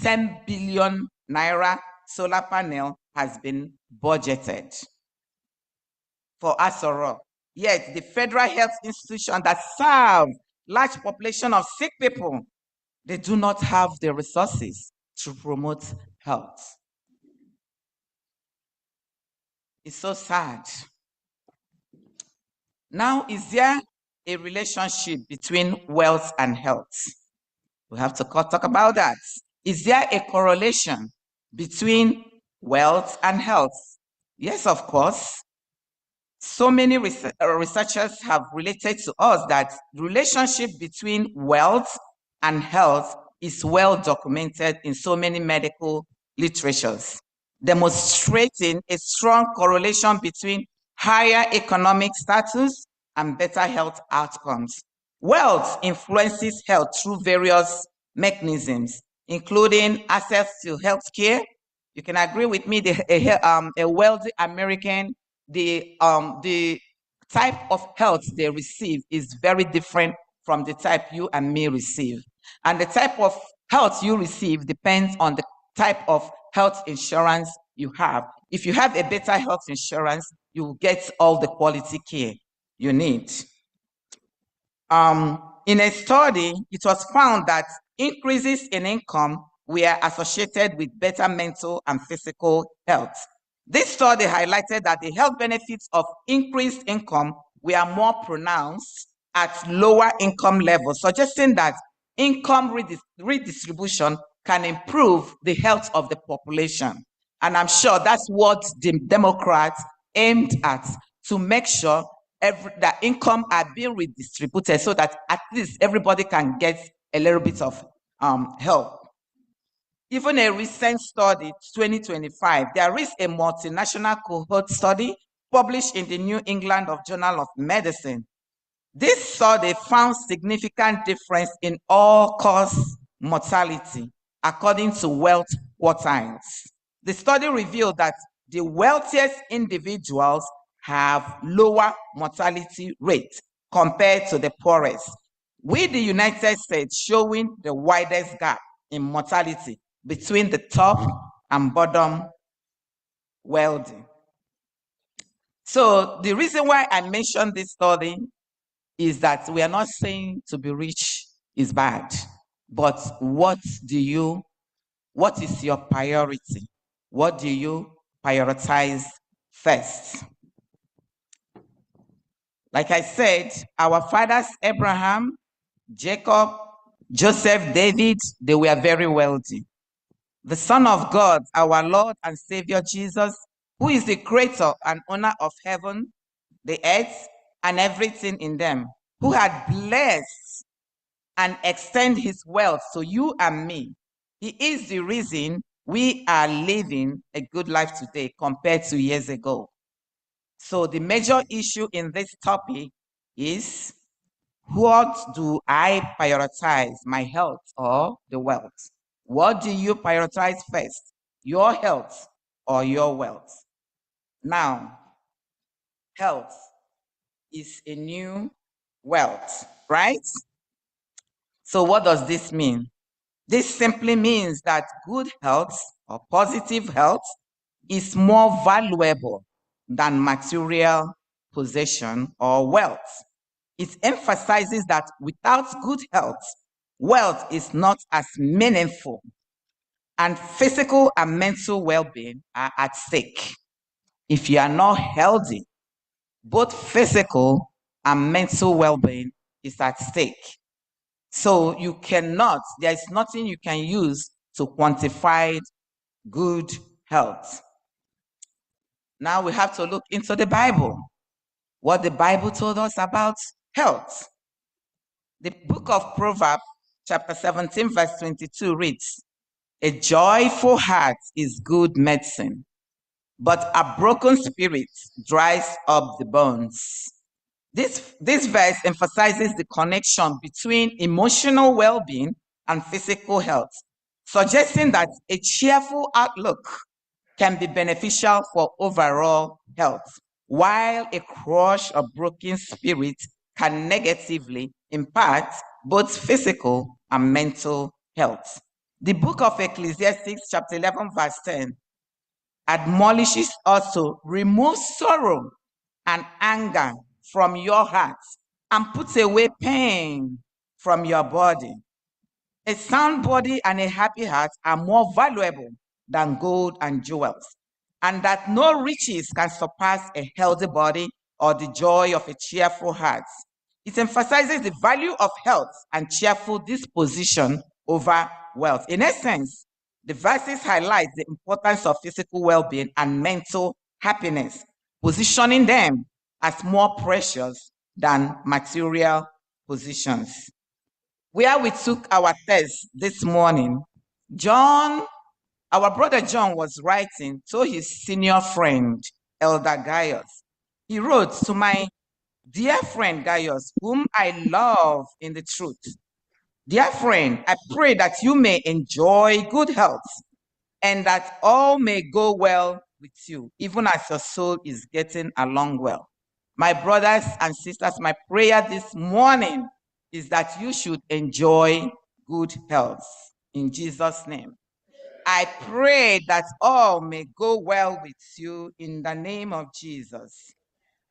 10 billion naira solar panel has been budgeted for Aso Rock. Yet the federal health institution that serve large population of sick people, they do not have the resources to promote health. It's so sad. Now, is there a relationship between wealth and health? We have to talk about that. Is there a correlation between wealth and health? Yes, of course. So many researchers have related to us that the relationship between wealth and health is well documented in so many medical literatures, demonstrating a strong correlation between higher economic status and better health outcomes. Wealth influences health through various mechanisms, including access to health care. You can agree with me, a wealthy American, the type of health they receive is very different from the type you and me receive. And the type of health you receive depends on the type of health insurance you have. If you have a better health insurance, you will get all the quality care you need. In a study, it was found that increases in income were associated with better mental and physical health. This study highlighted that the health benefits of increased income were more pronounced at lower income levels, suggesting that income redistribution can improve the health of the population. And I'm sure that's what the Democrats aimed at, to make sure that income are being redistributed so that at least everybody can get a little bit of help. Even a recent study, 2025, there is a multinational cohort study published in the New England Journal of Medicine. This study found significant difference in all-cause mortality according to wealth quartiles. The study revealed that the wealthiest individuals have lower mortality rate compared to the poorest, with the United States showing the widest gap in mortality between the top and bottom wealthy. So the reason why I mentioned this study is that we are not saying to be rich is bad, but what is your priority? What do you prioritize first? Like I said, our fathers, Abraham, Jacob, Joseph, David, they were very wealthy. The Son of God, our Lord and Savior Jesus, who is the creator and owner of heaven, the earth, and everything in them, who had blessed and extend his wealth to you and me. He is the reason we are living a good life today compared to years ago. So the major issue in this topic is, what do I prioritize, my health or the wealth? What do you prioritize first, your health or your wealth? Now, health is a new wealth, right? So what does this mean? This simply means that good health or positive health is more valuable than material possession or wealth. It emphasizes that without good health, wealth is not as meaningful, and physical and mental well-being are at stake. If you are not healthy, both physical and mental well-being is at stake. So you cannot, there is nothing you can use to quantify good health. Now we have to look into the Bible, what the Bible told us about health. The book of Proverbs, chapter 17, verse 22 reads, "A joyful heart is good medicine, but a broken spirit dries up the bones." This verse emphasizes the connection between emotional well-being and physical health, suggesting that a cheerful outlook can be beneficial for overall health, while a crushed or broken spirit can negatively impact both physical and mental health. The book of Ecclesiastes, chapter 11, verse 10, admonishes us to remove sorrow and anger from your heart and put away pain from your body. A sound body and a happy heart are more valuable than gold and jewels, and that no riches can surpass a healthy body or the joy of a cheerful heart. It emphasizes the value of health and cheerful disposition over wealth. In essence, the verses highlight the importance of physical well-being and mental happiness, positioning them as more precious than material possessions. Where we took our test this morning, our brother John was writing to his senior friend, Elder Gaius. He wrote, "To my dear friend Gaius, whom I love in the truth. Dear friend, I pray that you may enjoy good health and that all may go well with you, even as your soul is getting along well. My brothers and sisters, my prayer this morning is that you should enjoy good health. In Jesus' name. I pray that all may go well with you in the name of Jesus."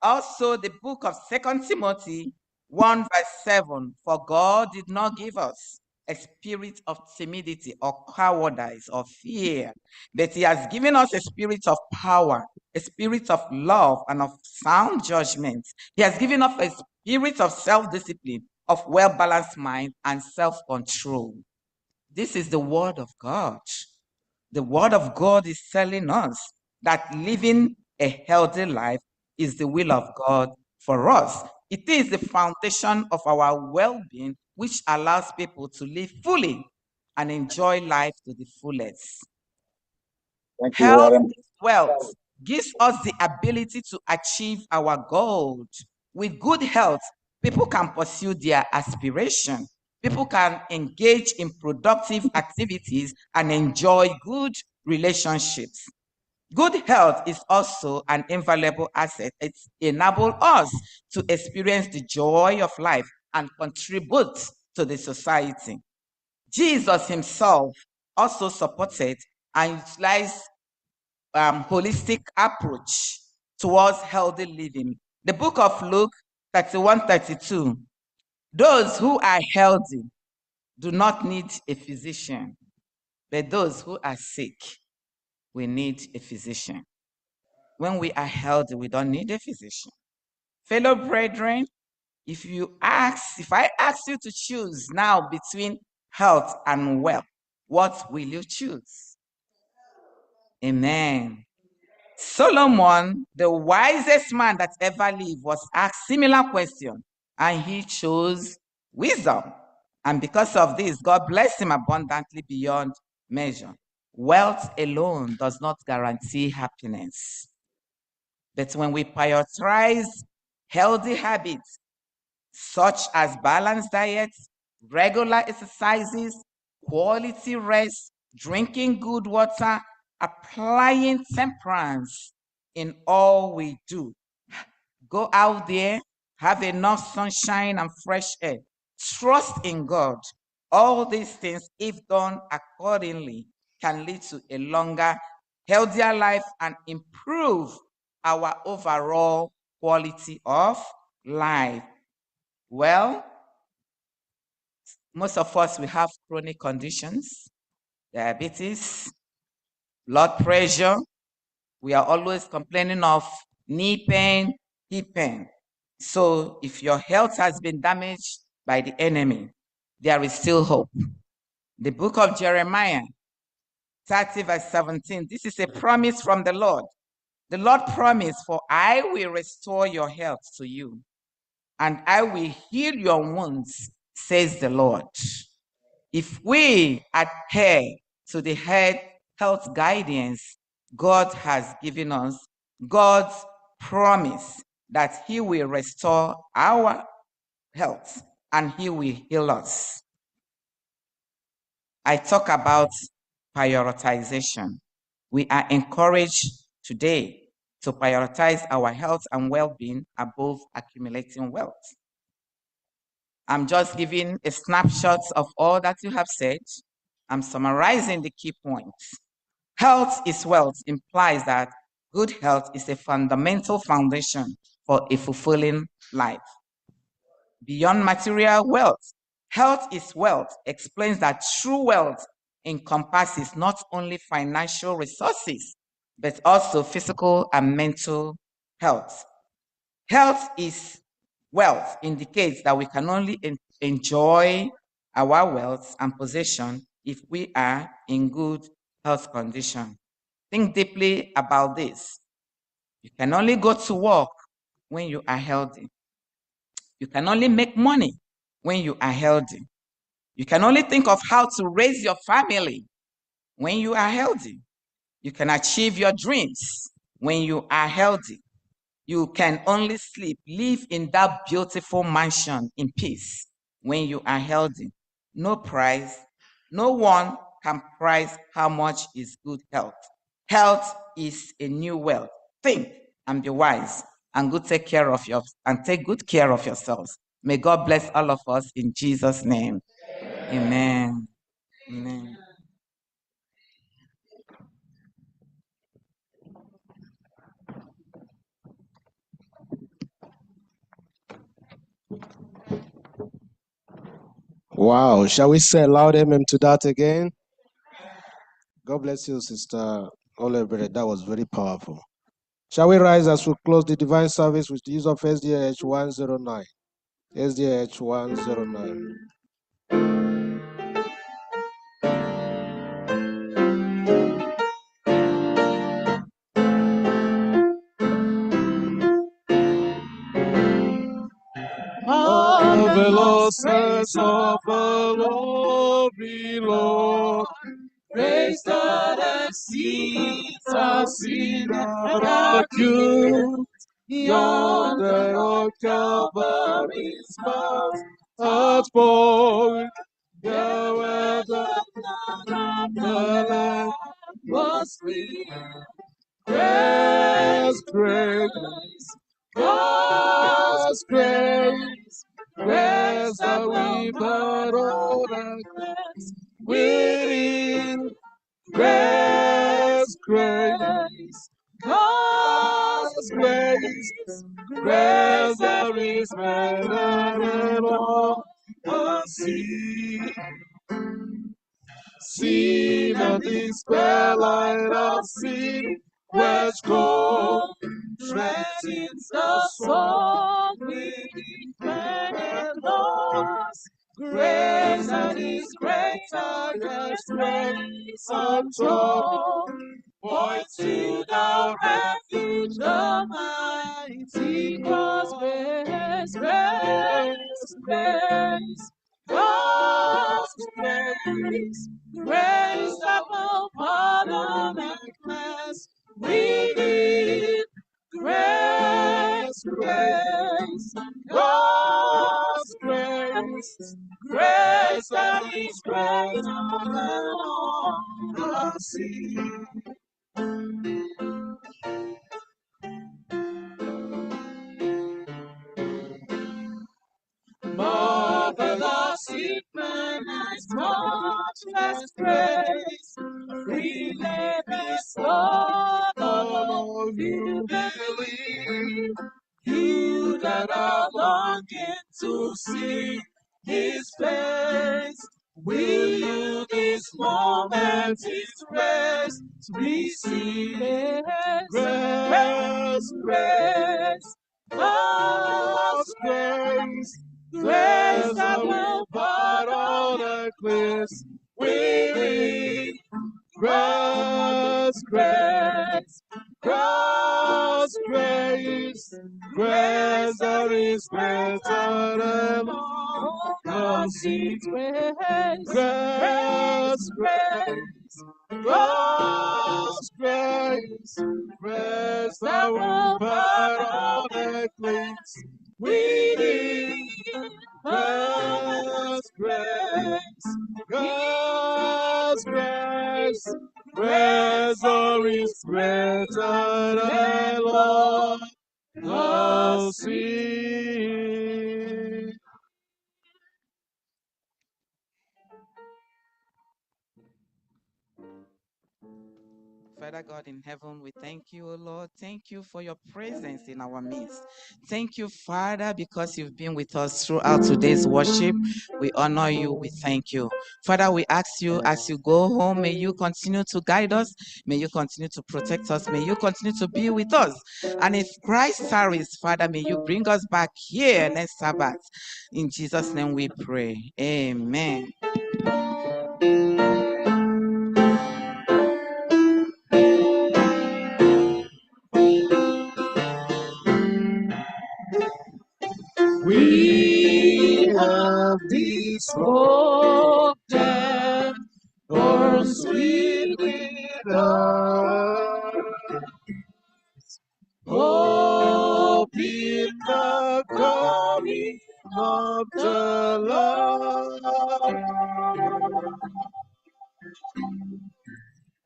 Also, the book of 2 Timothy 1 verse 7, "For God did not give us a spirit of timidity or cowardice or fear, but he has given us a spirit of power, a spirit of love, and of sound judgment. He has given us a spirit of self-discipline, of well-balanced mind, and self-control." This is the word of God. The word of God is telling us that living a healthy life is the will of God for us. It is the foundation of our well-being, which allows people to live fully and enjoy life to the fullest. Thank you Health very much. is wealth, gives us the ability to achieve our goals. With good health, people can pursue their aspiration. People can engage in productive activities and enjoy good relationships. Good health is also an invaluable asset. It enables us to experience the joy of life and contribute to the society. Jesus himself also supported and utilized holistic approach towards healthy living. The book of Luke 31:32. Those who are healthy do not need a physician, but those who are sick, we need a physician. When we are healthy, we don't need a physician. Fellow brethren, if I ask you to choose now between health and wealth, what will you choose? Amen. Solomon, the wisest man that ever lived, was asked similar question, and he chose wisdom. And because of this, God blessed him abundantly beyond measure. Wealth alone does not guarantee happiness. But when we prioritize healthy habits, such as balanced diets, regular exercises, quality rest, drinking good water, applying temperance in all we do. Go out there, have enough sunshine and fresh air. Trust in God. All these things, if done accordingly, can lead to a longer, healthier life and improve our overall quality of life. Well, most of us, we have chronic conditions, diabetes, blood pressure. We are always complaining of knee pain, hip pain. So if your health has been damaged by the enemy, there is still hope. The book of Jeremiah 30:17, this is a promise from the Lord. The Lord promised, for I will restore your health to you, and I will heal your wounds, says the Lord. If we adhere to the health guidance God has given us, God's promise that he will restore our health and he will heal us. I talk about prioritization. We are encouraged today to prioritize our health and well-being above accumulating wealth. I'm just giving a snapshot of all that you have said. I'm summarizing the key points. Health is wealth implies that good health is a fundamental foundation for a fulfilling life. Beyond material wealth, health is wealth explains that true wealth encompasses not only financial resources, but also physical and mental health. Health is wealth indicates that we can only enjoy our wealth and possession if we are in good health condition. Think deeply about this. You can only go to work when you are healthy. You can only make money when you are healthy. You can only think of how to raise your family when you are healthy. You can achieve your dreams when you are healthy. You can only sleep, live in that beautiful mansion in peace when you are healthy. No price, no one can price how much is good health. Health is a new wealth. Think and be wise and take good care of yourselves. May God bless all of us in Jesus' name. Amen. Amen. Wow. Shall we say a loud amen to that again? God bless you, Sister Olebre. That was very powerful. Shall we rise as we close the divine service with the use of SDH 109? SDH 109. Marvelousness of the Lord below. Praise God exceeds us in our cute. Yonder on Calvary's mount, outpoured, there where the Lamb was free. Praise, praise, God's grace, grace that we but all the grace within grace, grace, God's grace, grace that is better than all the sea. See the despair light of sin, which gold threatens the soul with infinite loss. Grace that is greater than grace untold. Point to the refuge, the mighty cross, grace, grace, grace, God's grace, grace that will pardon and cleanse. We need grace, grace, God's grace, grace that is greater than all the sea. Marvelous infinite, much less grace, freely bestowed all you believe. You that are longing to see His face, will you this moment His grace receive? Grace, grace, God's grace, grace that will pardon and cleanse. We need grace, grace, God's grace, grace that is greater than all the sea. Grace, grace, grace, God's grace, grace that will pardon and cleanse. We need God's grace, God's grace, grace that is greater than all the sea. Father God in heaven, we thank you, O Lord. Thank you for your presence in our midst. Thank you, Father, because you've been with us throughout today's worship. We honor you. We thank you. Father, we ask you as you go home, may you continue to guide us. May you continue to protect us. May you continue to be with us. And if Christ tarries, Father, may you bring us back here next Sabbath. In Jesus' name we pray. Amen. We have this hope that burns sweet with us. Hope in the coming of the Lord.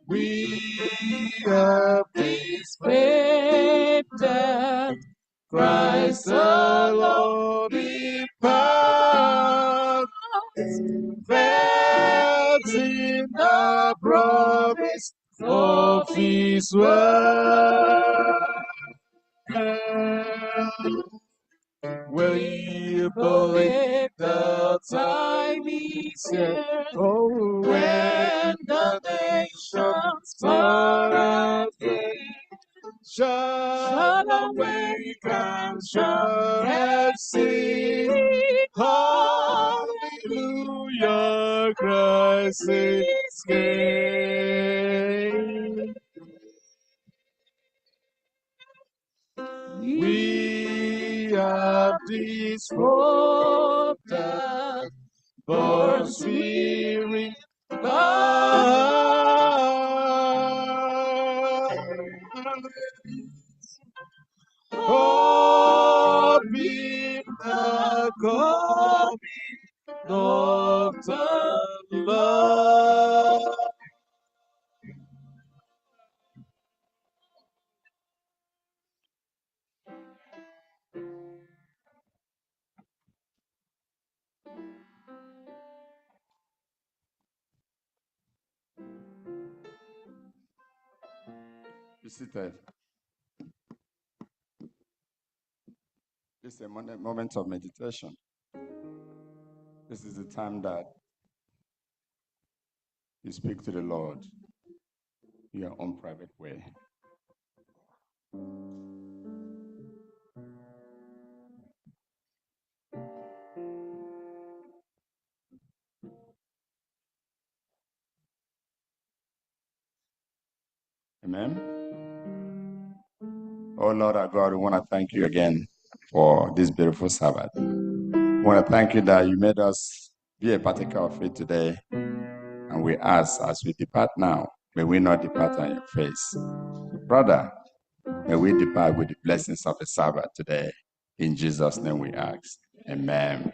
We have this faith that Christ alone departs, faith in the promise of His word. We believe the time is here, oh, when the nations turn and shall awake and shall and sing. Hallelujah, Christ is King. We have this hope that burns spirit hope in the coming of the Lord. Be seated. This is a moment of meditation. This is the time that you speak to the Lord in your own private way. Amen. Oh Lord our God, we want to thank you again for this beautiful Sabbath. We want to thank you that you made us be a partaker of it today. And we ask, as we depart now, may we not depart on your face. Brother, may we depart with the blessings of the Sabbath today. In Jesus' name we ask. Amen.